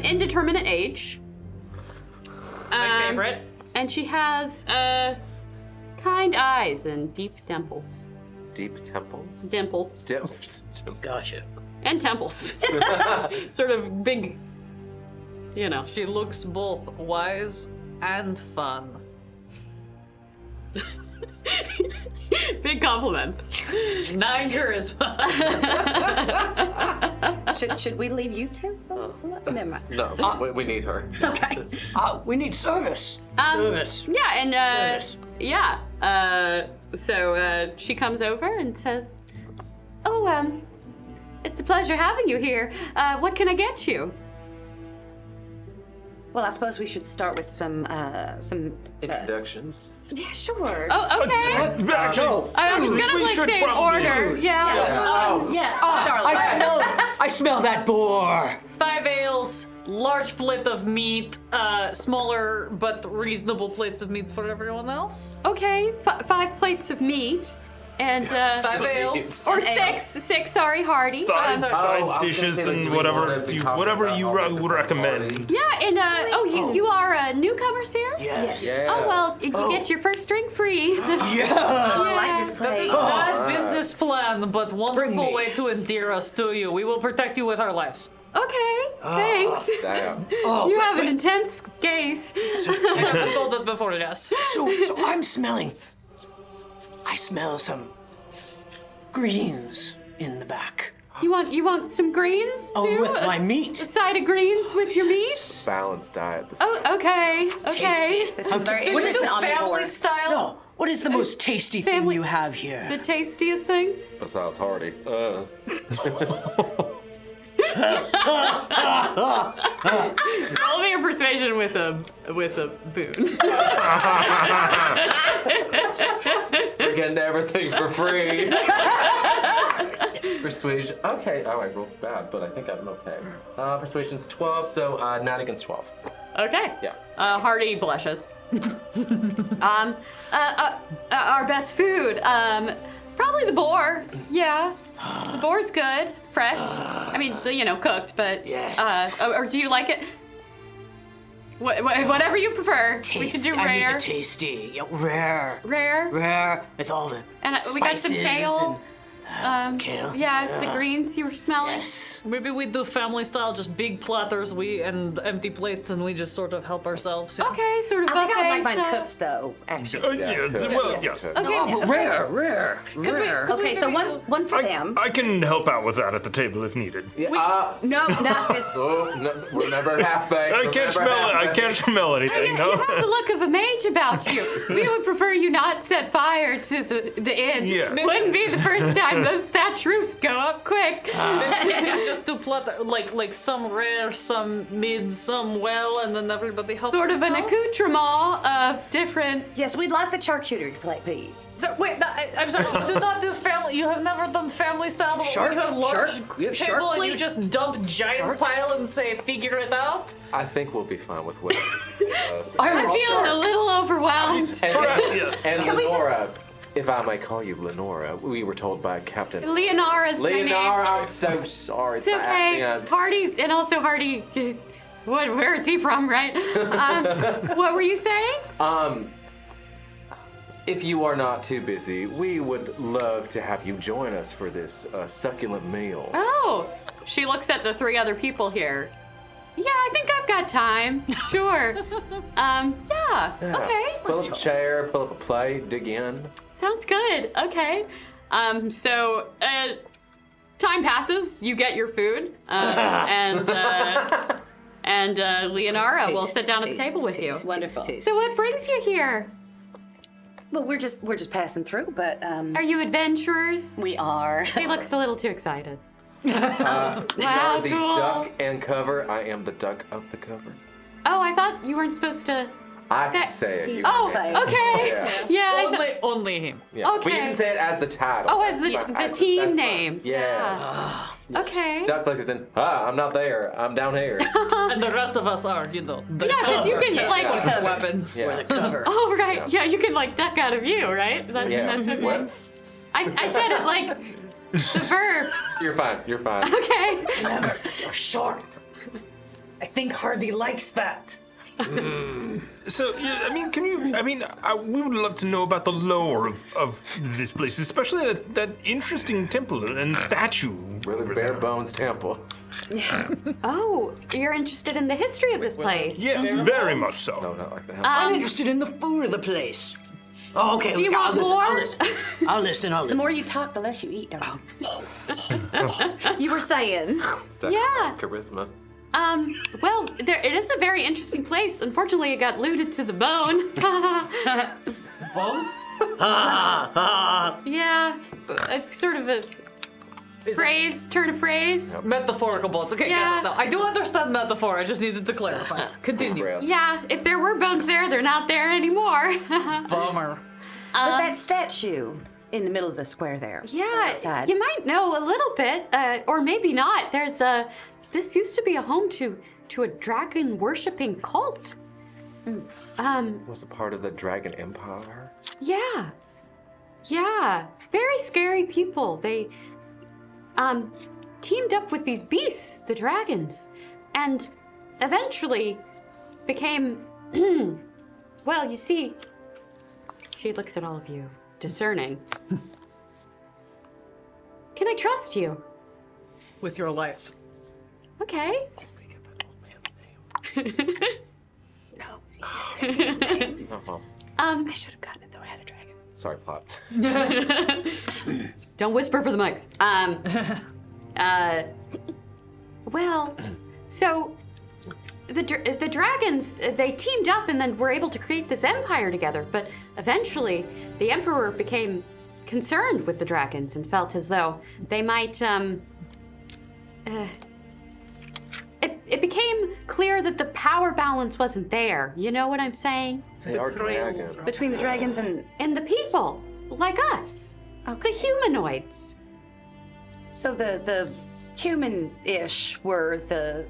indeterminate age. My favorite. And she has kind eyes and deep dimples. Deep temples? Dimples. Dimples. Gotcha. And temples. Sort of big, you know. She looks both wise and fun. Big compliments. 9 charisma. Should we leave you two? Oh, never mind. No, we need her. Okay. We need service. Service. Yeah, and Service. so she comes over and says, "Oh, it's a pleasure having you here. What can I get you?" Well, I suppose we should start with some Introductions. yeah, sure. Oh, okay. I was gonna We like should say in probably- order. Yeah. Oh, Yeah, darling. I smell that boar. 5 ales, large plate of meat, smaller but reasonable plates of meat for everyone else. Okay, 5 plates of meat, and 5 ales. or six. Sorry, Hardy. Side, sorry. side I was gonna dishes say, like, and do we whatever wanna be talking whatever about you all this would at the recommend. party? Yeah, and you are newcomers here. Yes. Yes. Oh well, you get your first drink free. Yes. I like this place. Bad business plan, but wonderful me. way to endear us to you. We will protect you with our lives. Okay, thanks. Damn. Oh, You have an intense gaze. I've been told this before, yes. So I'm smelling. I smell some greens in the back. You want some greens Oh, too? with my A meat. side of greens with your meat? Balanced diet. This Oh, okay. Tasty. This is very What is interesting the on Family board. style. No. What is the most tasty thing family- you have here? The tastiest thing? besides Hardy. Roll me a persuasion with a boon. We're getting everything for free. Persuasion. Okay. Oh, I rolled bad, but I think I'm okay. Persuasion's 12, so 9 against 12. Okay. Yeah. Hardy blushes. Our best food. Probably the boar. Yeah. The boar's good, fresh. I mean, cooked, but. Yes. Or do you like it? Whatever you prefer. We can do I need rare. the tasty. Yeah, rare. Rare. With all the And we got some spices kale. kale. Yeah, the greens you were smelling. Yes. Maybe we do family style, just big platters, and empty plates, and we just sort of help ourselves. Yeah. Okay, sort of I think buffet I would like mine style. cooked though, actually. Yes. Okay. Oh, okay. rare. Rare. Okay, so one for them. I can help out with that at the table if needed. Yeah. No, not this. Oh, no, we're never half baked. I can't smell it. I can't smell anything. You No. have the look of a mage about you. We would prefer you not set fire to the inn. Yeah. Wouldn't be the first time those thatch roofs go up quick. Just do platter, like some rare, some mid, some well, and then everybody helps. Sort of an themselves. accoutrement of different. Yes, we'd like the charcuterie plate, please. So, wait, I'm sorry. Do not do family. You have never done family style, but Shark, you have large shark. We have table shark and you plate. just dump giant pile and say, figure it out. I think we'll be fine with whatever. I'm feeling a little overwhelmed. Yes. And Lenora, if I may call you Lenora, we were told by Captain Leonora's my name. Leonora. I'm so sorry. It's okay. Hardy, and also Hardy. Where is he from, right? What were you saying? If you are not too busy, we would love to have you join us for this succulent meal. Oh, she looks at the 3 other people here. Yeah, I think I've got time. Sure. Yeah. Okay. Pull up a chair, pull up a plate, dig in. Sounds good. Okay. So, time passes. You get your food, and Leonora will sit down at the table with you. Wonderful. So, what brings you here? Well, we're just passing through, but Are you adventurers? we are. She looks a little too excited. You Wow, are the cool. duck and cover. I am the duck of the cover. Oh, I thought you weren't supposed to. I can say it. You Oh, can say it. okay. Yeah. Only him. Yeah. But you Okay. can say it as the title. Oh, as the That's team fine. name. Yeah. Okay. Duck Duck is in. I'm not there. I'm down here. And the rest of us are, the Yeah, because you can like. the weapons. Yeah. Cover. Oh right. Yeah, you can like duck out of view, right? That's okay. What? I said it like the verb. You're fine. You're fine. Okay. You're short. I think Hardy likes that. So, yeah, I mean, we would love to know about the lore of this place, especially that interesting temple and statue. Really bare bones temple. Oh, you're interested in the history of this place? Yes, very much No, so. not like that. I'm interested in the food of the place. Oh, okay. Do you okay, want more? I'll listen. I'll listen. The more you talk, the less you eat, darling. You were saying. Sex Yeah. plus charisma. Well, it is a very interesting place. Unfortunately, it got looted to the bone. Bones? Yeah, sort of a turn of phrase. Metaphorical bones. Okay, Yeah. no, I do understand metaphor. I just needed to clarify. Continue. Real. Yeah, if there were bones there, they're not there anymore. Bummer. But that statue in the middle of the square there. Yeah, outside. you might know a little bit, or maybe not. There's a. This used to be a home to a dragon worshipping cult. Was it part of the Dragon Empire? Yeah, very scary people. They teamed up with these beasts, the dragons, and eventually became. Well, you see, she looks at all of you, discerning. Can I trust you? With your life. Okay. No. Oh, well. I should have gotten it though. I had a dragon. Sorry, plot. Don't whisper for the mics. Well, so the dragons, they teamed up and then were able to create this empire together, but eventually the emperor became concerned with the dragons and felt as though they might, it became clear that the power balance wasn't there. You know what I'm saying? They are dragons. Between the dragons and And the people, like us, the humanoids. so the human-ish were the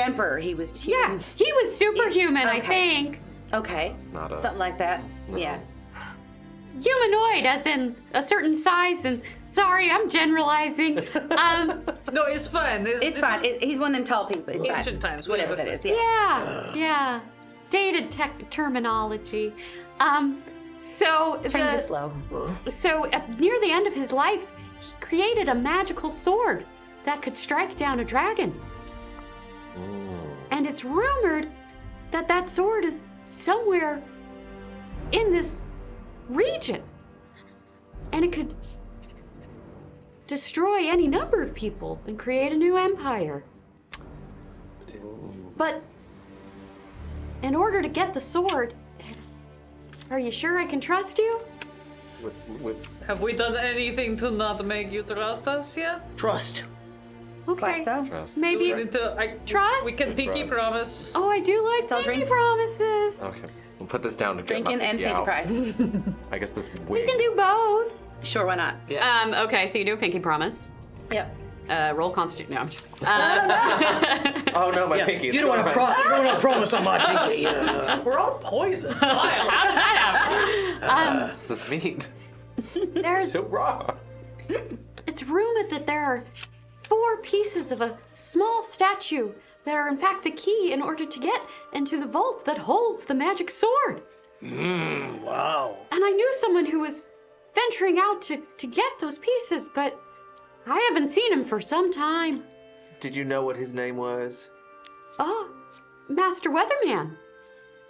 emperor. He was Yeah, human. he was superhuman, I Okay. think. Okay. Not us. Something like that. Yeah. Humanoid, as in a certain size, and sorry, I'm generalizing. No, it's fine. It's fine. He's one of them tall people. It's Ancient fine. times, Whatever whatever that is. Yeah. Yeah. Dated terminology. So Change is slow. near the end of his life, he created a magical sword that could strike down a dragon. And it's rumored that that sword is somewhere in this region. And it could destroy any number of people and create a new empire. But in order to get the sword, are you sure I can trust you? Have we done anything to not make you trust us yet? Trust. Okay. Why so? Trust. Maybe. Trust? We can Trust. pinky promise. Oh, I do like all pinky drinks. promises. Okay. We'll put this down to get my Drinking and pinky pinky out. pride. I guess this We wig. can do both. Sure, why not? Okay, so you do a pinky promise. Yep. Roll constitute. No, I'm just. Oh no, my Yeah, pinky. you don't want to promise on my pinky. We're all poisoned. How did that happen? It's this meat. There's. So raw. It's rumored that there are 4 pieces of a small statue that are in fact the key in order to get into the vault that holds the magic sword. Wow. And I knew someone who was venturing out to get those pieces, but I haven't seen him for some time. Did you know what his name was? Oh, Master Weatherman.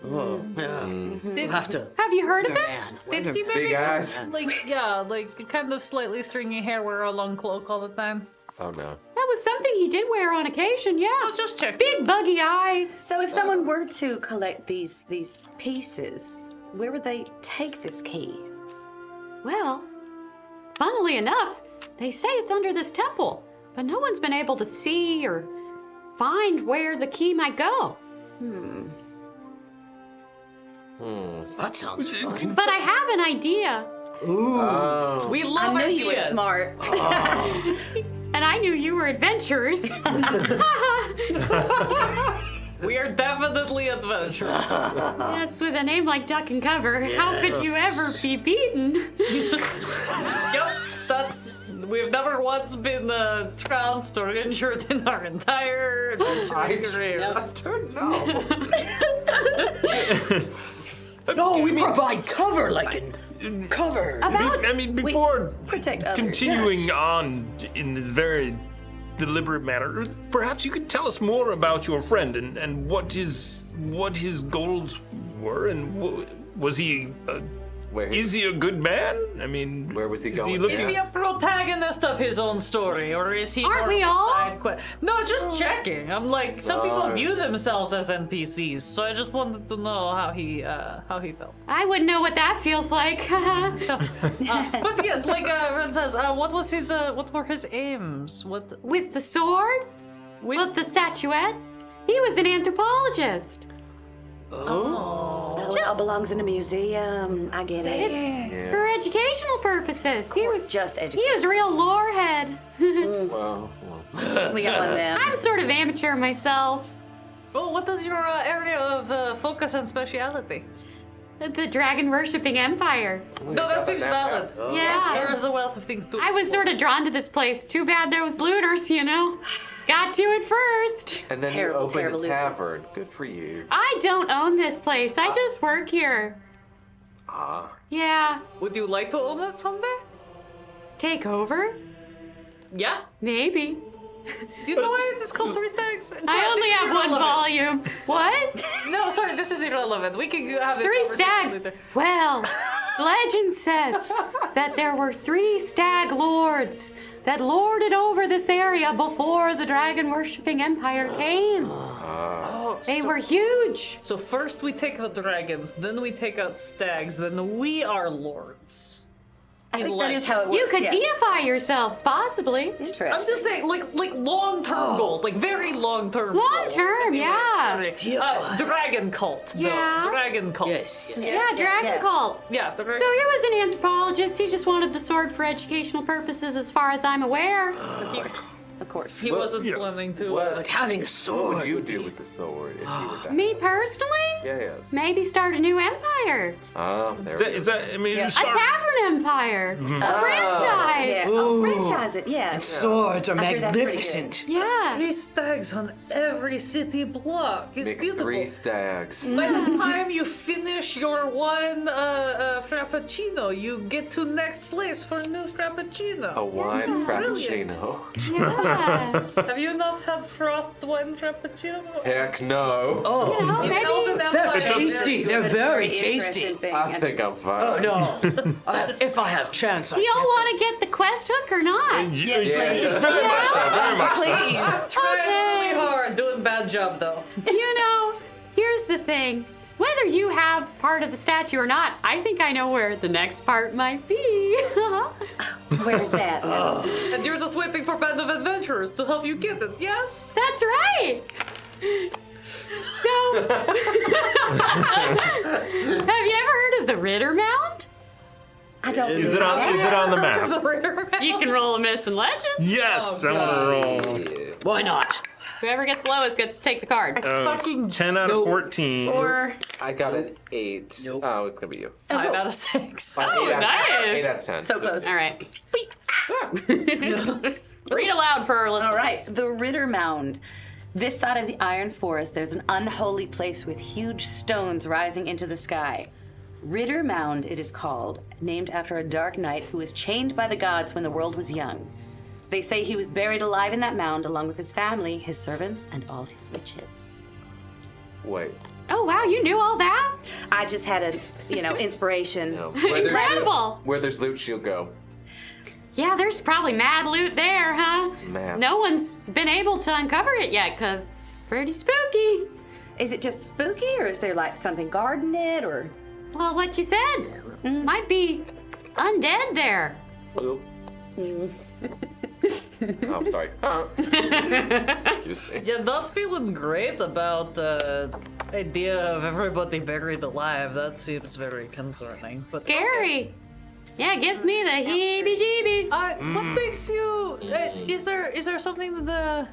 Oh, yeah. We'll have to. Have you heard of him? Man, Did he Weatherman. maybe, Big eyes. like kind of slightly stringy hair, wear a long cloak all the time? Oh no. That was something he did wear on occasion, yeah. I'll just check. Big buggy eyes. So if someone were to collect these pieces, where would they take this key? Well, funnily enough, they say it's under this temple, but no one's been able to see or find where the key might go. That sounds fun. But I have an idea. We love I knew you were ideas. smart. And I knew you were adventurous. We are definitely adventurous. Yes, with a name like Duck and Cover, how could you ever be beaten? Yep, we've never once been trounced or injured in our entire adventuring career. No, we provide cover, like in cover. I mean, before protect others. continuing on in this very deliberate manner, perhaps you could tell us more about your friend and what his goals were, and was he? Is he a good man? I mean, Where was he is going? looking- Is he a protagonist of his own story, or is he Aren't more we of a all? side quest? No, just checking. I'm like, some people view themselves as NPCs, so I just wanted to know how he felt. I wouldn't know what that feels like. But yes, like Ren says, what were his aims? With the sword? With the statuette? He was an anthropologist. Oh, it all belongs in a museum. I get it. For educational purposes. He was Just He education. was a real lore head. Well, We got one of them. I'm sort of amateur myself. Oh, what is your area of focus and speciality? The dragon worshipping empire. No, that seems valid. Yeah. There is a wealth of things to I was explore. sort of drawn to this place. Too bad there was looters, you know. Got to it first. and then Terrible, you opened terrible a Luke. tavern. Good for you. I don't own this place. I just work here. Yeah. Would you like to own it someday? Take over? Yeah. Maybe. Do you know why it's called Three Stags? I only have one volume. What? No, sorry, this is irrelevant. We can have this Three conversation stags. later. Well, legend says that there were 3 stag lords that lorded over this area before the dragon worshipping empire came. They were huge. So first we take out dragons, then we take out stags, then we are lords. I think that is how it works. You could yeah. deify yourselves, possibly. Interesting. I'm just saying, like long-term goals, like very long-term goals. Long-term, yeah. Sorry. Dragon cult, though. Yeah. Dragon cult. Yes. Yeah, dragon yeah. cult. Yeah, So he was an anthropologist. He just wanted the sword for educational purposes, as far as I'm aware. Of course. he wasn't yes. planning to. But having a What sword. would you do with the sword if you were dying? Me personally? Yes. Maybe start a new empire. There Is that, we is that, I mean, Yeah. you A start- tavern empire. A franchise. Yeah. Ooh. Oh, franchise it. Yeah. And swords are I heard that's pretty magnificent. Yeah. Three stags on every city block. It's Make beautiful. 3 stags. By the time you finish your one frappuccino, you get to next place for a new frappuccino. A wine brilliant. frappuccino. Yeah. Have you not had frothed wine frappuccino? Heck no. Oh, You know, maybe. they're Empire. tasty. They're very Interesting tasty. thing. I think I'm fine. Oh no. If I have chance, I Do y'all want to get the quest hook or not? Yes, Yes, please. very much so, very much so. Please. Trying really hard, doing bad job though. You know, here's the thing. Whether you have part of the statue or not, I think I know where the next part might be. Where's that? And you're just waiting for Band of Adventurers to help you get it, yes? That's right. So, have you ever heard of the Ritter Mound? I don't. Is it on the map? You can roll a myths and legends. Yes, I'm gonna roll. Why not? Whoever gets lowest gets to take the card. 10 out of 14. Or I got an 8. Nope. Oh, it's gonna be you. 5 out of 6. Oh, nice. 8 out of 10. so close. All right. Read aloud for our listeners. All right, the Ritter Mound. This side of the Iron Forest, there's an unholy place with huge stones rising into the sky. Ritter Mound, it is called, named after a dark knight who was chained by the gods when the world was young. They say he was buried alive in that mound along with his family, his servants, and all his witches. Wait. Oh, wow, you knew all that? I just had a, inspiration. No. Incredible. Where there's loot, she'll go. Yeah, there's probably mad loot there, huh? Man. No one's been able to uncover it yet, because pretty spooky. Is it just spooky, or is there like something guarding it, or? Well, what you said might be undead there. Well, I'm sorry. Excuse me. Yeah, not feeling great about the idea of everybody buried alive. That seems very concerning. But Scary. Yeah, it gives me the heebie-jeebies. what makes you? Is there something that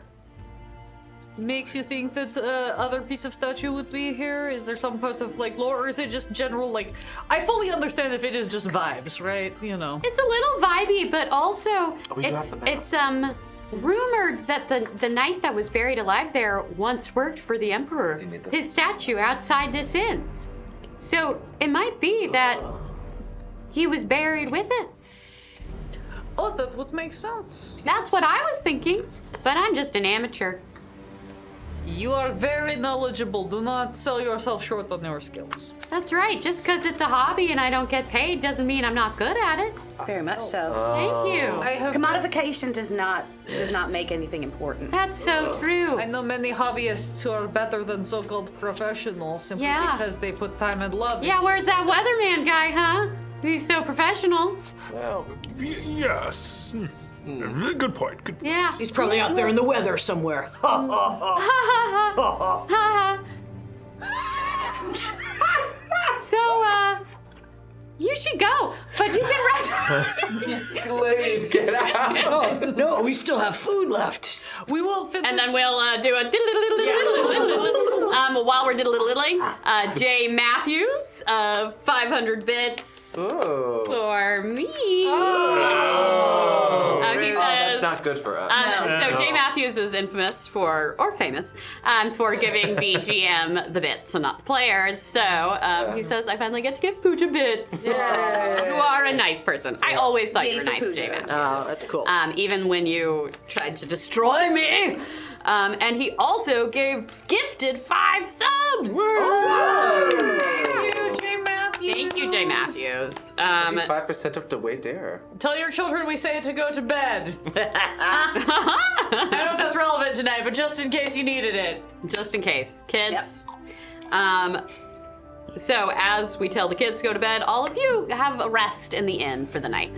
makes you think that the other piece of statue would be here? Is there some part of like lore, or is it just general? Like, I fully understand if it is just vibes, right? You know. It's a little vibey, but also we got the map. it's rumored that the knight that was buried alive there once worked for the emperor. You need that. His statue outside this inn. So it might be that he was buried with it. Oh, that would make sense. That's what I was thinking, but I'm just an amateur. You are very knowledgeable. Do not sell yourself short on your skills. That's right. Just because it's a hobby and I don't get paid doesn't mean I'm not good at it. Very much so. Thank you. I have. Commodification does not make anything important. That's so true. I know many hobbyists who are better than so-called professionals simply Yeah. because they put time and love. Yeah, where's that weatherman guy, huh? He's so professional. Well, Yes. Good point. Good. Yeah. He's probably out there in the weather somewhere. Ha ha ha. Ha ha. So, you should go, but you can rest. leave, get out. Oh, no, we still have food left. We will finish. And then we'll do a while we're diddle-diddling, Jay Matthews, 500 bits Ooh. for me. He That's says, not good for us. so Jay Matthews is infamous for giving the GM the bits and not the players. So he says, I finally get to give Pooja bits. You are a nice person. I always thought you were for nice, Pooja. Jay Matthews. Oh, that's cool. Even when you tried to destroy me. And he also gifted 5 subs. Thank you, Jay Matthews. 5% of the way there. Tell your children we say to go to bed. I don't know if that's relevant tonight, but just in case you needed it. Just in case, kids. So as we tell the kids to go to bed, all of you have a rest in the inn for the night.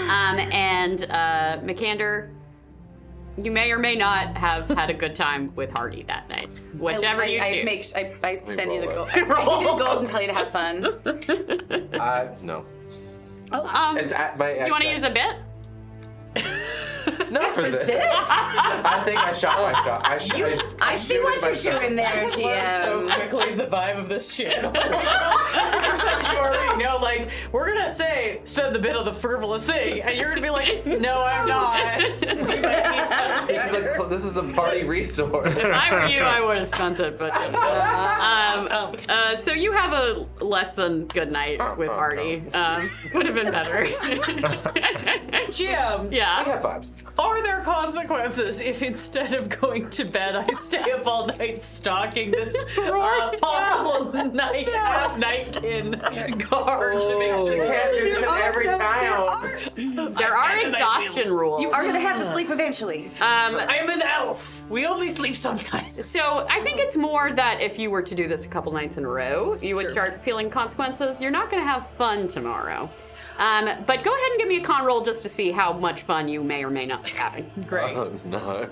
And McAnder, you may or may not have had a good time with Hardy that night. Whichever you choose. I send you the roll gold. I give you the gold and tell you to have fun. No. Oh, It's at my. you want to use a bit? Not for this. I think I shot my shot. I see what you're doing there, So GM. quickly the vibe of this channel. You already know, like, we're gonna say spend the bit on the frivolous thing, and you're gonna be like, no, I'm not. This is a party resource. If I were you, I would have spent it, but so you have a less than good night with Artie. Would have been better. GM, I Yeah. have vibes. are there consequences if instead of going to bed, I stay up all night stalking this possible half nightkin guard to make sure You can't do this every time. There are exhaustion rules. You are gonna have to sleep eventually. I'm an elf. We only sleep sometimes. So I think it's more that if you were to do this a couple nights in a row, you would start feeling consequences. You're not going to have fun tomorrow. But go ahead and give me a con roll just to see how much fun you may or may not be having. Great. Oh no.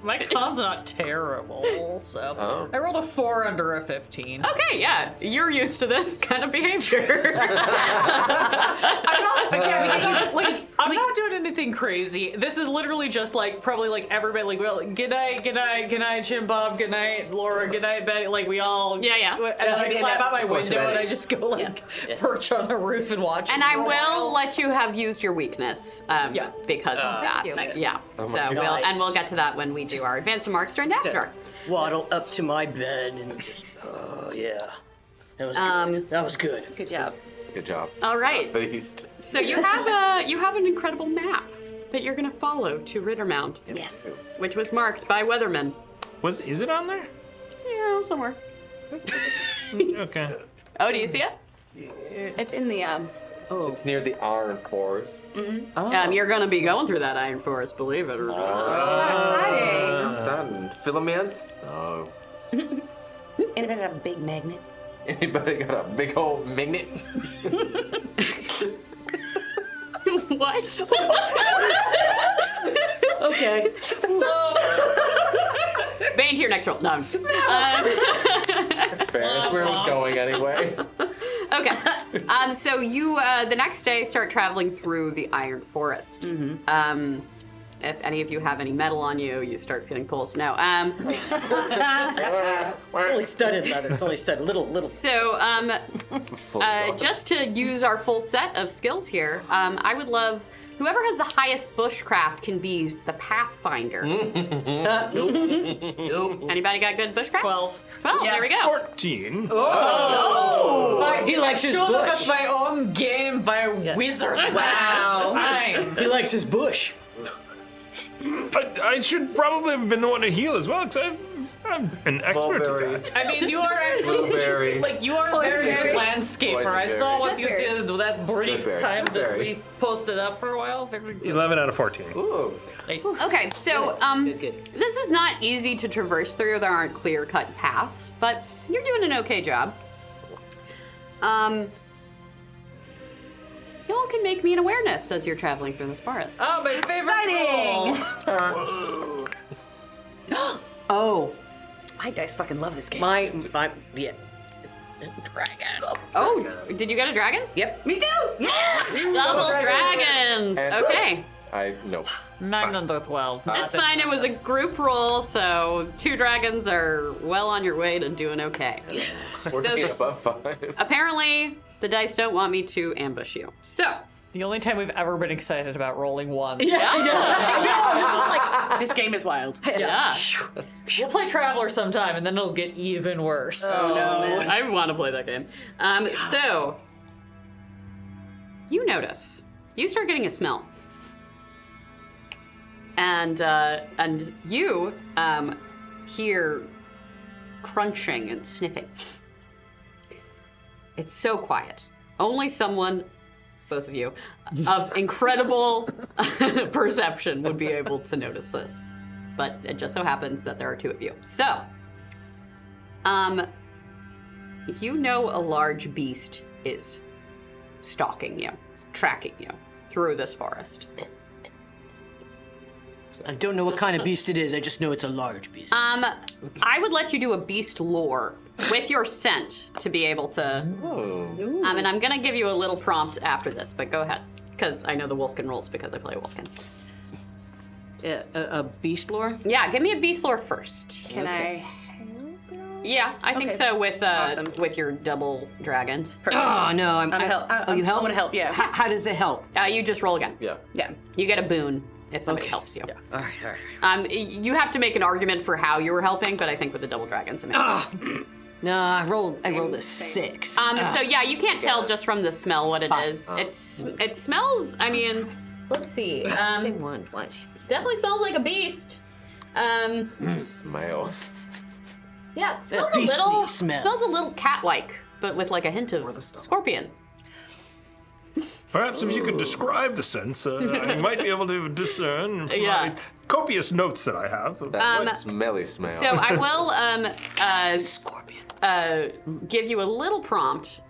My con's not terrible, so Oh. I rolled a 4 under a 15. Okay, yeah, you're used to this kind of behavior. I'm not doing anything crazy. This is literally just like probably like everybody like, well, good night, Jim Bob, good night, Laura, good night, Betty. Like we all Yeah. And I climb out my course, window and Betty. I just go like perch on the roof and watch. And it I for a will while. let you have used your weakness because of that. Thank Yeah. So we'll get to that when we do our advanced remarks during the after dark. Waddle up to my bed and just, yeah. That was good. That was good. Good job. Good job. All right. Beast. So you have an incredible map that you're going to follow to Rittermount. Yes. Which was marked by Weatherman. Is it on there? Yeah, somewhere. Okay. Oh, do you see it? It's in the It's near the Iron Forest. You're going to be going through that Iron Forest, believe it or not. exciting. Filaments? No. Anybody got a big magnet? Anybody got a big old magnet? What? Okay. Bane to your next roll. No. That's fair. That's where it was going anyway. Okay. So you, the next day, start traveling through the Iron Forest. If any of you have any metal on you, you start feeling pulls. No. It's only studded leather. It's only studded. Little. So, just to use our full set of skills here, I would love whoever has the highest bushcraft can be the Pathfinder. Nope. Anybody got good bushcraft? 12. 12, there we go. 14. He likes his Look bush. at my own game by wizard. Wow. Fine. He likes his bush. I should probably have been the one to heal as well, because I'm an expert at that. I mean, you are actually Blueberry. like you are a very good landscaper. I saw what you Blackberry. did with that brief Blackberry. time that Blackberry. we posted up for a while. Very good. 11 out of 14. Ooh. Nice. Okay, so Good. this is not easy to traverse through. There aren't clear-cut paths, but you're doing an okay job. Y'all can make me an awareness as you're traveling through this forest. Oh, my favorite roll. Oh, My dice fucking love this game. my yeah. Dragon. Oh, did you get a dragon? Yep. Me too. Yeah. Double dragons. And- Okay, No. 9 under 12. that's fine. It was a group roll, so 2 dragons are well on your way to doing okay. We're So this- above 5. Apparently, the dice don't want me to ambush you. So, the only time we've ever been excited about rolling 1. Yeah, I know. This is like this game is wild. yeah. We'll play Traveler sometime, and then it'll get even worse. Oh no, man. I want to play that game. So, you notice. You start getting a smell. And you hear crunching and sniffing. It's so quiet. Only someone, both of you, of incredible perception would be able to notice this. But it just so happens that there are 2 of you. So, you know a large beast is stalking you, tracking you through this forest. I don't know what kind of beast it is. I just know it's a large beast. I would let you do a beast lore with your scent to be able to. And I'm gonna give you a little prompt after this, but go ahead, because I know the Wolfkin rolls because I play Wolfkin. A beast lore. Yeah, give me a beast lore first. Can I? Yeah, I think Okay. so with Awesome. with your double dragons. Oh no, I'm I'm help. Oh, you help? I want to help. Yeah. How does it help? You just roll again. Yeah. Yeah. You get a boon if somebody Okay. helps you. All right. You have to make an argument for how you were helping, but I think with the double dragons, it makes sense. No, I rolled a 6. So yeah, you can't tell just from the smell what it is. It smells. I mean, let's see. Same one. What? Definitely smells like a beast. Smells. Yeah, it smells a beastly little. smell. Smells a little cat-like, but with like a hint of scorpion. Perhaps if you could describe the sense, I might be able to discern from Yeah. my copious notes that I have. That smelly smell. So I will Scorpion. give you a little prompt.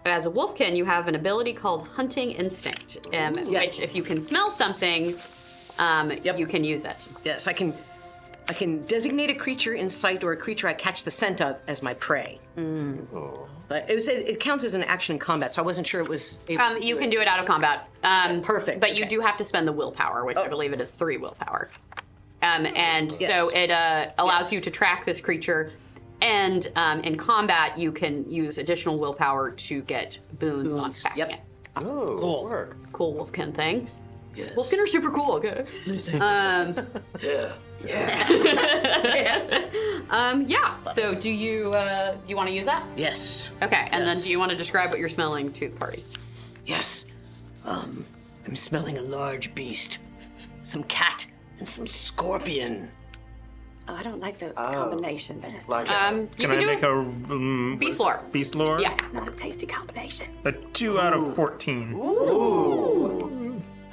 As a wolfkin, you have an ability called Hunting Instinct, which if you can smell something, you can use it. Yes, I can designate a creature in sight or a creature I catch the scent of as my prey. But it counts as an action in combat, so I wasn't sure it was. Able to You do can it. do it out of combat. Perfect, But you okay. do have to spend the willpower, which I believe it is 3 willpower. And so Yes. it allows you to track this creature. And in combat, you can use additional willpower to get boons on tracking Yep. it. Awesome. Ooh, work. Cool wolfkin things. Yes. Wolfkin are super cool, okay? Yeah. So do you want to use that? Yes. Okay. And then Yes. do you want to describe what you're smelling to the party? Yes. I'm smelling a large beast. Some cat and some scorpion. Oh, I don't like the combination. That is Like You Can can I do make it. a Beast lore. Beast lore? Yeah. not a tasty combination. A 2 out of 14.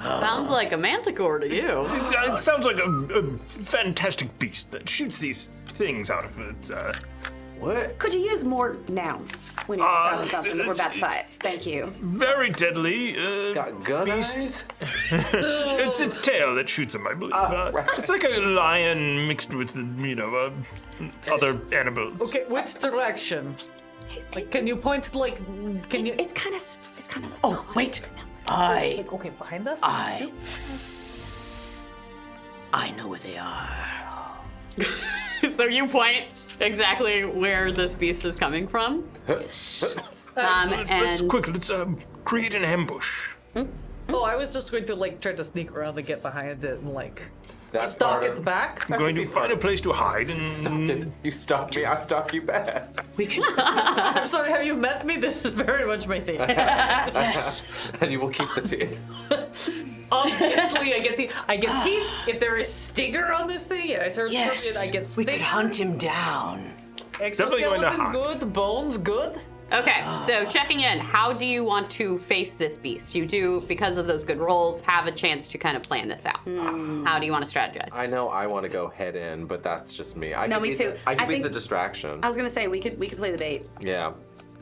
Sounds like a manticore to you. It sounds like a fantastic beast that shoots these things out of its What? Could you use more nouns when you're describing something that we're about to fight? Thank you. Very deadly. Got gun beast. eyes? It's its tail that shoots him, I believe. Right. It's like a lion mixed with, other animals. Okay, which direction? Like, can you point, like, can you... It's kind of. Oh, wait. I Okay, behind us? I know where they are. So you point exactly where this beast is coming from. Yes. Let's And create an ambush. Oh, I was just going to, like, try to sneak around and get behind it and, like, That's stalk part its of- back. I'm going to find a place to hide and You stalked me, I stalked you back. We can. I'm sorry, have you met me? This is very much my thing. Yes. And you will keep the teeth. Obviously, I get teeth. If there is stinger on this thing, I start Yes. scorpion, I get We stinger. could hunt him down. Definitely going to Exoskeleton hunt. good, bones good. okay, so checking in, how do you want to face this beast? You do, because of those good rolls, have a chance to kind of plan this out. How do you want to strategize? I know I want to go head in, but that's just me. No, me too. I I can be think- the distraction. I was gonna say we could play the bait. Yeah.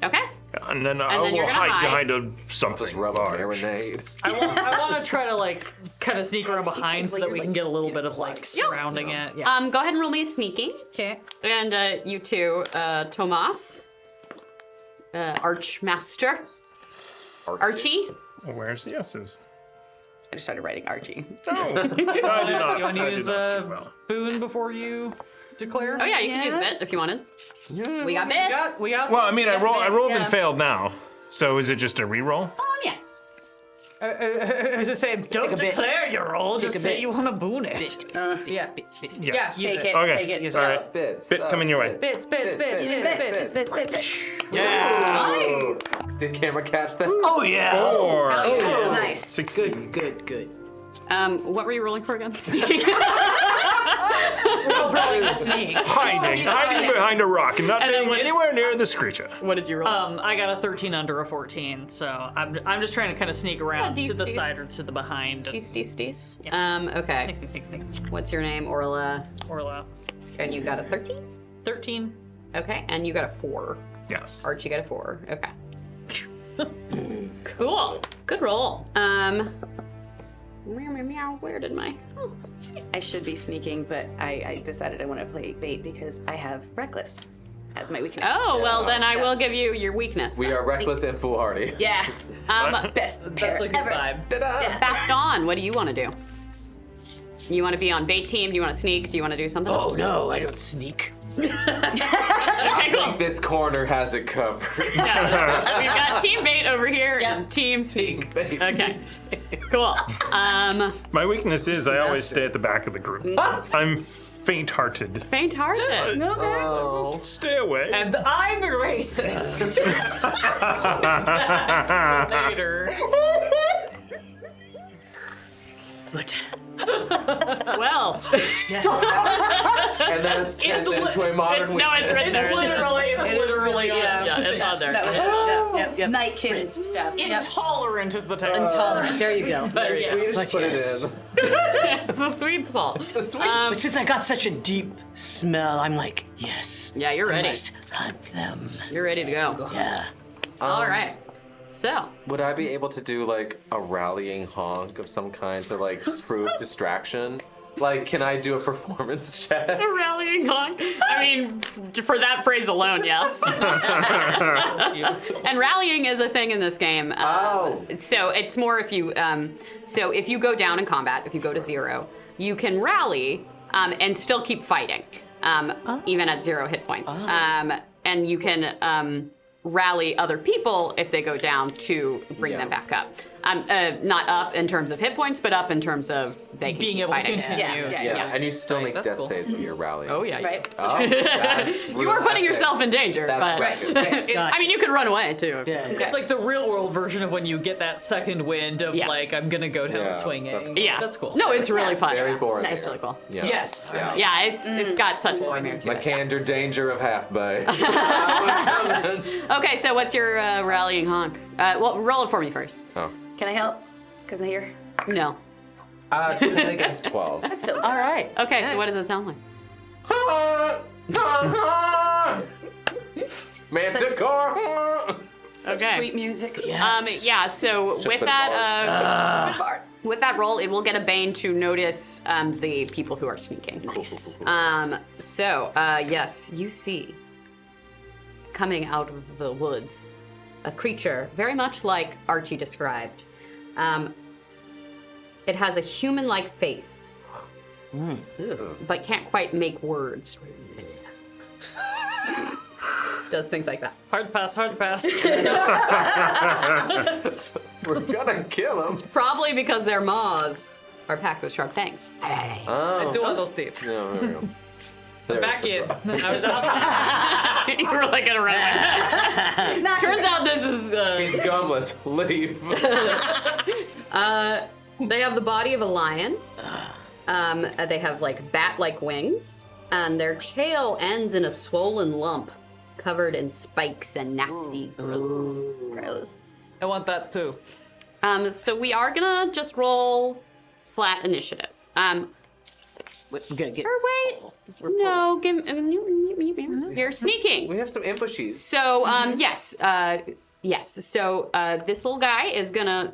Okay. and then I then you're will gonna hide hide. behind something Just rub a large. marinade. I want to try to, like, kind of sneak around behind so that we can get a little bit of, like, surrounding it. Yeah. Go ahead and roll me a sneaking. Okay. And you two, Tomas, Archmaster, Archie. Where's the S's? I just started writing Archie. No, I did not. You want to I did use not a do well. boon before you declare? Oh yeah, you can use bit if you wanted. We got bit. We got Well, I mean, I rolled yeah. and failed now. So is it just a reroll? Oh yeah. I was just saying, don't a bit. declare your roll. Just a say bit. you want to boon it. Yeah. Yes. Yeah, use Take it. it. Okay. Take it. All right. Bits. Bit coming your way. Bits. Yeah. Did camera catch that? Oh yeah. 4. Oh, nice. 16. Good. What were you rolling for again? Sneaking. Sneak. Hiding behind a rock and not And then being what- anywhere near the screecher. What did you roll? I got a 13 under a 14, so I'm just trying to kind of sneak around to the dees. side or to the behind. Steez. Yeah. Okay. Sneak. What's your name, Orla? Orla. And you got a 13? 13. Okay. And you got a 4. Yes. Archie got a 4. Okay. Cool. Good roll. Where did my? Oh. I should be sneaking, but I decided I want to play bait because I have reckless as my weakness. Oh well, then I will give you your weakness. We then. are reckless and foolhardy. Yeah. Best pair That's a good ever. vibe. Baston, what do you want to do? You want to be on bait team? Do you want to sneak? Do you want to do something? Oh no, I don't sneak. Okay, cool. This corner has it covered. Yeah. We've got team bait over here and team sneak. Bait. Okay. Cool. My weakness is I always stay at the back of the group. I'm faint-hearted. Faint-hearted. Oh. Stay away. And I'm racist. Later. But Well, And then it's turned into a modern it's written there. Literally, Yeah, it's on there. That was yep. Nightkin stuff. Yep. Intolerant is the title. intolerant. There you go. Swedish But put yes. it in. It's the Swede's fault. But since I got such a deep smell, I'm like, yes. Yeah, you're I ready. must hunt them. You're ready to go. Yeah. All right. So, Would I be able to do like a rallying honk of some kind to like prove distraction? Like, can I do a performance check? a rallying honk. I mean, for that phrase alone, yes. And rallying is a thing in this game. Oh. So it's more if you, so if you go down in combat, if you go to 0, you can rally and still keep fighting, even at 0 hit points. And you can rally other people if they go down to bring them back up. Not up in terms of hit points, but up in terms of they can Being keep able to fighting. continue. Yeah. And you still make that's death cool. saves when you're rallying. Oh yeah. Right. Oh, that's You are putting yourself in danger, That's but right. I mean, you could run away too. Yeah. It's like the real world version of when you get that second wind of Yeah. like, I'm gonna go down Yeah, swinging. that's cool. Yeah, That's cool. No, it's really fun. Very boring. It's really cool. Yeah. Yes. Yeah, it's got such warm air to My it. candor danger of half bay. Okay, so what's your rallying honk? Well, roll it for me first. Oh. Can I help? Because I'm here. No. 10 against 12. That's still All right. Okay, so what does it sound like? Manticore! Okay. Sweet music. Yeah, so with that, with that roll, it will get a Bane to notice the people who are sneaking. Nice. Yes, you see, coming out of the woods, a creature very much like Archie described. It has a human-like face, but can't quite make words. Does things like that. Hard pass, hard pass. We're gonna kill him. Probably because their maws are packed with sharp fangs. I do want those teeth. No. Back in. I was out. You were like gonna run. Turns out this is. He's gumless. Leave. They have the body of a lion. They have like bat-like wings, and their tail ends in a swollen lump, covered in spikes and nasty growths. Gross. I want that too. So we are gonna just roll flat initiative. We're gonna get. Or wait, no, you're sneaking. We have some ambushes. So yes. So this little guy is gonna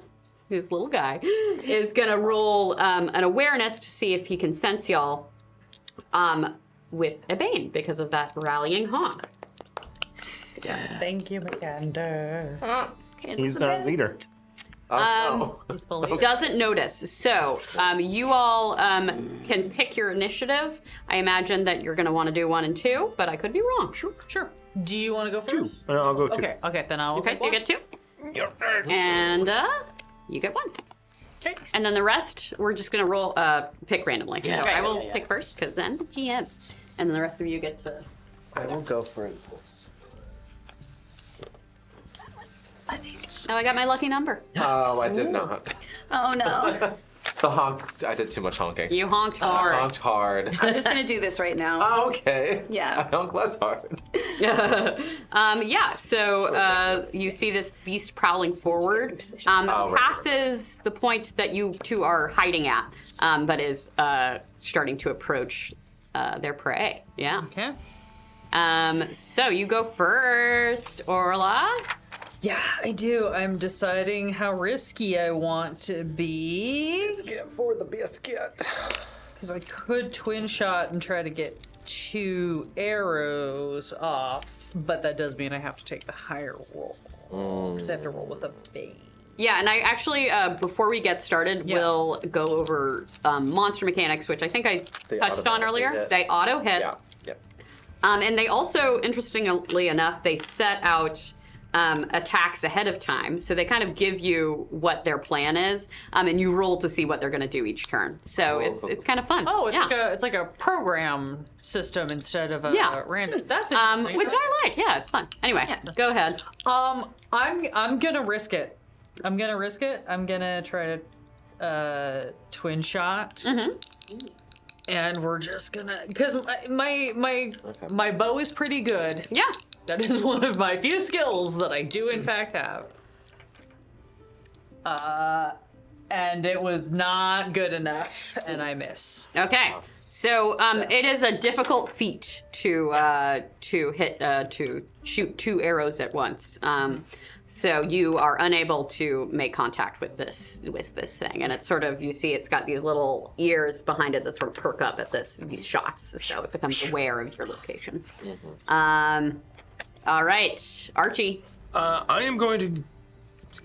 roll an awareness to see if he can sense y'all with a Bane because of that rallying honk. Thank you, McAnder. He's our leader. Doesn't notice. So you all can pick your initiative. I imagine that you're going to want to do 1 and 2, but I could be wrong. Sure. Do you want to go first? 2. I'll go 2. Okay, then I'll. Okay, so you get 2. And you get 1. Okay. And then the rest, we're just going to roll, pick randomly. Yeah, So okay, I will yeah. pick first, because then the GM. And then the rest of you get to... I will go for impulse. Oh, I got my lucky number. Oh, I did not. Oh no. The honk. I did too much honking. You honked I hard. honked hard. I'm just gonna do this right now. Okay. Yeah. I honk less hard. So you see this beast prowling forward. right. Passes the point that you two are hiding at, but is starting to approach their prey. Yeah. Okay. So you go first, Orla. Yeah, I do. I'm deciding how risky I want to be. Get for the biscuit. Because I could twin shot and try to get 2 arrows off, but that does mean I have to take the higher roll. Because I have to roll with a Bane. Yeah, and I actually, before we get started, we'll go over monster mechanics, which I think I touched on earlier. hit. They auto hit. Yeah. Yep. And they also, interestingly enough, they set out attacks ahead of time. So they kind of give you what their plan is, and you roll to see what they're going to do each turn. So it's kind of fun. Oh, it's like a program system instead of a random. That's interesting. Which I like. Yeah, it's fun. Anyway, go ahead. I'm gonna risk it. I'm gonna try to twin shot. Mm-hmm. And we're just gonna, because my bow is pretty good. Yeah. That is one of my few skills that I do in fact have. And it was not good enough, and I miss. Okay. So it is a difficult feat to hit to shoot 2 arrows at once. So you are unable to make contact with this thing, and it's sort of, you see it's got these little ears behind it that sort of perk up at these shots, so it becomes aware of your location. All right, Archie. I am going to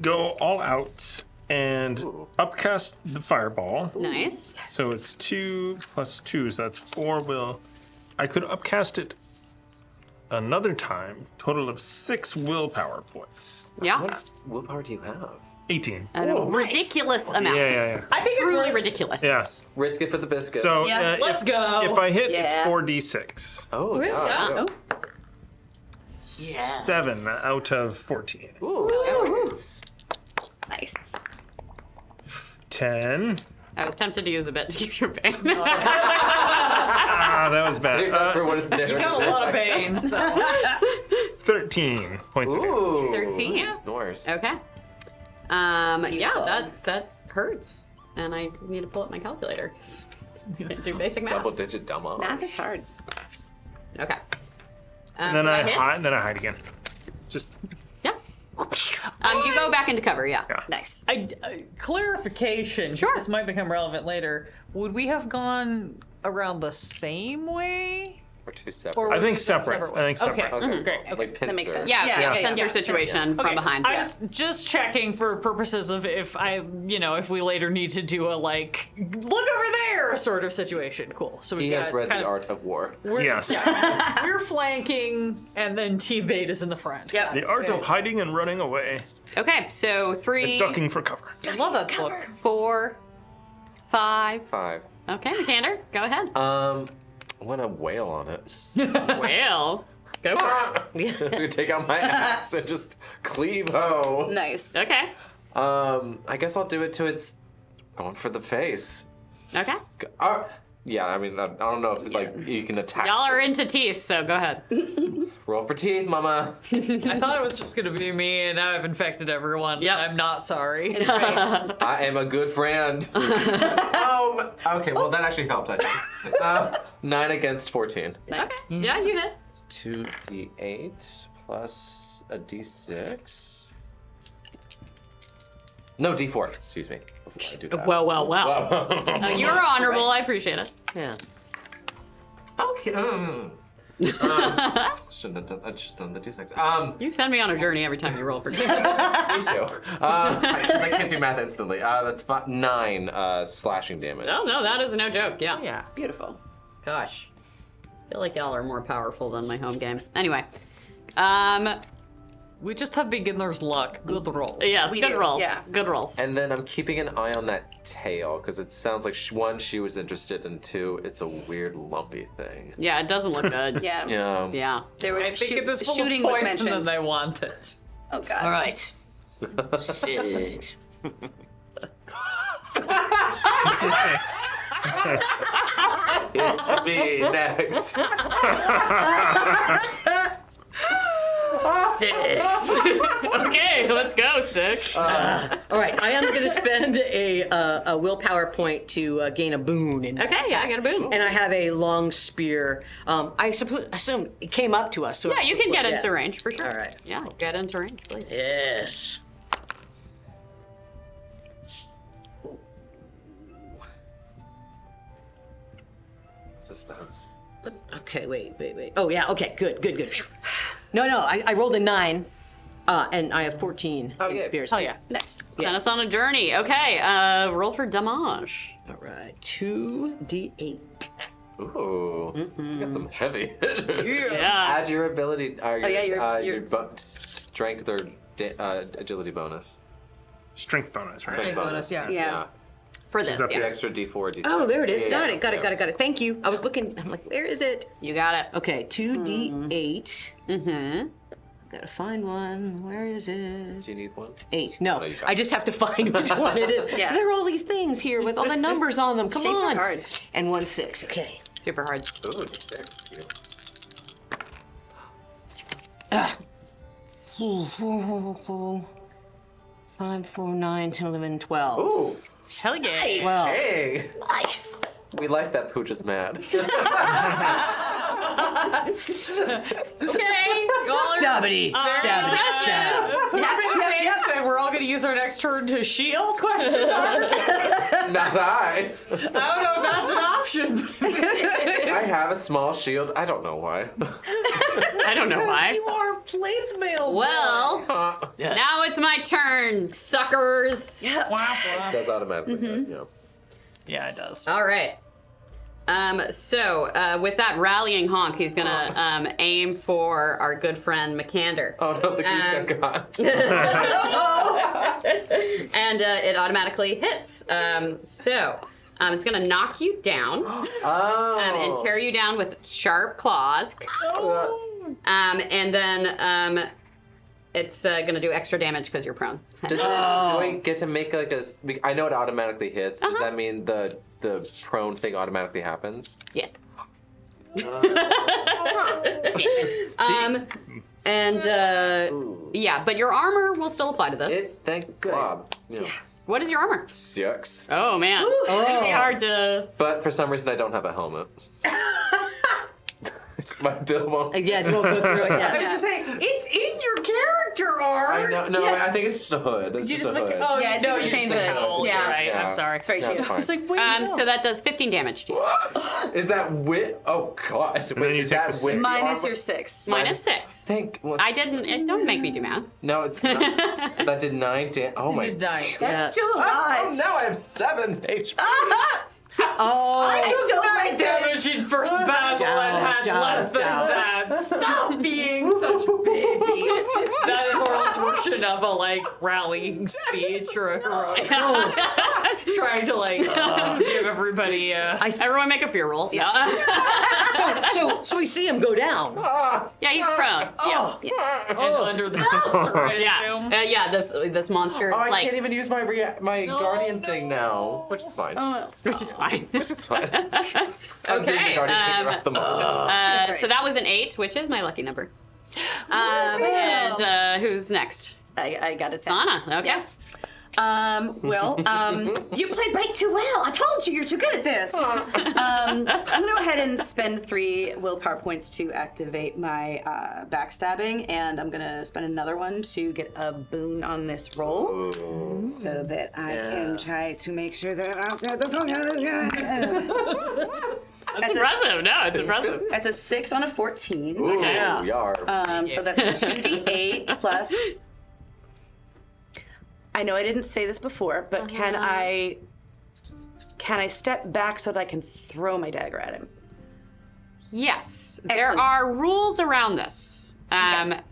go all out and upcast the fireball. Nice. So it's 2 plus 2, so that's 4 I could upcast it another time, total of 6 willpower points. Yeah. What willpower do you have? 18. A ridiculous amount. Yeah. I think Truly ridiculous. Yes. Risk it for the biscuit. So Let's go. If I hit, Yeah. it's 4d6. Oh, yeah. 7 out of 14. Ooh, Nice. 10. I was tempted to use a bit to keep your bane. That was bad. Save that for when it's there. You got a lot of pain, so. 13 points of damage. Ooh. 13. Norse. Okay. Yeah, that hurts. And I need to pull up my calculator, 'cause I can't do basic math. Double-digit dumb odds. Math is hard. Okay. And then so I that hide. hits. Then I hide again. Just Yeah. You go back into cover, yeah. Nice. Clarification. Sure. This might become relevant later. Would we have gone around the same way? Or two separate. Or I would think we have gone separate. I think separate. Okay. Okay. Great. Okay. Like pincer. That makes sense. Yeah, Yeah. pincer situation from Okay, behind. I Yeah. was just checking for purposes of if if we later need to do a like, look over there sort of situation. Cool. So we He got has read kind the of- art of war. Yes. We're flanking, and then Team Bait is in the front. Yep. The art of hiding and running away. Okay, so 3, Ducking for cover. I love that book. 4, 5. 5. Okay, McCander, go ahead. I want to wail on it. Well, go for it. Take out my axe and just cleave ho. Nice. Okay. I guess I'll do it to its. I went for the face. Okay. Yeah, I mean, I don't know if like you can attack. Y'all are into teeth, so go ahead. Roll for teeth, mama. I thought it was just gonna be me, and now I've infected everyone. Yep. I'm not sorry. I am a good friend. Okay, well that actually helped. I think. 9 against 14. Okay. Yeah, you hit. 2d8 plus a d6. No, d4. Excuse me. Before I do that. Well. You were honorable. I appreciate it. Yeah. Okay. Shouldn't have done. I should have done the d6. You send me on a journey every time you roll for teeth. Me too. I can't do math instantly. That's 9 slashing damage. Oh, no, that is no joke. Yeah. Yeah. Beautiful. Gosh. I feel like y'all are more powerful than my home game. Anyway. We just have beginner's luck. Good roll. Yes, We good do, rolls. yeah. Good rolls. And then I'm keeping an eye on that tail because it sounds like 1, she was interested, and 2, it's a weird lumpy thing. Yeah, it doesn't look good. Yeah. Yeah. Yeah. There were I think it is full shooting of was poison and mentioned. they want it. Oh god. All right. 6. It's me next. 6. Okay, let's go, 6. All right, I am going to spend a willpower point to gain a boon. Okay, yeah, I got a boon. And I have a long spear. I assume it came up to us. So Yeah, you can get yeah. into range for sure. All right. Yeah, get into range, please. Yes. Suspense. Okay, wait. Oh, yeah, okay, good. No, I rolled a 9, and I have 14 in yeah. spears. Oh yeah. Nice. Send us on a journey. Okay, roll for damage. All right, 2d8. Ooh. You got some heavy hitters. Yeah. Add your ability, your- strength or agility bonus. Strength bonus, right? Strength bonus, yeah. Yeah. For this, She's up The yeah. extra d4, d4. Oh, there it is. Yeah, Got yeah. it. Thank you. I was looking. I'm like, where is it? You got it. Okay, 2d8. Mm-hmm. Gotta find one. Where is it? Do you need one? 8. No, Oh, you got I it. just have to find which one it is. Yeah. There are all these things here with all the numbers on them. Come Shapes are on. hard. And 1 6. Okay. Super hard. Ooh, d6. 5, 4, 9, 10, 11, 12. Ooh. Hell yeah. Well, Hey. Nice. We like that Pooch is mad. Okay. Y'all are- stabbity, stab. And we're all gonna use our next turn to shield? Question mark. Not I. I don't know if that's an option. I have a small shield. I don't know why. I don't know why. You are plate mail. Well, Yes. now it's my turn, suckers. Does automatically. Yeah. Yeah, it does. All right. So with that rallying honk, he's gonna aim for our good friend McCander. Oh no, the goose got. And it automatically hits. So it's gonna knock you down and tear you down with sharp claws. And then it's gonna do extra damage because you're prone. Do I get to make like a? I know it automatically hits. Does that mean the prone thing automatically happens? Yes. And yeah, but your armor will still apply to this. Thank God. Yeah. What is your armor? 6. Oh man, it's gonna be hard to. But for some reason, I don't have a helmet. My bill won't. Yes, we'll go through it. I was Yes. just saying, it's in your character art. I know. No, I think it's just a hood. It's You just a like, hood. oh, Yeah, it's no, just a you chain just hood. towel. Yeah. You're right. I'm sorry. It's very No, cute. it's I was fine. like, wait, So that does 15 damage to you. Is that wit? Oh God! then you is take that the wit? Minus your 6. Minus 6. Think. I didn't. It don't make me do math. No, it's not. So that did 9 damage. Oh my. dying. That's still a Oh lot. no! I have 7 HP. I don't took my like that. damage in first battle and had Don't, less than don't. that. Stop being such a baby. That is Orla's version of a like rallying speech or a trying to like give everybody. Everyone make a fear roll. Yeah. So we see him go down. Yeah, he's prone. Oh, And under the I Yeah. assume. Yeah. This monster is Oh, I like, can't even use my my guardian thing now, which is fine. which is fine. Which is fine. I'm doing the Okay, guardian thing at the moment. So that was an 8, which is my lucky number. And who's next? I got it. Sana. Okay. Yeah. You played way too well. I told you, you're too good at this. I'm gonna go ahead and spend 3 willpower points to activate my backstabbing, and I'm gonna spend another one to get a boon on this roll, so that I can try to make sure that That's impressive. No, it's impressive. That's a 6 on a 14. Ooh, Yeah. yar. So that's 2d8 plus. I know I didn't say this before, but can I step back so that I can throw my dagger at him? Yes, there Excellent. are rules around this.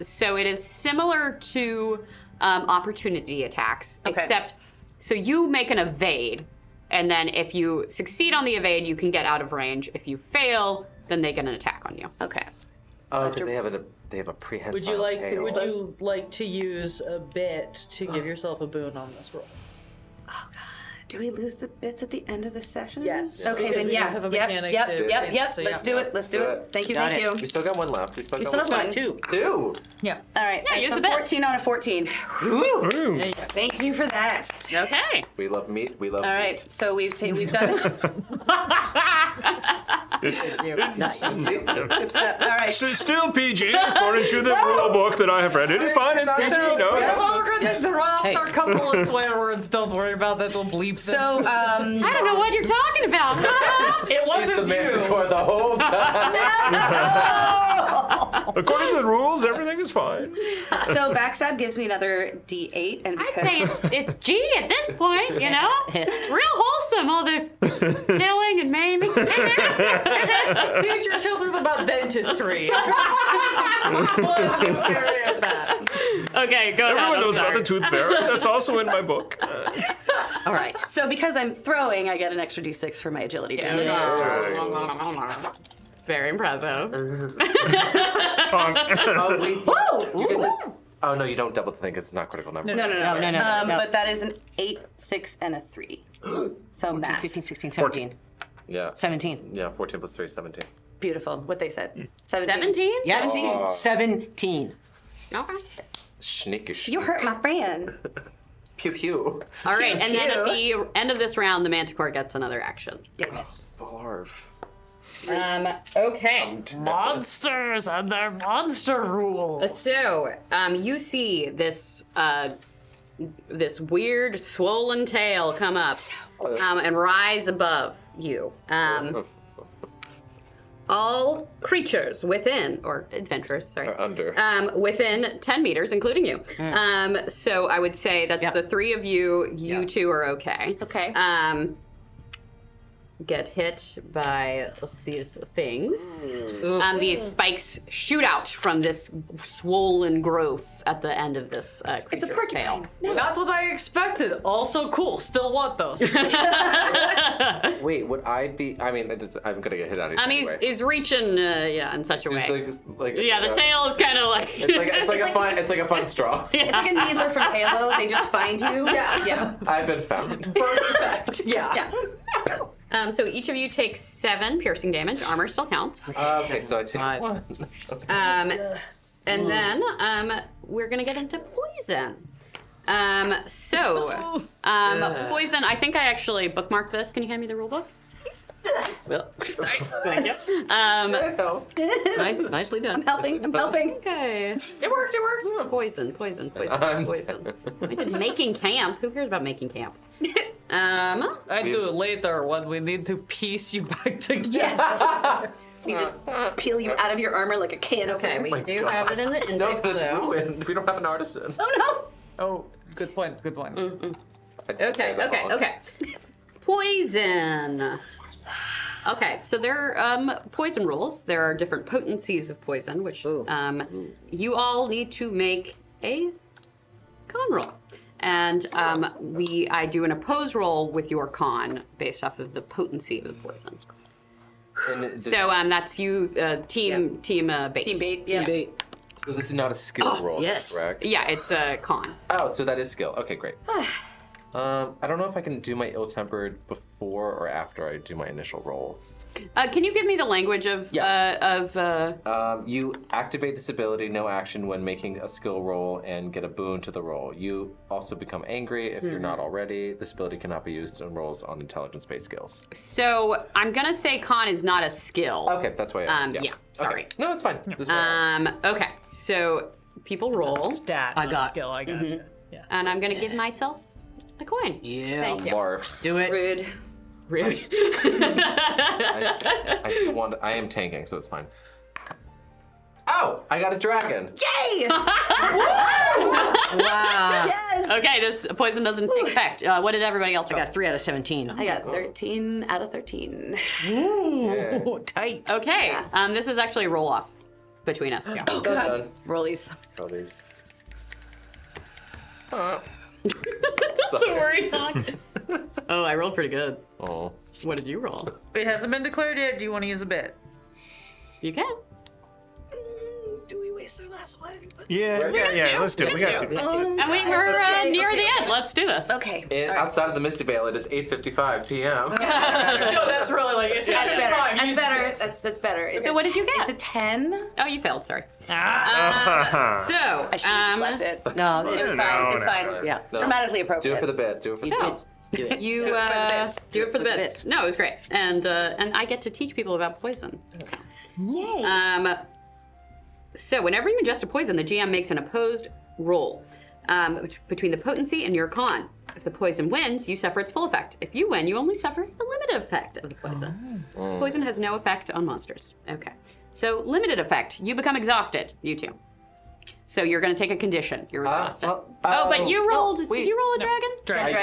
So it is similar to opportunity attacks, Okay. except so you make an evade, and then if you succeed on the evade, you can get out of range. If you fail, then they get an attack on you. Okay. Oh, because they have a prehensile Would you like tail. Would you like to use a bit to give yourself a boon on this roll? Do we lose the bits at the end of the session? Yes. Okay, Because then we yeah. have a Yep, mechanic yep, to- yep. so Let's yeah. do it. Let's do it. Thank you, Got thank it. you. We still got one left. We still got still one have left. Two. 2. Yeah. All right. Yeah, use so the bit. 14 on a 14. Ooh. There you go. Thank you for that. Okay. We love meat. We love All right. meat. So we've done it. Nice. Good stuff. All right. Still PG, according to the rule book that I have read. It is fine. It's PG. No, Yeah, no. well, we're gonna drop Hey. our couple of swear words. Don't worry about that. We'll bleep them. So I don't know what you're talking about. it She's wasn't the you. manticore the whole time. According to the rules, everything is fine. so backstab gives me another D8, and I'd because say it's G at this point, you know? Real wholesome, all this killing and maiming. Teach your children about dentistry. Very at that. Okay, go ahead. Everyone I'm knows about sorry. the tooth bear. That's also in my book. All right. so because I'm throwing, I get an extra D6 for my agility. too. Very impressive. Oh, wait. You get to- oh no, you don't double think it's not critical number. No. No. But that is an 8, 6, and a 3. So math. 15, 16, 17. Yeah. 17. Yeah, 14 plus 3 is 17. Beautiful. What they said. 17. 17? Yes. Oh. 17. Okay. Sneaky. You hurt my friend. Pew pew. All right, and then at Pew. the end of this round, the Manticore gets another action. Yes. Barf. Okay. Monsters and their monster rules. So, you see this this weird swollen tail come up and rise above you. All creatures within, or adventurers, sorry, Under. within 10 meters, including you. So I would say that's Yeah. the 3 of you. You Yeah. 2 are okay. Okay. Get hit by, let's see, these things. These spikes shoot out from this swollen growth at the end of this creature's It's a porcupine. tail. Not what I expected. Also cool. Still want those. Wait, would I be? I mean, I'm gonna get hit out of it. He's reaching, in such a way. Like, Yeah, the tail is kind of like. It's like a fun straw. It's like a needler from Halo. They just find you. Yeah. I've been found. First effect. Yeah. Yeah. So each of you takes 7 piercing damage. Armor still counts. Okay, so I take 5. 1. And then we're gonna get into poison. Poison. I think I actually bookmarked this. Can you hand me the rule book? Well, sorry. Thank you. Nicely done. I'm helping. Okay. It worked. Poison. I'm I did making camp. Who cares about making camp? I do it later when we need to piece you back together. Need to peel you out of your armor like a can Okay, we opener. do have it in the No, index that's though. ruined. We don't have an artisan. Oh Oh, good point. Good point. Okay. Poison. Okay, so there are poison rules. There are different potencies of poison, which you all need to make a con roll. And I do an opposed roll with your con based off of the potency of the poison. And So that's you, team bait. Team bait. Yeah. Bait. so this is not a skill roll, yes. correct? Yeah, it's a con. Oh, so that is skill. Okay, great. I don't know if I can do my ill-tempered before or after I do my initial roll. Can you give me the language of You activate this ability, no action, when making a skill roll and get a boon to the roll. You also become angry if you're not already. This ability cannot be used in rolls on intelligence-based skills. So I'm gonna say con is not a skill. Okay, that's why. Sorry. Okay. No, it's fine. This is fine. Okay, so people roll, Stat. I not got- skill. I got it. Yeah. and I'm gonna give myself a coin. Yeah. Thank you. Barf. Do it. Rude. Rude. I am tanking, so it's fine. Oh, I got a dragon. Yay! Wow. Yes! Okay, this poison doesn't take effect. What did everybody else I roll? got 3 out of 17. I got 13 out of 13. Yeah. Oh, tight. Okay, this is actually a roll off between us two. Done. Rollies. All these. Worry not. Oh, I rolled pretty good. Oh. What did you roll? It hasn't been declared yet. Do you want to use a bit? You can. Do we waste our last one? Yeah, let's do it. We got to. And we're near the end. Let's do this. Okay. Outside of the Misty Veil, it is 8:55 p.m. No, that's really like it's That's better. fine. That's Use better. it. That's better. So what did you It's get? a 10. Oh, you failed. Sorry. So I should have left it. No, It's No, fine. It's no, fine. no. Yeah. It's dramatically appropriate. Do it for the bit. Do it for the bit. So do it. you Do it for the bits. do it for the Do it bits. No, it was great, and I get to teach people about poison. Yay. So whenever you ingest a poison, the GM makes an opposed roll between the potency and your con. If the poison wins, you suffer its full effect. If you win, you only suffer the limited effect of the poison. Poison has no effect on monsters. Okay. So limited effect, you become exhausted, you two. So you're going to take a condition. You're exhausted. But you rolled. wait. Did you roll a dragon?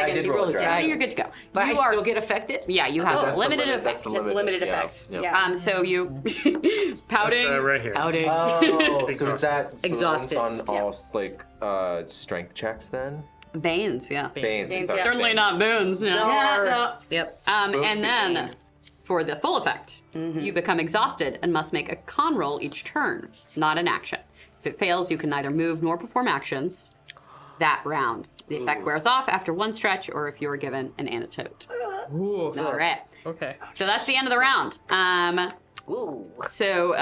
I did roll a dragon. You're good to go. But you I still get affected? Yeah, you have a That's the limited limit, effect. that's the Just limited yeah, effects. yeah. So you pouting. Right here. Outing. Oh, so is that Exhausted. on all like strength checks then? Banes, yeah. Banes. Banes, sorry, yeah. Certainly Banes. not boons. No. Yep. And then for the full effect, you become exhausted and must make a con roll each turn, not an action. If it fails, you can neither move nor perform actions that round. The effect wears off after one stretch or if you are given an antidote. Ooh. All right. Okay. So that's the end of the round. So,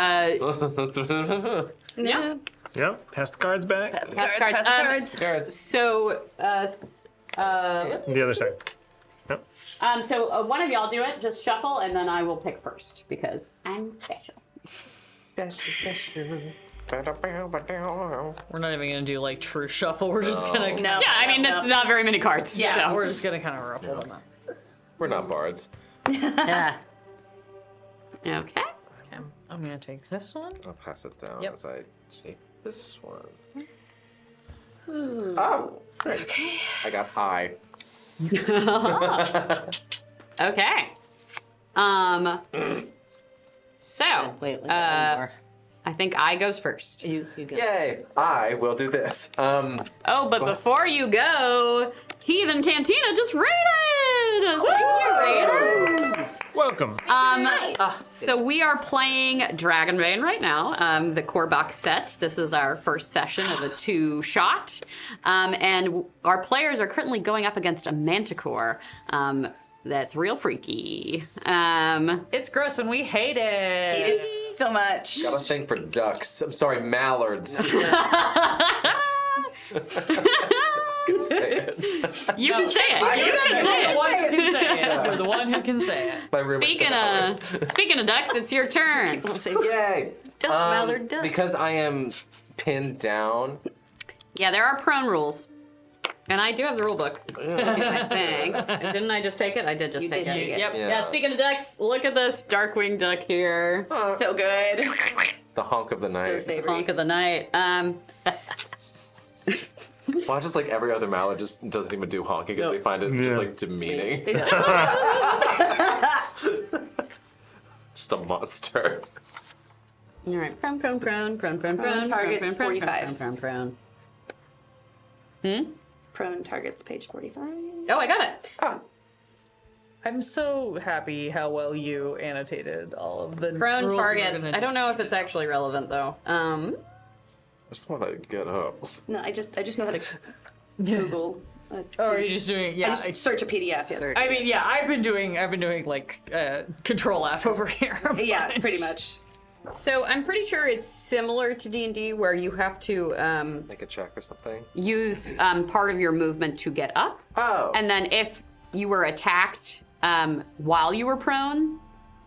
yeah. Yep. Pass the cards back. Pass cards. Cards. So, The other side. Yep. so one of y'all do it. Just shuffle, and then I will pick first because I'm special. We're not even gonna do like true shuffle. We're just gonna. No. Yeah, I mean that's not very many cards. Yeah, so. we're just gonna kind of ruffle them up. We're not bards. Yeah. Okay. Okay, I'm gonna take this one. I'll pass it down Yep. as I take this one. Oh! Okay. I got high. Okay. So, Wait, we got one more. I think I goes first. You go. Yay! I will do this. Oh, but before you go, Heathen Cantina just raided! Thank you, Raiders! Welcome. So we are playing Dragonbane right now, the core box set. This is our first session of a 2-shot. And our players are currently going up against a Manticore. That's real freaky. It's gross and we hate it. It's so much. Got a thing for ducks. I'm sorry, mallards. can say it. You can say it. You can say You're the one it. who can say it. You're the one who can say it. My roommate said Speaking of ducks, it's your turn. Don't say Yay! duck, mallard, duck. Because I am pinned down. Yeah, there are prone rules. And I do have the rule book, I think. Didn't I just take it? I did just take did it. take it. Yep. Yeah, speaking of ducks, look at this Darkwing duck here. So good. The honk of the So night. savory. Honk of the night. Why just like every other mallard just doesn't even do honking because they find it just like demeaning. Just a monster. All right, prone. targets 45. Prone. Prone targets page 45. Oh, I got it. I'm so happy how well you annotated all of the Prone rules we were targets. gonna I don't know if it's actually relevant though. I just want to get up. No, I just know how to Google. Oh, are you just doing? Yeah. I just search a PDF. Yes. I mean, yeah. I've been doing like Control F over here. Yeah, pretty much. So I'm pretty sure it's similar to D&D where you have to Make a check or something. use part of your movement to get up. Oh. And then if you were attacked while you were prone,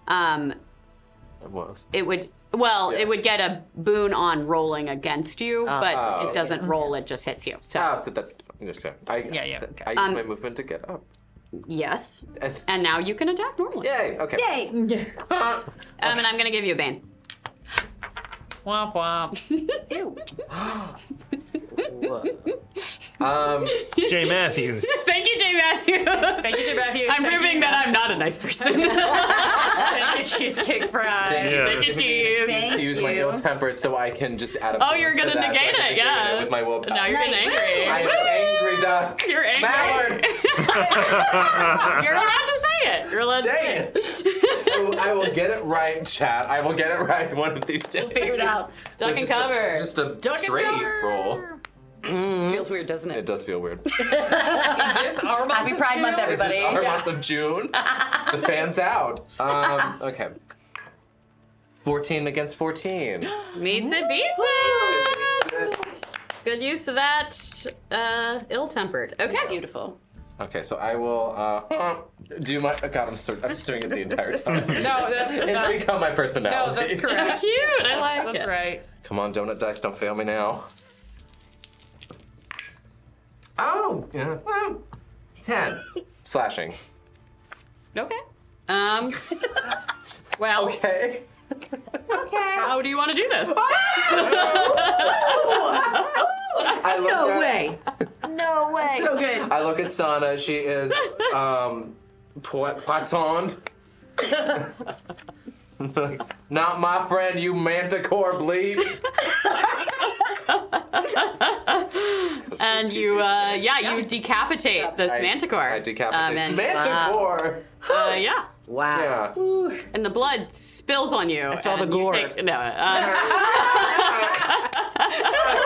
It was. it would get a boon on rolling against you, but it doesn't roll, it just hits you. So Oh, so that's just Yeah. I use my movement to get up. yes. And now you can attack normally. Yay! Okay. Yay! And I'm gonna give you a bane. Womp womp. Ew. Jay Matthews. Thank you, Jay Matthews. Thank you, Matthew. I'm proving that I'm not a nice person. Thank you, cheesecake fries. Yeah. Thank you, cheese. Thank Use my you. ill-tempered so I can just add a Oh, bonus you're to gonna that, so I negate can it, negate yeah. with my willpower. Now you're getting angry. I'm an angry duck. You're angry. Mallard. You're allowed to say it. You're allowed to Dang say it. it. I will get it right, chat. I will get it right one of these days. Figure it out. Duck and just cover. Just a Duck and straight cover. roll. Feels weird, doesn't It it? does feel weird. This our Happy Pride Month, everybody. Our month of June. The fan's out. Okay. 14 against 14. Meets it, beats it. Good use of that. Ill-tempered. Okay. Beautiful. Okay, so I will do my. Oh God, I'm just doing it the entire time. No, that's It's become my personality. No, that's correct. Cute. I like That's it. right. Come on, donut dice, don't fail me now. Oh, yeah. 10. Slashing. Okay. Well, Okay. how do you want to do this? I look No at, way. No way. So good. I look at Sana. She is poissoned. Not my friend, you manticore bleep. And you, you decapitate this manticore. I decapitate. and, Manticore. yeah. Wow. Yeah. And the blood spills on you. That's all the and you gore. take- no,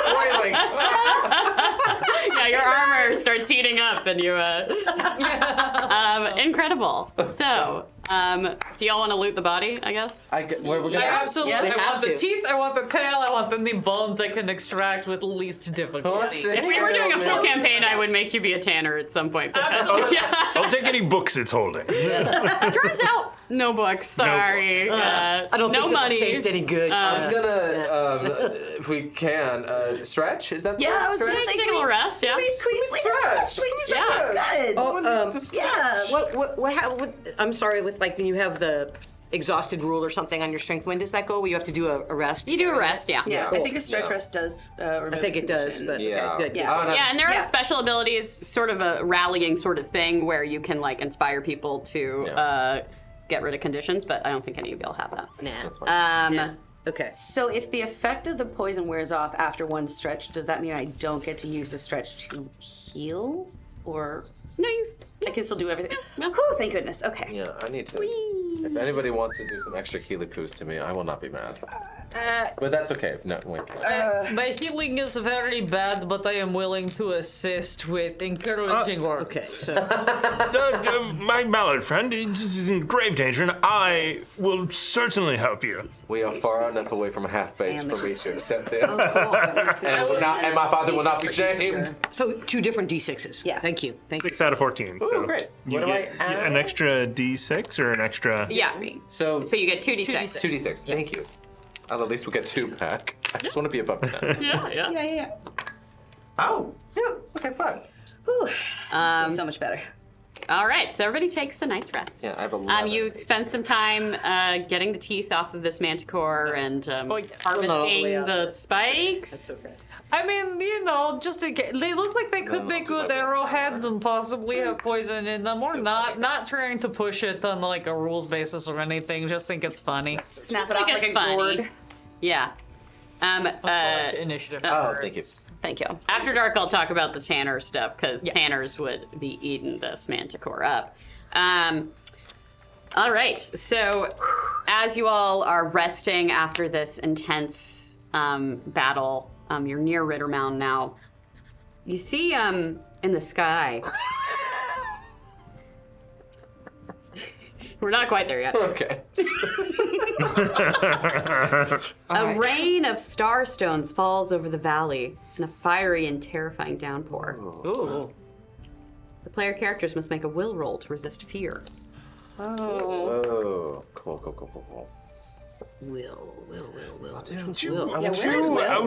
Boiling. yeah, your armor starts heating up, and you. Incredible. So, do y'all want to loot the body? I guess. Where we're gonna. I absolutely. Yeah, they I want have the to. teeth. I want the tail. I want the bones I can extract with least difficulty. If we were doing a full campaign, I would make you be a tanner at some point. Absolutely. Yeah. I'll take any books it's holding. Turns out, no books. Sorry. I don't no think this will money. taste any good. I'm gonna, if we can, stretch. Is that the Yeah, word? I was Stretch? gonna say, Take a little rest. Yeah. Sweet stretch Yeah. is good. Yeah. What, I'm sorry, with like when you have the exhausted rule or something on your strength, when does that go? Will you have to do a rest? You do a rest. Yeah. Yeah, Cool. I think a stretch rest does remove I think it does, condition. but Yeah. okay, good. Yeah. Oh, no. Yeah, and there Yeah. are special abilities, sort of a rallying sort of thing where you can like inspire people to get rid of conditions, but I don't think any of y'all have that. Nah. That's fine. Okay. So if the effect of the poison wears off after one stretch, does that mean I don't get to use the stretch to heal? Or No, you. I can still do everything? Yeah. Whew, thank goodness. Okay. Yeah, I need to. If anybody wants to do some extra healy poos to me, I will not be mad. But that's okay. No, wait. My healing is very bad, but I am willing to assist with encouraging words. Okay, so My mallard friend is in grave danger, and I will certainly help you. We are far enough away from half-baked for me to accept this. And my father will not be shamed. So 2 different D6s. Yeah. Thank you. 6 out of 14. So great. You What do get I add? an extra D6 or an extra. Yeah. So So you get 2d6. 2d6. Thank you. Well, at least we get 2 back. I just want to be above 10. Yeah. Oh, yeah. Okay, fine. So much better. All right, so everybody takes a nice rest. Yeah, I have 11. You spend some time getting the teeth off of this manticore and harvesting the spikes. That's okay. I mean, just in case, they look like they could make good arrowheads and possibly have poison in them, or not trying to push it on like a rules basis or anything. Just think it's funny. Snap Just it off think like it's a funny. gourd. Yeah. Initiative. Oh, thank you. Thank you. After dark, I'll talk about the Tanner stuff because Tanners would be eating this manticore up. All right, so as you all are resting after this intense battle, you're near Ritter Mound now. You see in the sky. We're not quite there yet. Okay. A rain of starstones falls over the valley in a fiery and terrifying downpour. Ooh. The player characters must make a will roll to resist fear. Oh, cool. Will. 2 out of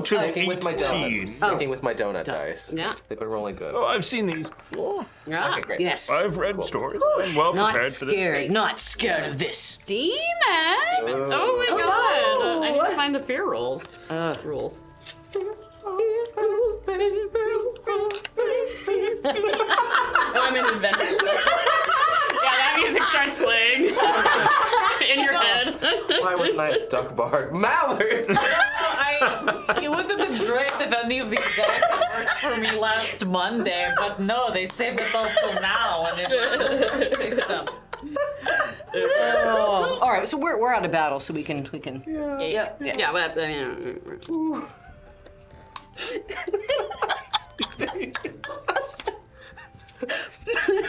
Sticking with my 18. donuts. Sticking with my donut dice. Yeah. They've been rolling good. Oh, I've seen these before. Yeah. Okay, great. Yes. I've read stories. I'm well Not prepared for this. scared. Not scared of this. Demon! Oh my god! I need to find the fear rules. Rules. I'm an inventor. Yeah, that music starts playing in your head. Why wasn't I a duck bard? Mallard! It would have been great if any of these guys had worked for me last Monday, but no, they saved it all till now, and it system. All right, so we're out of battle, so we can. Yeah, well, I mean,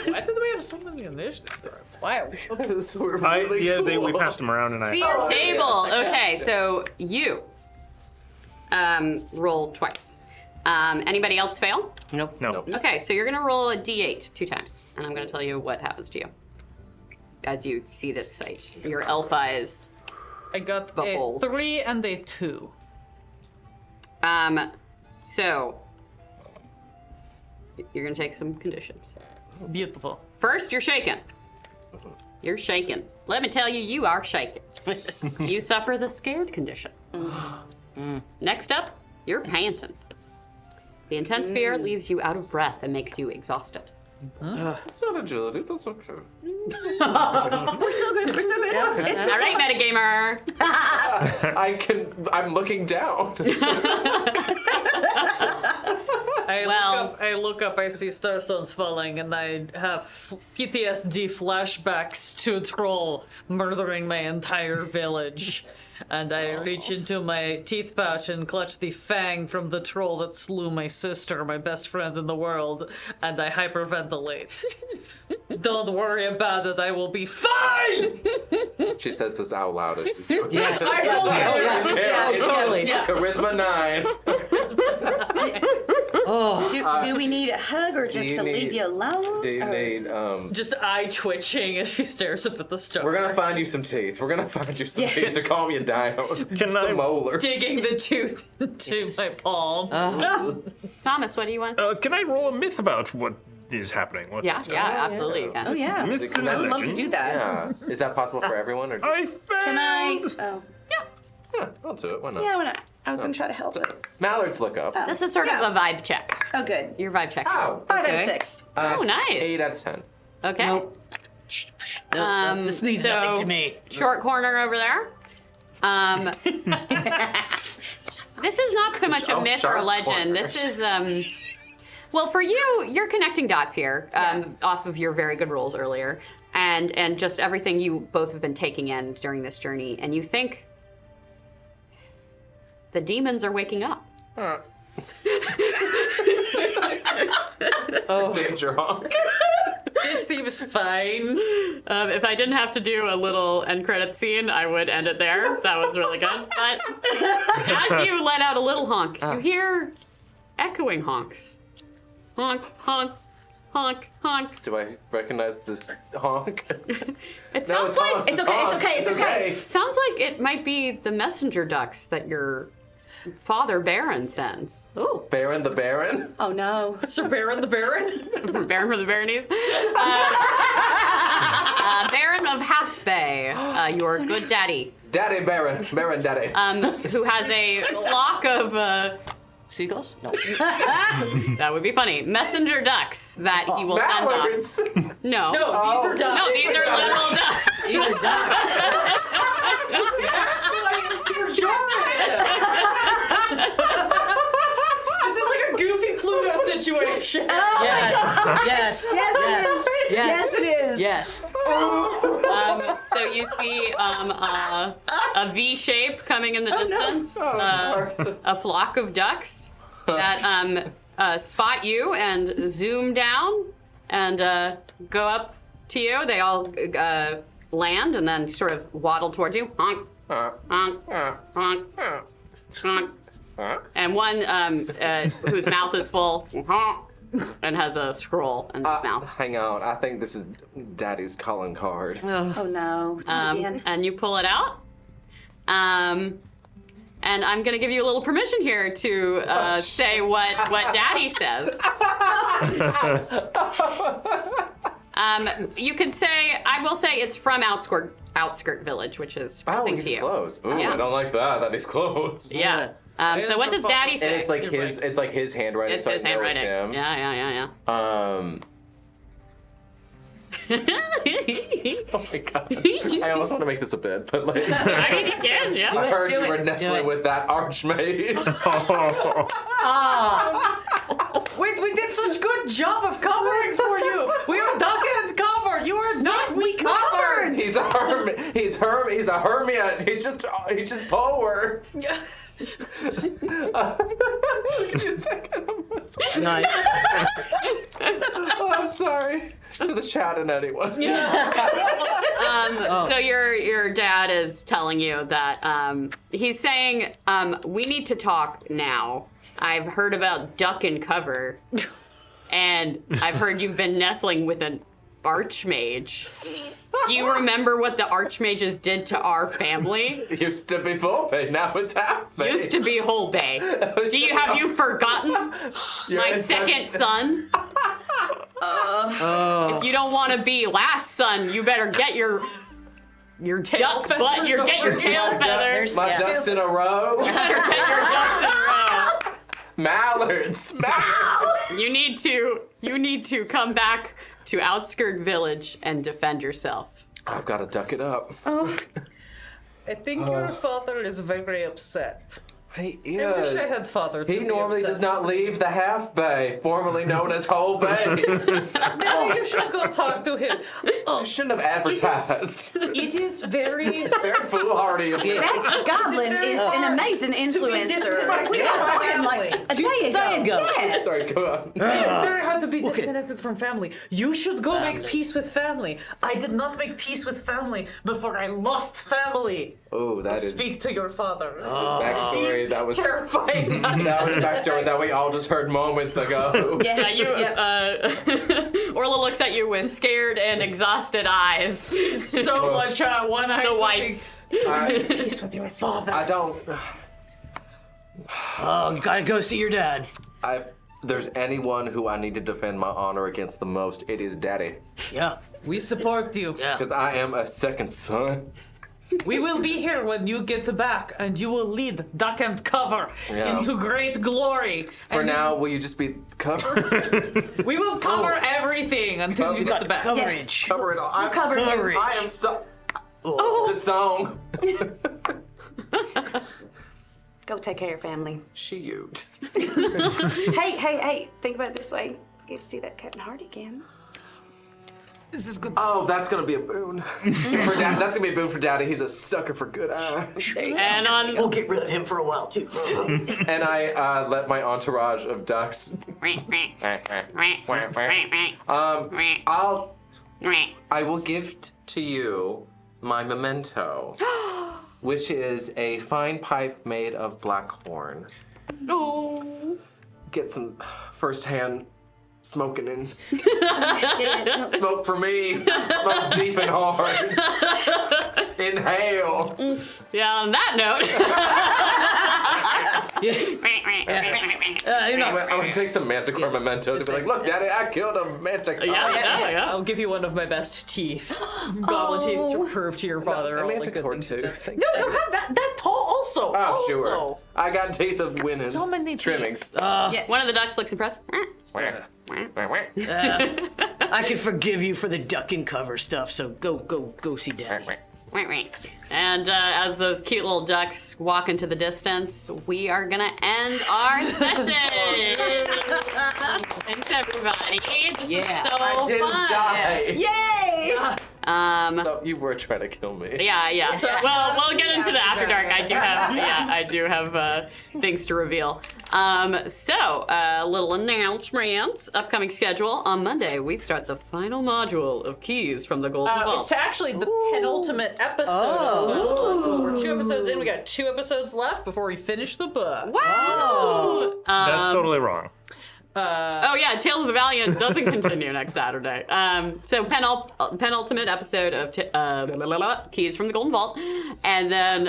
Why did we have so many initiative threats? Why? So we're really We cool. passed them around, and I. fear table. Okay, so you roll twice. Anybody else fail? Nope. No. Okay, so you're gonna roll a d8 2 times, and I'm gonna tell you what happens to you as you see this sight. Your elf eyes. I got Behold. a 3 and a 2. So you're gonna take some conditions. Beautiful. First, you're shaken. You're shaken. Let me tell you, you are shaken. You suffer the scared condition. Next up, you're panting. The intense fear leaves you out of breath and makes you exhausted. That's not agility, that's okay. We're so good. It's All right, metagamer. I'm looking down. I look up, I see starstones falling, and I have PTSD flashbacks to a troll murdering my entire village. And I reach into my teeth pouch and clutch the fang from the troll that slew my sister, my best friend in the world, and I hyperventilate. Don't worry about it, I will be fine! She says this out loud as she's doing Yes. this. Yeah, totally. Charisma 9. Do we need a hug or just you to leave need- you alone? Do you need, Just eye twitching as she stares up at the stone. we're gonna find you some teeth. We're gonna find you some teeth to calm you down. Can the I? molars. digging the tooth into my palm. Thomas, what do you want to say? Can I roll a myth about what is happening? What's Yeah, absolutely. You can. Oh yeah. Myths and I would love to legends. do that. Yeah. Is that possible for everyone? Or I failed. Can I? Oh. Yeah, I'll do it. Why not? Yeah, why not? I was gonna try to help it. Mallards look up. This is sort of a vibe check. Oh, good. Your vibe check. Ow. 5 out of Okay. 6. Oh, nice. 8 out of 10. Okay. Nope. This means nothing to me. Short corner over there. This is not so much a myth or a sharp legend. corners. This is well, for you, you're connecting dots here off of your very good rolls earlier, and just everything you both have been taking in during this journey, and you think the demons are waking up. Danger honk. This seems fine. If I didn't have to do a little end credit scene, I would end it there. That was really good. But as you let out a little honk, you hear echoing honks. Honk, honk, honk, honk. Do I recognize this honk? It sounds like honks, It's okay, honks, it's okay, it's okay. sounds like it might be the messenger ducks that your father Baron sends. Ooh. Baron the Baron? Oh no. Sir Baron the Baron? Baron for the Baronies. Baron of Half Bay, your good daddy, Daddy Baron. Baron Daddy. who has a flock of, Seagulls? No. that would be funny, messenger ducks that he will send off. Mallards. No. No, these are ducks. No, these are little ducks. These are ducks. You're German. This is like a goofy Pluto situation. Yes. Yes. Yes. Yes. Yes, it is. Yes. So you see a V shape coming in the distance, a flock of ducks that spot you and zoom down and go up to you. They all land and then sort of waddle towards you. Honk, honk, honk, honk. And one whose mouth is full and has a scroll in his mouth. Hang on. I think this is Daddy's calling card. Oh no. Again. And you pull it out. And I'm going to give you a little permission here to say what Daddy says. You could say, I will say it's from Outskirt Village, which is nothing he's to you. close. Ooh, Yeah. I don't like that he's close. Yeah. So what does Daddy say? And it's like it's like his handwriting. It's so his I know handwriting. It's him. Yeah. Oh my god. I almost want to make this a bit, but like I mean, you can, yeah. I heard do you it, were do nestling it. with that archmage. Wait, we did such good job of covering for you. We are Duncan's cover. You are not. We covered. He's a hermit. He's a hermit. He's just poor. Nice. Oh, I'm sorry to the chat and anyone. So your dad is telling you that he's saying we need to talk now. I've heard about duck and cover, and I've heard you've been nestling with an archmage. Do you remember what the archmages did to our family? Used to be full bay, now it's half bay. Used to be whole bay. Have you forgotten my second son? If you don't want to be last son, you better get your duck butt. Get your tail feathers. My ducks in a row. You better get your ducks in a row. Mallards. You need to come back to Outskirt Village and defend yourself. I've got to duck it up. I think your father is very upset. He I wish I had father. He normally does not leave the half bay, formerly known as whole bay. Maybe you should go talk to him. I shouldn't have advertised. It is very. Very foolhardy of me. That goblin is an amazing influencer. We just saw him like a day ago. Yeah. Sorry, go on. It's very hard to be disconnected from family. You should go make peace with family. I did not make peace with family before I lost family. Oh, that is Speak to your father. backstory. That was Terrifying. that was backstory that we all just heard moments ago. Orla looks at you with scared and exhausted eyes. So much one-eyed. The whites. Peace with your father. I don't. Oh, gotta go see your dad. If there's anyone who I need to defend my honor against the most, it is Daddy. Yeah. We support you. Yeah. Because I am a second son. We will be here when you get back, and you will lead Duck and Cover Yeah. into great glory. For And now, will you just be cover? we will cover everything until you get back. Coverage. Cover it all. I'm cover you. Coverage. I am so. Good song. Go take care of your family. Shoot. Hey. Think about it this way. You get to see that Captain Hardy again. This is good. Oh, that's gonna be a boon. For Dad, that's gonna be a boon for Daddy. He's a sucker for good eye. And on We'll get rid of him for a while too. And I let my entourage of ducks. I will gift to you my memento, which is a fine pipe made of black horn. oh. Get some firsthand smoking in. Smoke for me. Smoke deep and hard. Inhale. Yeah, on that note. I'm gonna take some manticore memento to be like, look, Daddy, I killed a manticore. Yeah. I'll give you one of my best teeth. Goblin teeth to prove to your father. A all the manticore good things too. you've done. No, you have that tall also. Oh, sure. I got teeth of winning. So many trimmings. One of the ducks looks impressed. I can forgive you for the duck and cover stuff, so go see Daddy. And as those cute little ducks walk into the distance, we are gonna end our session. Thanks, everybody. This was so I didn't fun. die. Yay! So you were trying to kill me. Yeah. Well, we'll get into the after dark. I do have things to reveal. So little announcements. Upcoming schedule on Monday. We start the final module of Keys from the Golden Vault. It's actually the penultimate episode. We're 2 episodes in. We got 2 episodes left before we finish the book. Wow. That's totally wrong. Oh yeah, Tales of the Valiant doesn't continue next Saturday. So penultimate episode of Keys from the Golden Vault, and then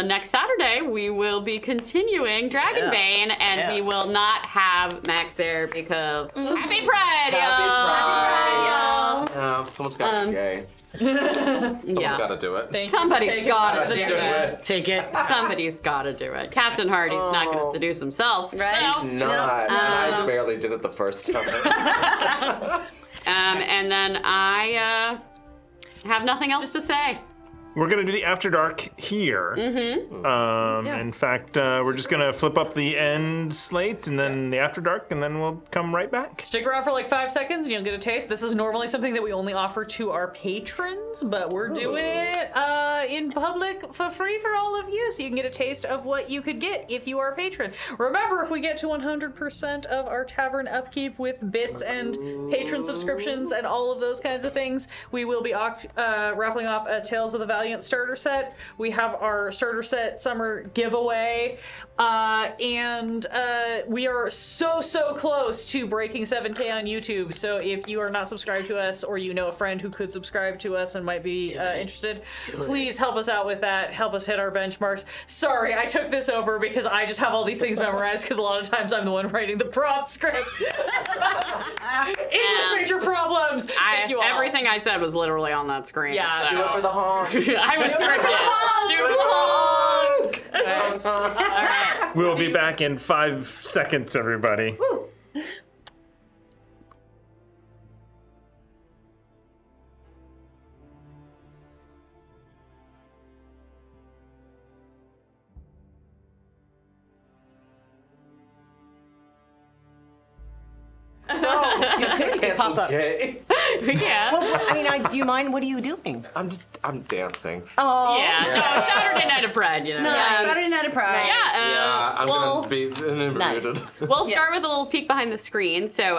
next Saturday we will be continuing Dragonbane, and we will not have Max there because Happy Pride, y'all! Someone's got to be gay. Someone's got to do it. Somebody's got to do it. Take it. Somebody's got to do it. Captain Hardy's not going to seduce himself, right? So. Not. I barely did it the first time. And then I have nothing else to say. We're gonna do the After Dark here. In fact, we're just gonna flip up the end slate and then the After Dark, and then we'll come right back. Stick around for like 5 seconds and you'll get a taste. This is normally something that we only offer to our patrons, but we're doing it in public for free for all of you, so you can get a taste of what you could get if you are a patron. Remember, if we get to 100% of our tavern upkeep with bits and patron subscriptions and all of those kinds of things, we will be raffling off a Tales of the Valiant starter set. We have our starter set summer giveaway, and we are so close to breaking 7K on YouTube. So if you are not subscribed to us, or you know a friend who could subscribe to us and might be interested, please help us out with that. Help us hit our benchmarks. Sorry, I took this over because I just have all these things memorized because a lot of times I'm the one writing the prompt script. English major problems. Thank you all. Everything I said was literally on that screen. Yeah, so. Do it for the honk. I was scripted. Do the honks. All right. We'll be back in 5 seconds, everybody. You could pop up. Gay. Yeah. I mean, do you mind? What are you doing? I'm dancing. Oh. Yeah. No, Saturday Night of Pride, you know. Yeah, Saturday Night of Pride. Yeah. I'm gonna be inebriated. We'll start with a little peek behind the screen. So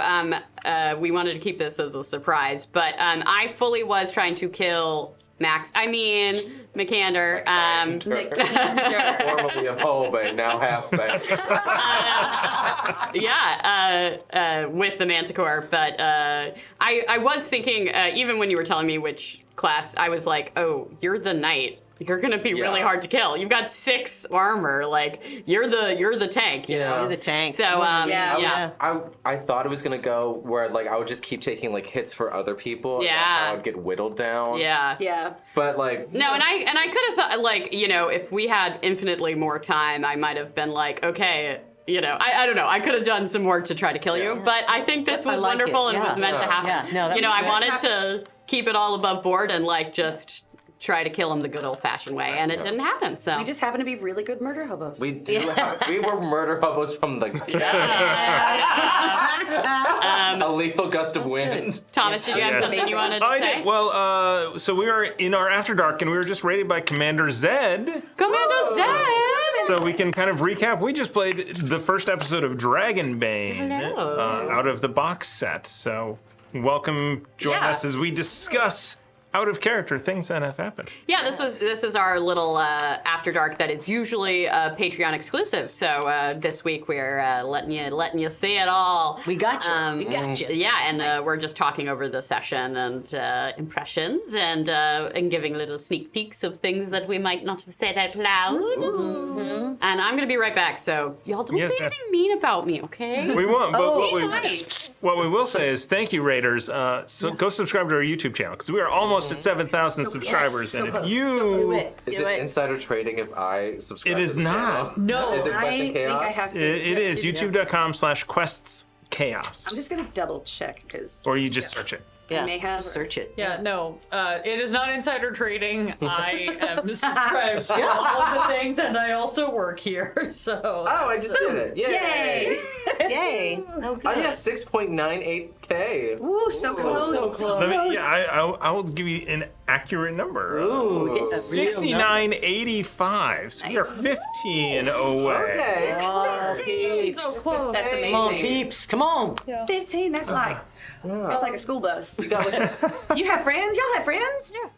we wanted to keep this as a surprise, but I fully was trying to kill Max. I mean, McAnder. Formerly of Holbane, now Halfbane. With the Manticore. But I was thinking, even when you were telling me which class, I was like, oh, you're the knight. You're gonna be really hard to kill. You've got 6 armor. Like you're the tank. You know? You're the tank. So I thought it was gonna go where like I would just keep taking like hits for other people. Yeah. And that's how I'd get whittled down. Yeah. But like No, and I could have thought, like, you know, if we had infinitely more time, I might have been like, okay, you know, I don't know. I could have done some work to try to kill you, but I think this was wonderful and was meant to happen. Yeah. No, that you know, was I great. wanted to keep it all above board and like just try to kill him the good old-fashioned way, and it didn't happen. So We just happen to be really good murder hobos. We were murder hobos from the a lethal gust of wind. Thomas, did you have something you wanted to I say? did. Well, so we are in our After Dark, and we were just raided by Commander Zed. Commander Zed! So we can kind of recap. We just played the first episode of Dragonbane out of the box set. So welcome, join us as we discuss out-of-character things that have happened. Yeah, this is our little After Dark that is usually Patreon exclusive. So this week we're letting you see it all. We got you. We got you. Yeah, and we're just talking over the session and impressions and giving little sneak peeks of things that we might not have said out loud. Mm-hmm. And I'm gonna be right back. So y'all don't say anything mean about me, okay? We won't. But Nice. what we will say is thank you, Raiders. So go subscribe to our YouTube channel because we are almost at 7,000 subscribers, and if you Is it insider trading if I subscribe? It is to the not. channel? No, Is it I Quest and think Chaos? I have to. it is youtube.com/questschaos, I'm just gonna double check because or you just search it. Yeah. may have Search it. Yeah, no, it is not insider trading. I am subscribed to all of the things, and I also work here. So. Oh, I just did it! Yay! Yay. Oh, good. I have 6.98K. Ooh, so close. I will give you an accurate number. Ooh, get a real 69.85. So we are 15 away. Okay. Oh, peeps. So close. That's amazing. Come on, peeps. Come on. 15. That's like a school bus. You have friends? Y'all have friends? Yeah.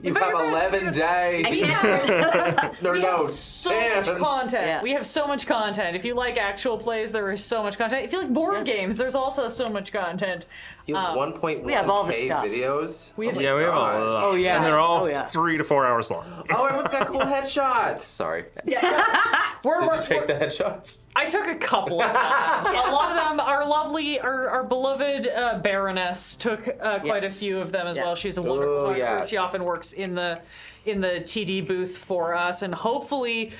You have 11 days. Yeah. No, So much 10. content. Yeah. We have so much content. If you like actual plays, there is so much content. If you like board games, there's also so much content. You have 1.1K we have all the stuff. videos. We have Yeah, we have a lot. Oh, yeah. And they're all Oh, yeah. 3 to 4 hours long. Oh, everyone's got cool headshots. Sorry. we're, Did you take the headshots? I took a couple of them. A lot of them are lovely. Our beloved Baroness took quite a Yes. few of them as Yes. well. She's a wonderful Oh, photographer. yeah. She often works in the TD booth for us, and hopefully,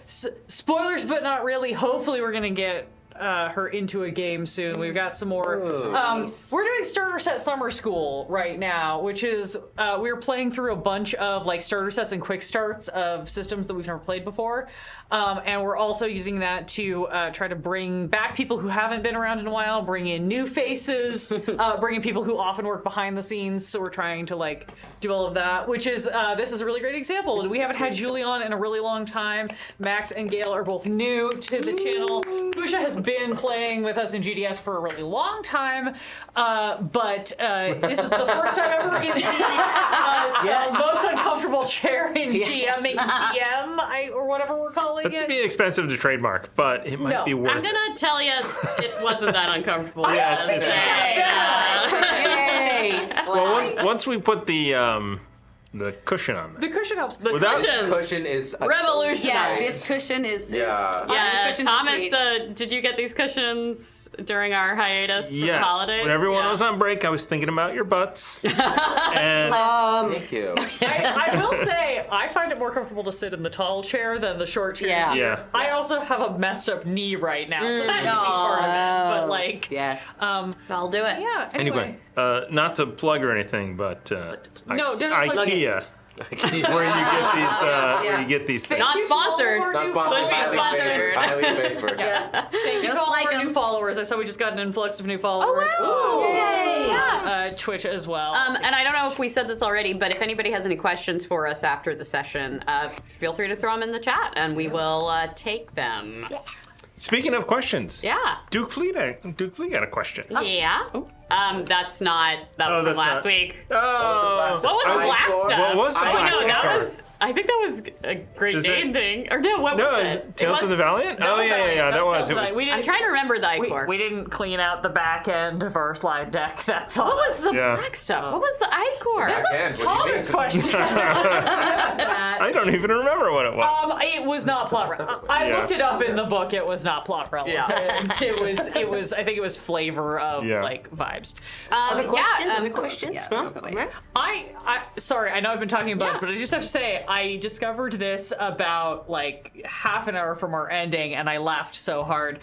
spoilers, but not really. Hopefully, we're gonna get her into a game soon. We've got some more. We're doing Starter Set Summer School right now, which is we're playing through a bunch of like starter sets and quick starts of systems that we've never played before, and we're also using that to try to bring back people who haven't been around in a while, bring in new faces, bring in people who often work behind the scenes. So we're trying to like do all of that, which is this is a really great example. We haven't had Julie on in a really long time. Max and Gail are both new to the channel. Pusha has been playing with us in GDS for a really long time, but this is the first time ever in the most uncomfortable chair in GMing GM, or whatever we're calling That's to it. be expensive to trademark, but it might be worth I'm gonna tell you, it wasn't that uncomfortable. Yeah, it's- Yay. Well, once we put the cushion on there. The cushion helps. The Without- cushions. Cushion is revolutionary. Yeah, this cushion is. Yeah. Yeah, cushions are Thomas, sweet. did you get these cushions during our hiatus for the Yes. holidays? When everyone Yeah. was on break, I was thinking about your butts. And Thank you. I will say, I find it more comfortable to sit in the tall chair than the short chair. Yeah. yeah. I also have a messed up knee right now, so that could be part of it. But like, Yeah. I'll do it. yeah. Anyway, not to plug or anything, but No, don't plug IKEA. Is where you get these things. Not sponsored. Not sponsored. Could be Highly sponsored. favored. Highly favored. Thank you to Just all like our new 'em. followers. I saw we just got an influx of new followers. Yeah. Twitch as well. And I don't know if we said this already, but if anybody has any questions for us after the session, feel free to throw them in the chat, and we will take them. Speaking of questions, Yeah. Duke Fleet got a question. Yeah. That's not. That was Oh, from that's last not- week. Oh, What was the black stuff? What was the oh black no, that card? was. I think that was a Great Is Dane it- thing. Or no, what No, was is it? it Tales It of the was- Valiant? Oh yeah, that was. It was. We I'm didn't, trying to remember the Icor. we didn't clean out the back end of our slide deck. That's all. What was the Yeah. black stuff? What was the Icor? Back end, what do you Thomas mean? question? I don't even remember what it was. It was not plot relevant. I Yeah. looked it up in the book. It was not plot relevant. Yeah. It was. I think it was flavor of Yeah. like vibes. Other questions? Other yeah, questions? yeah, No? go away. Right. Sorry, I know I've been talking about Yeah. it, but I just have to say, I discovered this about like half an hour from our ending, and I laughed so hard.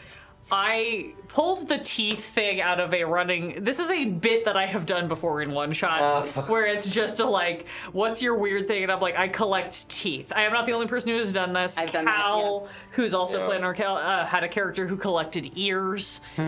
I pulled the teeth thing out of a running. This is a bit that I have done before in one shots, where it's just a like, "What's your weird thing?" And I'm like, "I collect teeth." I am not the only person who has done this. I've done that, Cal, who's also playing had a character who collected ears. You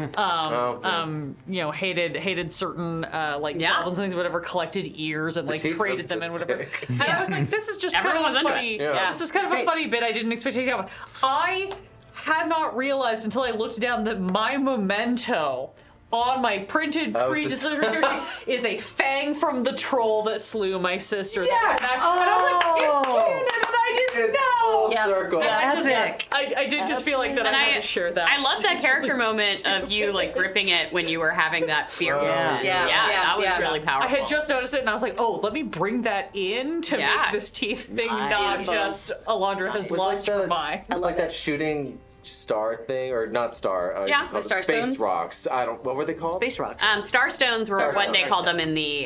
know, hated certain like goblins and things, whatever. Collected ears and like teeth traded them and whatever. stick. And I was like, "This is just Everyone kind of was a into funny. it. Yeah. This is kind of a funny bit. I didn't expect to happen." I had not realized until I looked down that my memento on my printed pre-delivery is a fang from the troll that slew my sister. Yes! And I was like, it's canon, and I didn't know. Full circle. Epic. I did just feel like that And I had to share that. I love that character moment of you like gripping it when you were having that fear moment. Yeah. That was Yeah. really powerful. I had just noticed it, and I was like, "Oh, let me bring that in to Yeah. make this teeth thing not just Alondra has lost her mind." It was like that shooting star thing, or not star. Yeah, called the star space stones? rocks. I don't. What were they called? Space rocks. Starstones were what they called them in the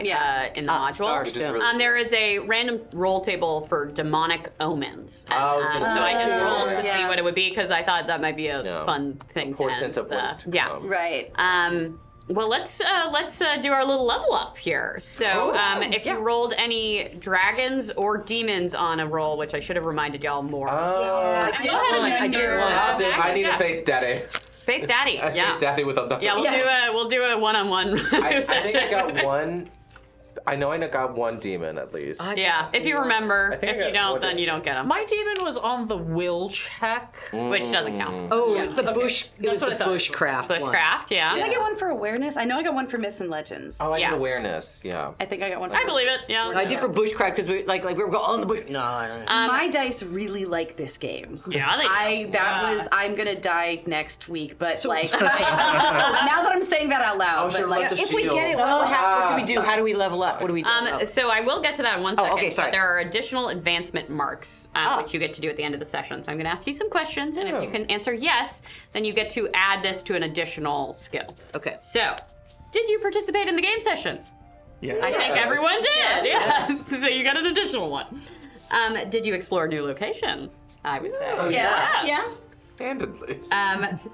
module. Which is really There is a random roll table for demonic omens. I was gonna So I just say. rolled to see Yeah. what it would be because I thought that might be a Yeah. fun thing to portent end of what's to yeah. come. Right. Well, let's do our little level up here. So, if you rolled any dragons or demons on a roll, which I should have reminded y'all more. I Go ahead and do your I need to face Daddy. face daddy. Yeah, Face Daddy with a yeah. We'll do a one-on-one I session. think I got one. I know I got one demon at least. Yeah, if you remember. think I If you got don't, one then you don't get them. My demon was on the will check. Which doesn't count. Oh, it's the bush. It That's was what the I thought. bushcraft one. Bushcraft, yeah. Did I get one for awareness? I know I got one for myths and legends. Oh, I Yeah. get awareness. Yeah. I think I got one. I believe it. Yeah. I did for bushcraft because we we were going on the bush. No, I don't know. My dice really like this game. Yeah, I'm gonna die next week, but like now that I'm saying that out loud, sure, but like love the If we get it, shields. what do we do? How do we level up? What do we do? So I will get to that in one second. okay, sorry. But there are additional advancement marks, which you get to do at the end of the session. So I'm going to ask you some questions, and if you can answer yes, then you get to add this to an additional skill. Okay. So, did you participate in the game session? Yeah. I think everyone did. Yes. So you got an additional one. Did you explore a new location? I would say. yeah, Yes. Handedly.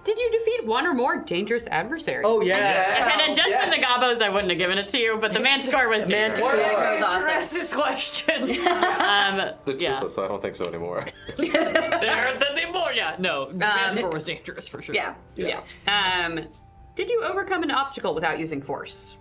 Did you defeat one or more dangerous adversaries? Oh yes. If it had just been the Gobos, I wouldn't have given it to you, but the Manticore was dangerous. That was awesome. Address this question. The yeah. toothless, I don't think so anymore. There, the more, yeah. No, Manticore was dangerous for sure. yeah. Did you overcome an obstacle without using force?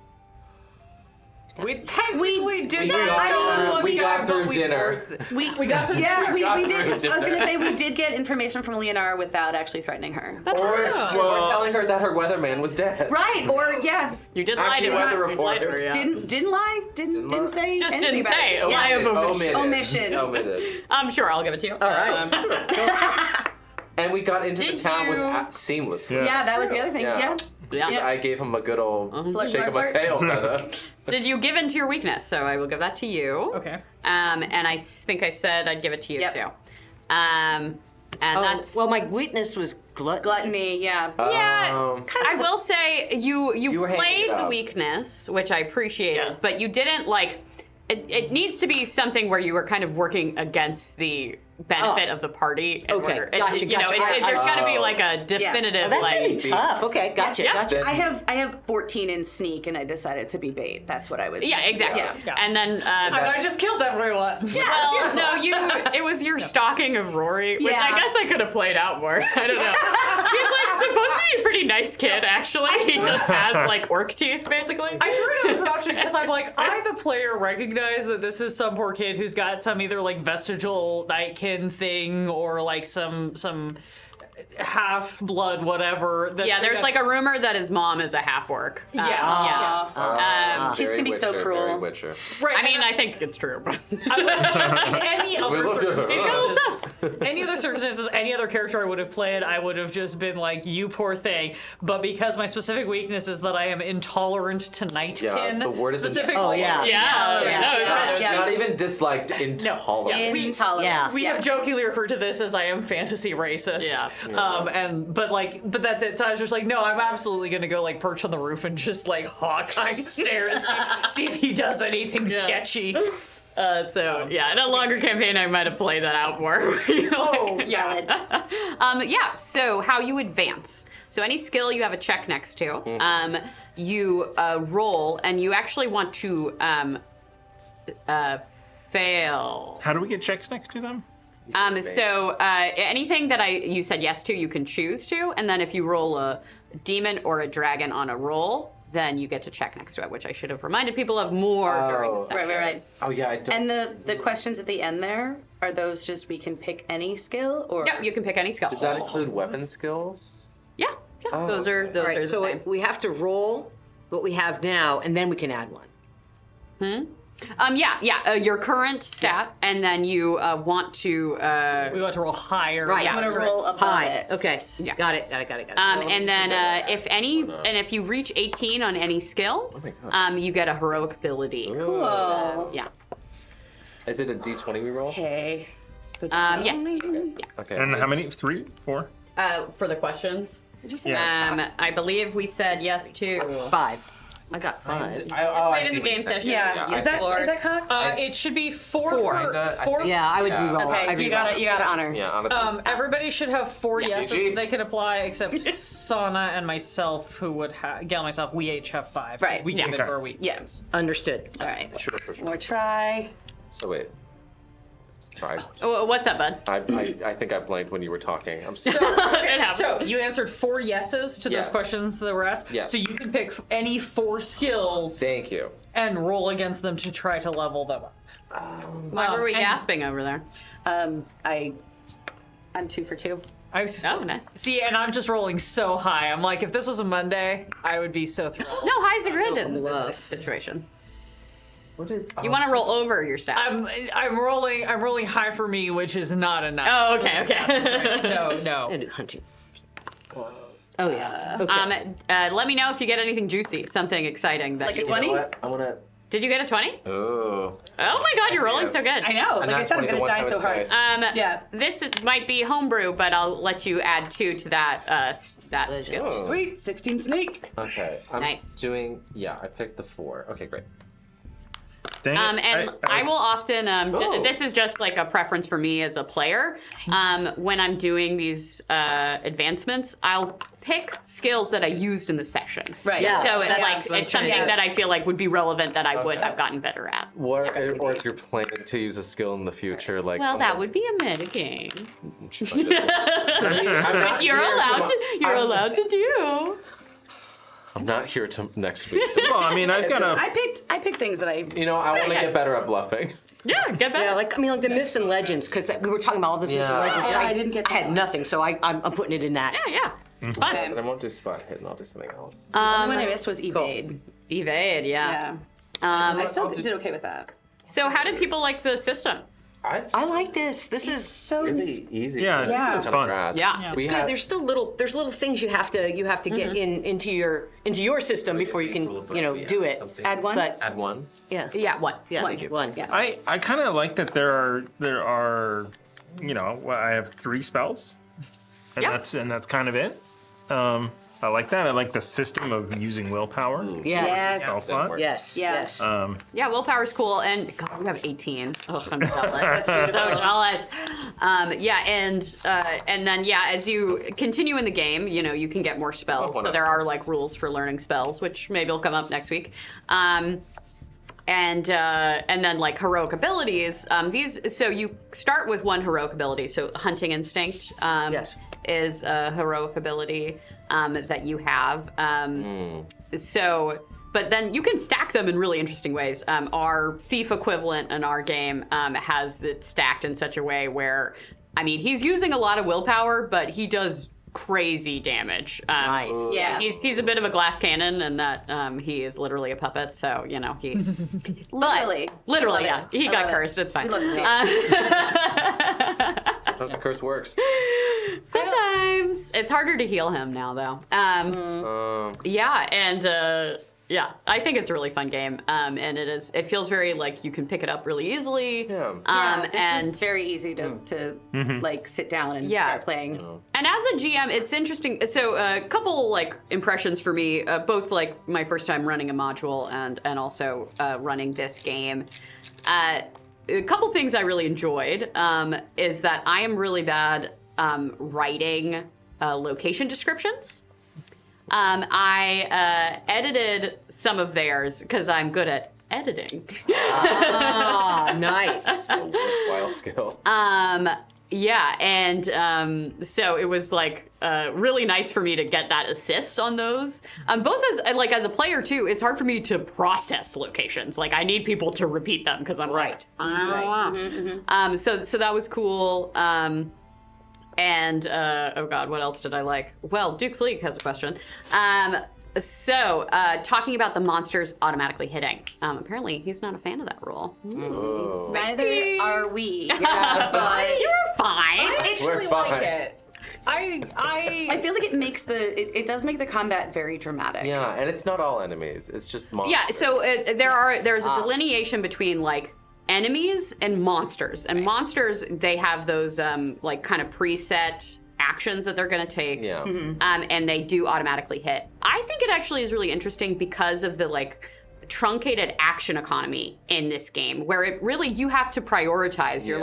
We technically did We that. got through dinner. We got to we got did. through I was gonna dinner. say we did get information from Leonara without actually threatening her. Or telling her that her weatherman was dead. Right? Or yeah, You did lie to Accurate her. weather You lied to her, report. yeah. didn't lie. Didn't say. Just anything didn't about say. it. A lie of omission. Omission. Omitted. I'm sure I'll give it to you. All right. And we got into Did the town you- seamlessly. Yeah, that was the other thing. Yeah. Yeah. I gave him a good old Blurt, shake of blurt, a tail feather. Did you give in to your weakness? So I will give that to you. Okay. And I think I said I'd give it to you Yep. too. And that's Well, my weakness was Gluttony. Yeah. yeah. I will say you were hanging played it the up. weakness, which I appreciated, but you didn't like. It needs to be something where you were kind of working against the benefit of the party. In Okay, order, gotcha, You know, gotcha. there's got to be like a definitive That's like. gonna be tough. Okay, gotcha, Yeah. gotcha. Then- I have 14 in sneak, and I decided to be bait. That's what I was. Yeah, exactly. Yeah. And then. I just killed everyone. Well, no, it was your stalking of Rory, which I Yeah. guess I could have played out more. I don't know. He's like supposed to be a pretty nice kid, actually. He just has like orc teeth, basically. I heard it was an option because I'm like, I, the player, recognize that this is some poor kid who's got some either like vestigial nightkin thing or like some half blood, whatever. Yeah, there's like a rumor that his mom is a half orc. Kids Very can be so Witcher, cruel. Very Witcher. Right, I mean, I think it's true. But in any other look at her. circumstances, he's got a little tusk. any other circumstances, any other character I would have played, I would have just been like, you poor thing. But because my specific weakness is that I am intolerant to nightkin. Yeah, the word is specific. Oh, yeah. Yeah, no, it's not- Yeah. Not even disliked, intolerant. Intolerance. Yeah. We have jokingly referred to this as I am fantasy racist. Yeah. But that's it. So I was just like, no, I'm absolutely gonna go like perch on the roof and just like Hawkeye stare and see if he does anything sketchy. So yeah, in a longer campaign, I might have played that out more. Oh, yeah. Yeah. So how you advance? So any skill you have a check next to, you roll, and you actually want to fail. How do we get checks next to them? So anything that you said yes to, you can choose to, and then if you roll a demon or a dragon on a roll, then you get to check next to it, which I should have reminded people of more during the session. Right. Oh yeah, I don't. And the questions at the end there, are those just we can pick any skill or? Yeah, you can pick any skill. Does that include weapon skills? Yeah. Oh, those are All right, the so same. we have to roll what we have now, and then we can add one. Your current stat, and then you want to We want to roll higher. Right. I'm gonna roll above High. it. Okay. Yeah. Got it. and then if you reach 18 on any skill, my God. you get a heroic ability. Cool. Yeah. Is it a D20 we roll? Okay. Yes. Okay. And how many? 3, 4? For the questions, Did you say I believe we said yes to. 5. I got 5. Right in the game session. Yeah. you Is that explored. Cox? It should be four. Yeah, I would re-roll. okay. I You gotta honor. Yeah, on a Everybody should have 4 yeses GG. that they can apply, except Sana and myself, who would have, Gail and myself, we each have 5. 'cause Right. We give it Okay. our weaknesses. Understood. All right. sure. More try. So wait. Sorry. Oh, what's up, bud? I think I blanked when you were talking. I'm sorry. It happens. So you answered 4 yeses to Yes. those questions that were asked. Yes. So you can pick any 4 skills Thank you. and roll against them to try to level them up. Why were we and- gasping over there? I'm 2 for 2. I was just, Oh, nice. See, and I'm just rolling so high. I'm like, if this was a Monday, I would be so thrilled. No, highs are good in Bluff. this situation. What is? You want to roll over your stat. I'm rolling high for me, which is not enough. Oh, okay. No. And hunting. Oh yeah. Okay. Let me know if you get anything juicy, something exciting that Like you a do. 20? You know what? I wanna. Did you get a 20? Oh. Oh my god, you're rolling so good. I know. Like I not said, I'm 20, the gonna one die time so it's hard. nice. Yeah. Might be homebrew, but I'll let you add 2 to that stat skill. Oh. Sweet. 16 sneak. Okay. I'm Nice. doing. Yeah, I picked the 4. Okay, great. Dang it. And I will often, Oh. this is just like a preference for me as a player. When I'm doing these advancements, I'll pick skills that I used in the session. Right. Yeah. So That's it's something true. that I feel like would be relevant that I would Okay. have gotten better at. Or if you're planning to use a skill in the future, like. Well, that would be a metagame. I'm But you're allowed to do. I'm not here till next week. So, Well, I mean, I've got a. I picked things that I. you know, I want to get better at bluffing. Yeah, get better. Yeah, like the myths and legends, because we were talking about all this myths and Yeah. legends. and Yeah, I didn't get I had that. nothing, so I'm putting it in that. Yeah. Fun. But I won't do spot hidden. I'll do something else. The one I missed was evade. Evade, Yeah. I still did okay with that. So how did people like the system? I like this. This is So Really easy. Yeah, Yeah. it's fun. Yeah. We good. have. There's still little things you have to get into your system before you can do it. add one. But Add 1. yeah, Yeah, what? yeah, One. one. Yeah. I kind of like that there are I have 3 spells, and Yeah. that's kind of it. I like that. I like the system of using willpower. Yes. Spell slot. Yes. Yeah. Yes. Yeah, willpower's cool, and God, we have 18. Oh, I'm jealous. So jealous. And then as you continue in the game, you can get more spells. So there are like rules for learning spells, which maybe will come up next week. And then like heroic abilities. So you start with 1 heroic ability. So hunting instinct. Yes. Is a heroic ability that you have. So, but then you can stack them in really interesting ways. Our thief equivalent in our game has it stacked in such a way where, he's using a lot of willpower, but he does crazy damage. Nice. Yeah. He's a bit of a glass cannon, and that he is literally a puppet. So he Literally. literally, I love yeah. it. He I got love it. cursed. It's fine. We love to see it. Sometimes the curse works. Sometimes it's harder to heal him now, though. Yeah, and I think it's a really fun game. And it feels very like you can pick it up really easily. Yeah. This was very easy to like sit down and Yeah. start playing. And as a GM, it's interesting. So a couple like impressions for me, both like my first time running a module and also running this game. a couple things I really enjoyed is that I am really bad writing location descriptions. I edited some of theirs because I'm good at editing. Nice. Wild skill. Yeah, and so it was like really nice for me to get that assist on those. Both as a player too, it's hard for me to process locations. Like I need people to repeat them because I'm Right. So that was cool. And oh god, what else did I like? Well, Duke Fleek has a question. So talking about the monsters automatically hitting. Apparently, he's not a fan of that rule. Neither are we. But you're fine. We're fine. I feel like it does make the combat very dramatic. Yeah, and it's not all enemies. It's just monsters. Yeah. So there's a delineation between like enemies and monsters. And monsters, they have those like kind of preset actions that they're going to take. Yeah. And they do automatically hit. I think it actually is really interesting because of the like truncated action economy in this game, where it really, you have to prioritize. You're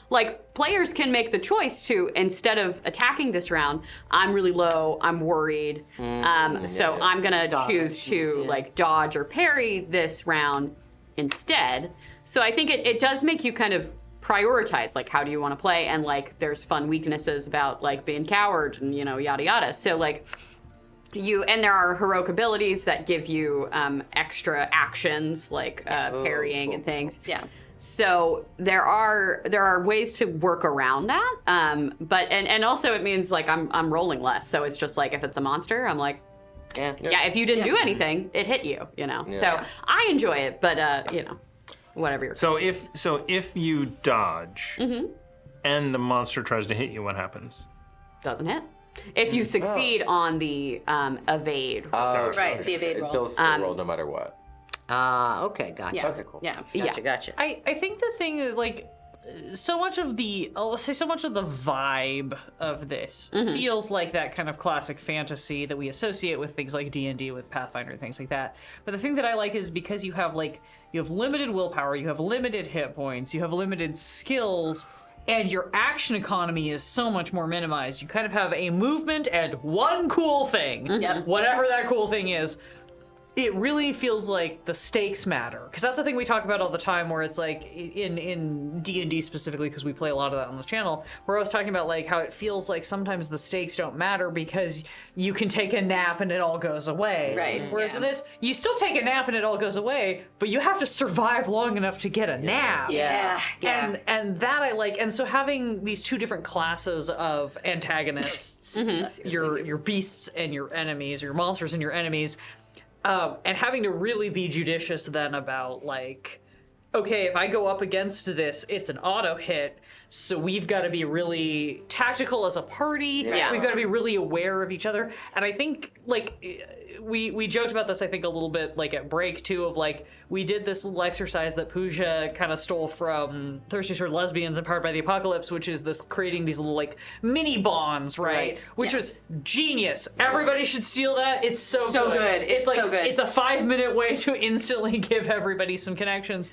like players can make the choice to, instead of attacking this round, I'm really low, I'm worried, so I'm gonna choose to like dodge or parry this round instead. So I think it does make you kind of prioritize, like how do you want to play, and like there's fun weaknesses about like being coward and yada yada. So like and there are heroic abilities that give you extra actions like parrying and things. Yeah. So there are ways to work around that, but and also it means like I'm rolling less. So it's just like if it's a monster, I'm like, yeah. If you didn't do anything, it hit you, Yeah. So I enjoy it, but whatever you're. So if you dodge and the monster tries to hit you, what happens? Doesn't hit. If you succeed on the evade. Right, the evade It's roll. still a roll no matter what. Okay, gotcha. Yeah. Okay, cool. Yeah. Gotcha. I think the thing is like so much of the vibe of this feels like that kind of classic fantasy that we associate with things like D&D, with Pathfinder and things like that. But the thing that I like is because you have limited willpower, you have limited hit points, you have limited skills, and your action economy is so much more minimized. You kind of have a movement and one cool thing, whatever that cool thing is. It really feels like the stakes matter, because that's the thing we talk about all the time, where it's like in D&D specifically, because we play a lot of that on the channel, where I was talking about like how it feels like sometimes the stakes don't matter because you can take a nap and it all goes away. Right. Whereas in this, you still take a nap and it all goes away, but you have to survive long enough to get a nap. Yeah. And that I like, and so having these two different classes of antagonists, your beasts and your enemies, or your monsters and your enemies. And having to really be judicious then about like, okay, if I go up against this, it's an auto hit, so we've got to be really tactical as a party. Yeah. We've got to be really aware of each other. And I think like we joked about this, I think, a little bit like at break too, of like we did this little exercise that Pooja kind of stole from Thirsty Sword Lesbians and Powered by the Apocalypse, which is this creating these little like mini bonds, right? Which was genius. Everybody should steal that. It's so good. It's like so good. It's a 5-minute way to instantly give everybody some connections.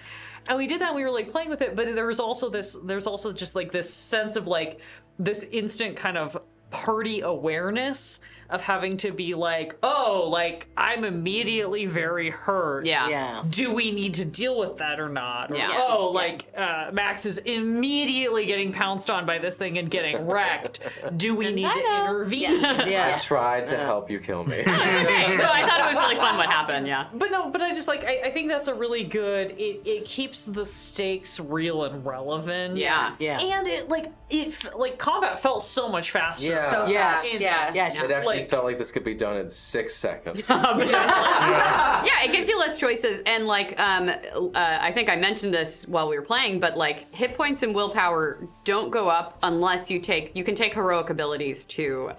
And we did that, and we were like playing with it, but there's also just like this sense of like this instant kind of party awareness of having to be like, oh, like I'm immediately very hurt. Yeah. Do we need to deal with that or not? Or, Yeah. oh, like Max is immediately getting pounced on by this thing and getting wrecked. Do we need to intervene? Yeah. I tried to help you kill me. Okay. No, I thought it was really fun what happened. Yeah. But I just like I think that's a really good. It keeps the stakes real and relevant. Yeah. Yeah. And it combat felt so much faster. Yeah. Yes. Yes. It actually Like- felt like this could be done in 6 seconds. Yeah, it gives you less choices, and like I think I mentioned this while we were playing, but like hit points and willpower don't go up unless you can take heroic abilities to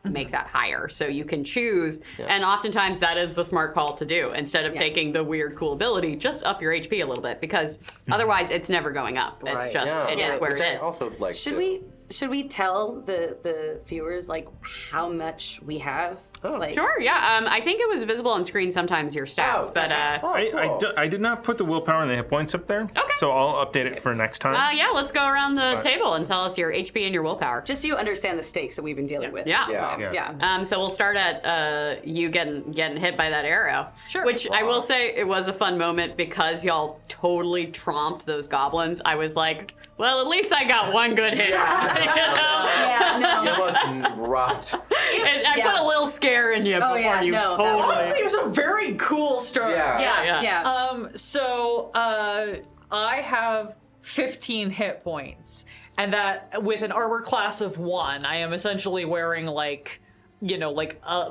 make that higher. So you can choose, and oftentimes that is the smart call to do. Instead of taking the weird cool ability, just up your HP a little bit, because otherwise it's never going up. It's Right. just it is where which it I is. also like Should we tell the viewers like how much we have Sure, yeah. I think it was visible on screen sometimes, your stats, but I did not put the willpower and the hit points up there. Okay. So I'll update it for next time. yeah, let's go around the table and tell us your HP and your willpower. Just so you understand the stakes that we've been dealing with. Yeah. So we'll start at you getting hit by that arrow. Sure. Which I will say it was a fun moment because y'all totally tromped those goblins. I was like, well, at least I got one good hit. You know? Yeah, no. You almost rocked. And I put a little scare in you before you totally. Honestly, it was a very cool start. Yeah. So I have 15 hit points, and that with an armor class of 1, I am essentially wearing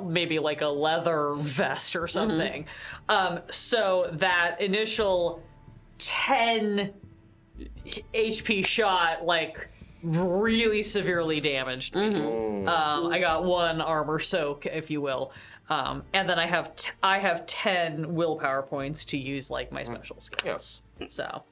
maybe like a leather vest or something. So that initial 10 HP shot really severely damaged me. I got 1 armor soak, if you will, and then I have 10 willpower points to use my special skills. So.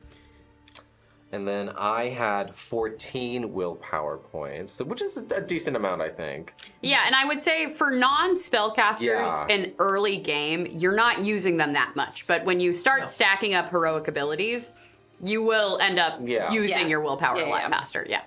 And then I had 14 willpower points, which is a decent amount, I think. Yeah, and I would say for non-spellcasters in early game, you're not using them that much. But when you start stacking up heroic abilities, you will end up using your willpower a lot faster. Yeah.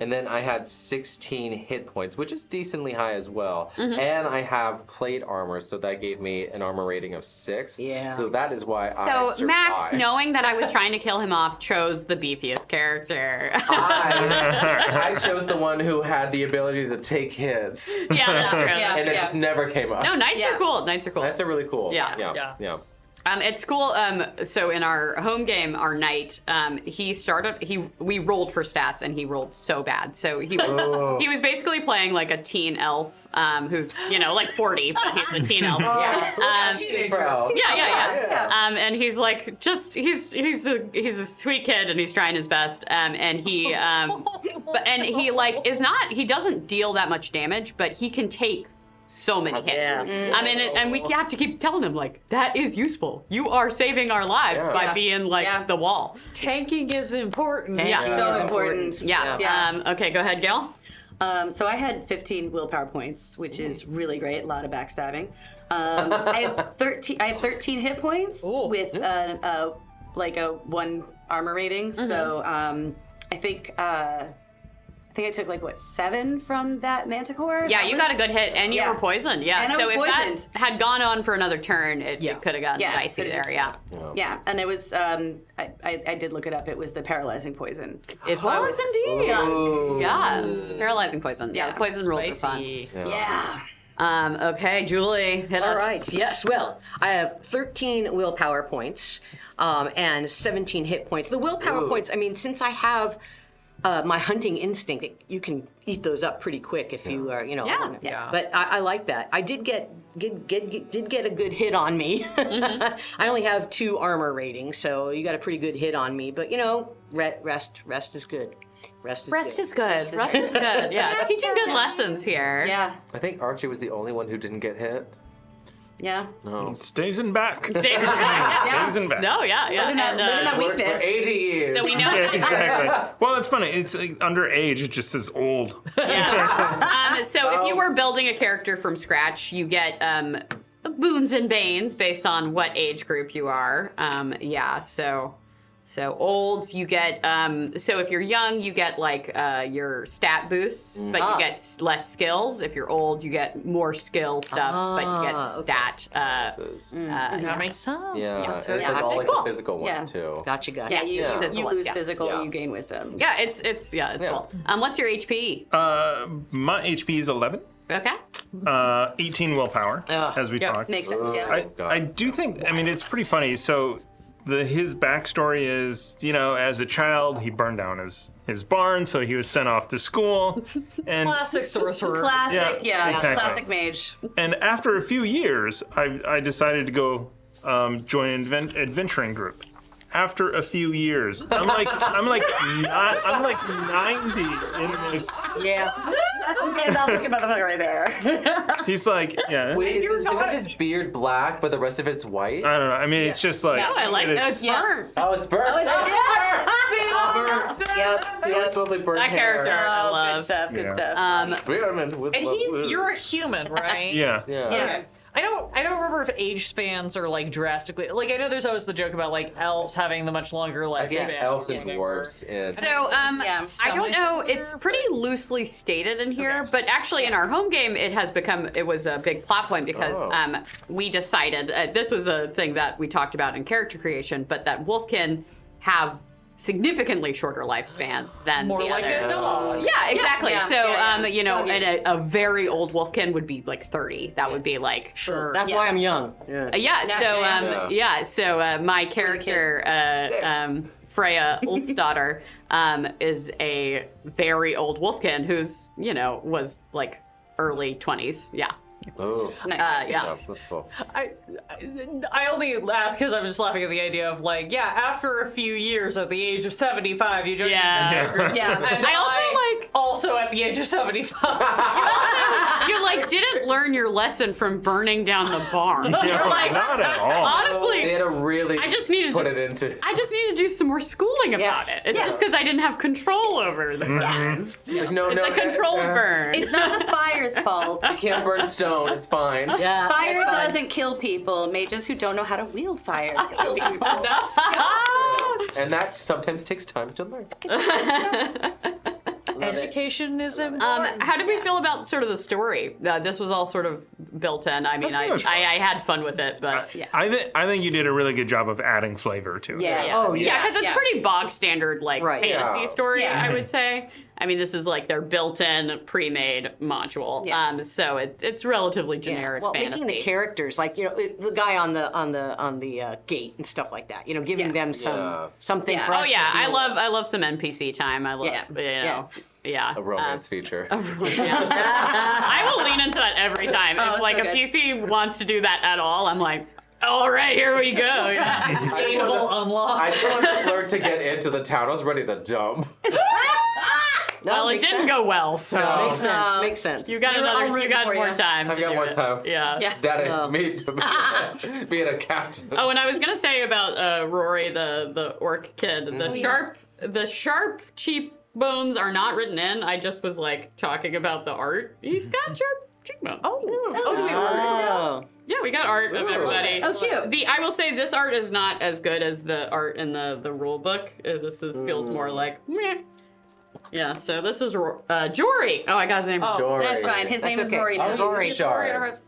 And then I had 16 hit points, which is decently high as well. And I have plate armor, so that gave me an armor rating of 6. Yeah. So that is why I So survived. Max, knowing that I was trying to kill him off, chose the beefiest character. I chose the one who had the ability to take hits. Yeah, that's true. And it just never came up. No, knights are cool. Knights are cool. Knights are really cool. Yeah. Yeah. It's cool. So in our home game, our knight, we rolled for stats and he rolled so bad. So he was basically playing like a teen elf, who's 40, but he's a teen elf. Bro. Yeah. And he's like he's a sweet kid and he's trying his best. And he he doesn't deal that much damage, but he can take so many hits. And we have to keep telling him that is useful. You are saving our lives by being the wall. Tanking is important. So important. Yeah. Okay, go ahead, Gail. So I had 15 willpower points, which is really great. A lot of backstabbing. I have 13 hit points with a 1 armor rating. So I think I took 7 from that manticore. Yeah, you got a good hit, and you were poisoned. Yeah, and so I was if poisoned. that had gone on for another turn, it could have gotten dicey there. Yeah, and it was. I did look it up. It was the paralyzing poison. It was indeed. Ooh. Yes, paralyzing poison. Yeah, the poison rolls are fun. Yeah. Okay, Julie, hit us. All right, yes. Well, I have 13 willpower points and 17 hit points. The willpower points, since I have my hunting instinct, you can eat those up pretty quick if you are, But I like that. I did get a good hit on me. I only have 2 armor ratings, so you got a pretty good hit on me. But rest is good. Rest is good. Yeah, teaching good lessons here. Yeah. I think Archie was the only one who didn't get hit. Yeah. No. Stays in back. Stays in back. Stays in back. No, yeah. Living that Worked weakness. for 80 years. So we know. Exactly. Well, it's funny. It's underage. It just says old. Yeah. So if you were building a character from scratch, you get boons and banes based on what age group you are. So old, you get, so if you're young, you get your stat boosts, but you get less skills. If you're old, you get more skill stuff, but you get stat. That makes sense. Yeah, so it's yeah, all it's the cool. physical ones too. Gotcha. Yeah, you lose yeah. physical, you gain wisdom. Yeah, it's cool. What's your HP? My HP is 11. Okay. 18 willpower, as we talked. Makes sense, yeah. I do think, it's pretty funny. So his backstory is, as a child, he burned down his barn, so he was sent off to school. And Classic sorcerer. Classic, exactly. classic mage. And after a few years, I decided to go join an adventuring group. After a few years, I'm like 90 in this. Yeah. That's okay. That's the motherfucker right there. He's like, yeah. Wait, is some of his beard black, but the rest of it's white? I don't know. It's just like. No, I like it. It's burnt. Oh, it's burnt. Yes! He was supposedly burnt That character, hair. I love. Good stuff. Good Yeah. stuff. Weatherman with And love. you're a human, right? Yeah. Yeah. Yeah. I don't remember if age spans are like drastically like I know there's always the joke about like elves having the much longer lifespan. Yes, elves and Yeah. dwarves. And So, Yeah. I don't know. It's pretty loosely stated in here, but actually in our home game, it was a big plot point because Oh. we decided this was a thing that we talked about in character creation, but that wolfkin have significantly shorter lifespans than More the like other. a dog. Yeah, exactly. Yeah, So, yeah, yeah. you know, and a very old wolfkin would be like 30. That would be like Sure. That's why I'm young. Yeah. So my character, Freya Ulfdaughter, is a very old wolfkin who's, you know, was like early 20s. Yeah. oh, Nice. Yeah. that's cool. I only ask because I'm just laughing at the idea of like, yeah, after a few years at the age of 75, you join Yeah. Yeah. And also at the age of 75. You like didn't learn your lesson from burning down the barn. No, You're like, not at all. They honestly, had to really I just needed put to, it into. I just need to do some more schooling about Yes. it. It's just because I didn't have control over the burns. Like, no, It's no, a controlled burn. It's not the fire's fault. Can't burn stone. It's fine. Yeah. Fire that's fine. doesn't kill people. Mages who don't know how to wield fire kill people. And that sometimes takes time to learn. Education is important. How did we feel about sort of the story? This was all sort of built in. I mean, I think it was fun. I had fun with it, but yeah. I think you did a really good job of adding flavor to it. Yeah. Oh, yeah. Yeah, because it's Yeah. pretty bog standard, like Right. fantasy Yeah. story. Yeah. I would say. I mean, this is like their built-in, pre-made module. Yeah. So it's relatively generic Well, fantasy. making the characters like the guy on the gate and stuff like that. You know, giving them something Yeah. for us. Oh yeah, to do. I love some NPC time. I love Yeah. you know. Yeah. A romance feature. Yeah. I will lean into that every time. If so like a good. PC wants to do that at all, I'm like, all right, here we go. Yeah. Dateable unlock. I still learned to get into the town. I was ready to dump. No, Well, it makes didn't sense. go well, so Makes sense. Makes sense. you got I'll another. root You got for more you. time. I've to got do more it. time. Yeah. Yeah. Daddy, me to being a captain. Oh, and I was gonna say about Rory, the orc kid. The sharp cheekbones are not written in. I just was like talking about the art. He's got sharp cheekbones. Oh. Yeah, we got art of everybody. Oh, cute. I will say this art is not as good as the art in the rule book. This feels more like meh. Yeah, so this is Jory. Oh, I got his name. Jory. That's fine. His name is okay. Rory. now. Rory.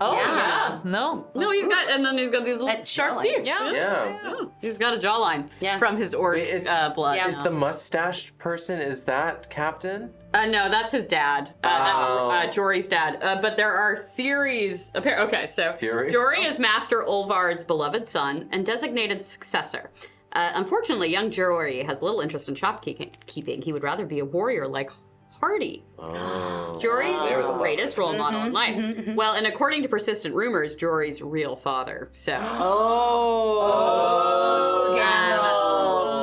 Oh Yeah. yeah. No. No, he's got, and then he's got these little That sharp jawline. teeth. Yeah. Oh, he's got a jawline Yeah. from his orc Wait, is- blood. Yeah. Is the mustached person, is that captain? No, that's his dad. That's Jory's dad. But there are theories. Okay, so Theories? Jory is Master Ulvar's beloved son and designated successor. Unfortunately, young Jory has little interest in shopkeeping. He would rather be a warrior like Hardy. Jory's They're the greatest role model in life. Well, and according to persistent rumors, Jory's real father. So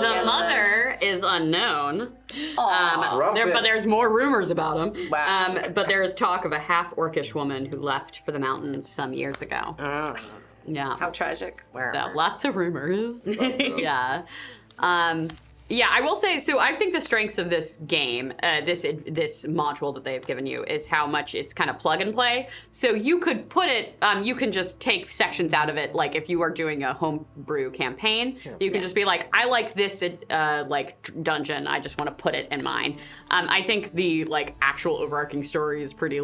the mother is unknown. But there's more rumors about him. Wow. But there is talk of a half-orcish woman who left for the mountains some years ago. Yeah. How tragic. So lots of rumors. Yeah. Yeah, I will say, so I think the strengths of this game, this module that they've given you, is how much it's kind of plug and play. So you could put it, you can just take sections out of it, like if you are doing a homebrew campaign, you can just be like, I like this dungeon, I just want to put it in mine. I think the actual overarching story is pretty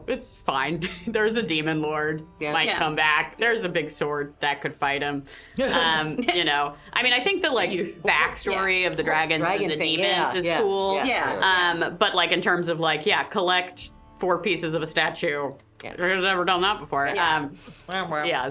it's fine. There's a demon lord, might come back. There's a big sword that could fight him. I mean, I think the backstory of the dragons and the thing, demons is cool. Yeah. But in terms of collect 4 pieces of a statue. Who's ever done that before?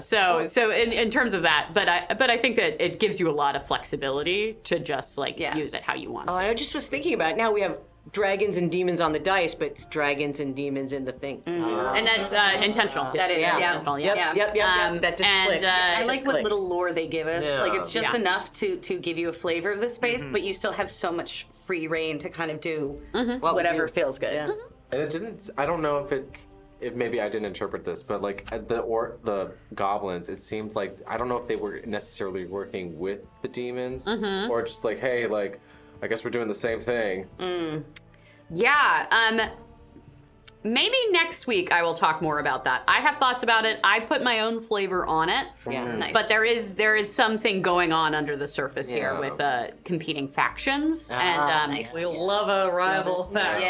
So in terms of that, but I think that it gives you a lot of flexibility to just use it how you want. Oh, I just was thinking about it. Now we have dragons and demons on the dice, but it's dragons and demons in the thing. And that's intentional. That is, intentional, yeah. Yep. That just clicked. I like what little lore they give us. Yeah. It's just enough to give you a flavor of the space, but you still have so much free reign to kind of do whatever feels good. Yeah. And it didn't, I don't know if maybe I didn't interpret this, but the goblins, it seemed like, I don't know if they were necessarily working with the demons or just hey, I guess we're doing the same thing. Yeah. Maybe next week I will talk more about that. I have thoughts about it. I put my own flavor on it. Yeah, nice. But there is something going on under the surface here with competing factions, and nice. We love a rival faction.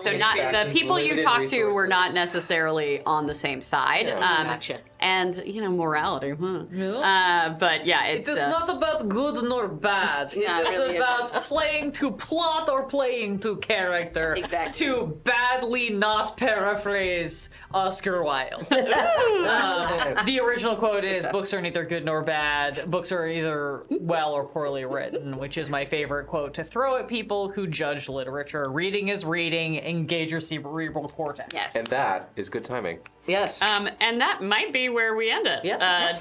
So not the people you Limited talk to were resources. not necessarily on the same side. Gotcha. And morality. But yeah, It it's is not about good nor bad. It No, it is really about playing to plot or playing to character. Exactly. To badly not paraphrase Oscar Wilde. The original quote is, books are neither good nor bad. Books are either well or poorly written, which is my favorite quote to throw at people who judge literature. Reading is reading. Engage your cerebral cortex. yes. And that is good timing. Yes. And that might be where we end it. Yeah.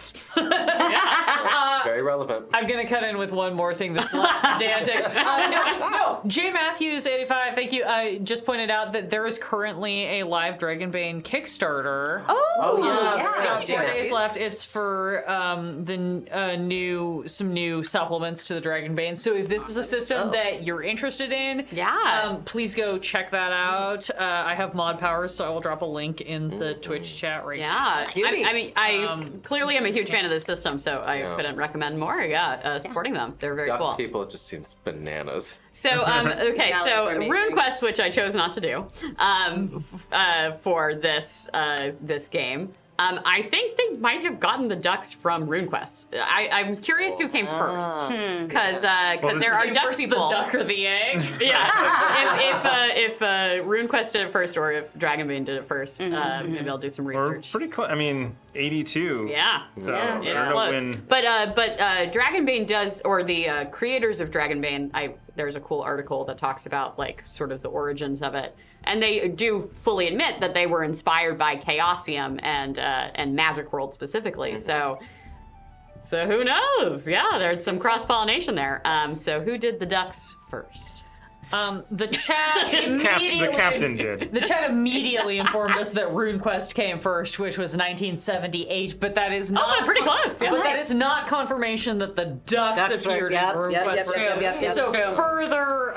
Very relevant. I'm gonna cut in with one more thing that's less pedantic. No, J Matthews 85. Thank you. I just pointed out that there is currently a live Dragonbane Kickstarter. It's got 4 days left. It's for some new supplements to the Dragonbane. So if this is a system that you're interested in, please go check that out. I have mod powers, so I will drop a link in the Twitch chat right now. Yeah, I clearly am a huge fan of this system, so I couldn't recommend more. Supporting them, they're very Duck cool. people just seems bananas. So okay, Yeah, so those are amazing. RuneQuest, which I chose not to do for this game. I think they might have gotten the ducks from RuneQuest. I'm curious who came first, because there are duck First people. the duck or the egg? Yeah, if RuneQuest did it first, or if Dragonbane did it first, maybe I'll do some We're research. pretty close. I mean, 82. Yeah. So I It's don't know close. when. But Dragonbane does, or the creators of Dragonbane, there's a cool article that talks about like sort of the origins of it, and they do fully admit that they were inspired by Chaosium and Magic World specifically. So who knows? Yeah, there's some cross pollination there. So who did the ducks first? The chat immediately. The captain did. The chat immediately informed us that RuneQuest came first, which was 1978, but that is not. but pretty close. Yeah. But that is not confirmation that the ducks appeared in RuneQuest. So further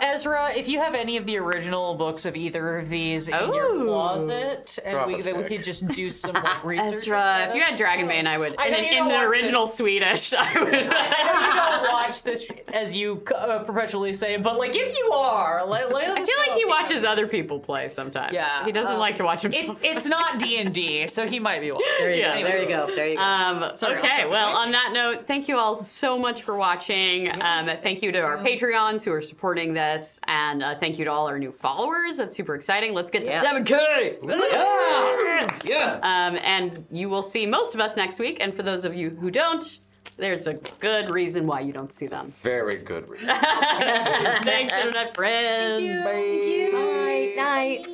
Ezra, if you have any of the original books of either of these in your closet, Drop and a we pic. could just do some like, research. Ezra, if you had Dragonbane, I would. I know you In don't the watch original Swedish, I would. I know you don't watch this, as you perpetually say, but like if you are, let us I feel like know. he watches other people play sometimes. Yeah, He doesn't like to watch himself. It's not D&D, so he might be watching. There you Yeah. go. There you go. There you go. Okay, well, on that note, thank you all so much for watching. Thank you to our Patreons who are supporting this, and thank you to all our new followers. That's super exciting. Let's get to 7K! And you will see most of us next week, and for those of you who don't, there's a good reason why you don't see them. Very good reason. Thanks, Internet friends. Night. Night.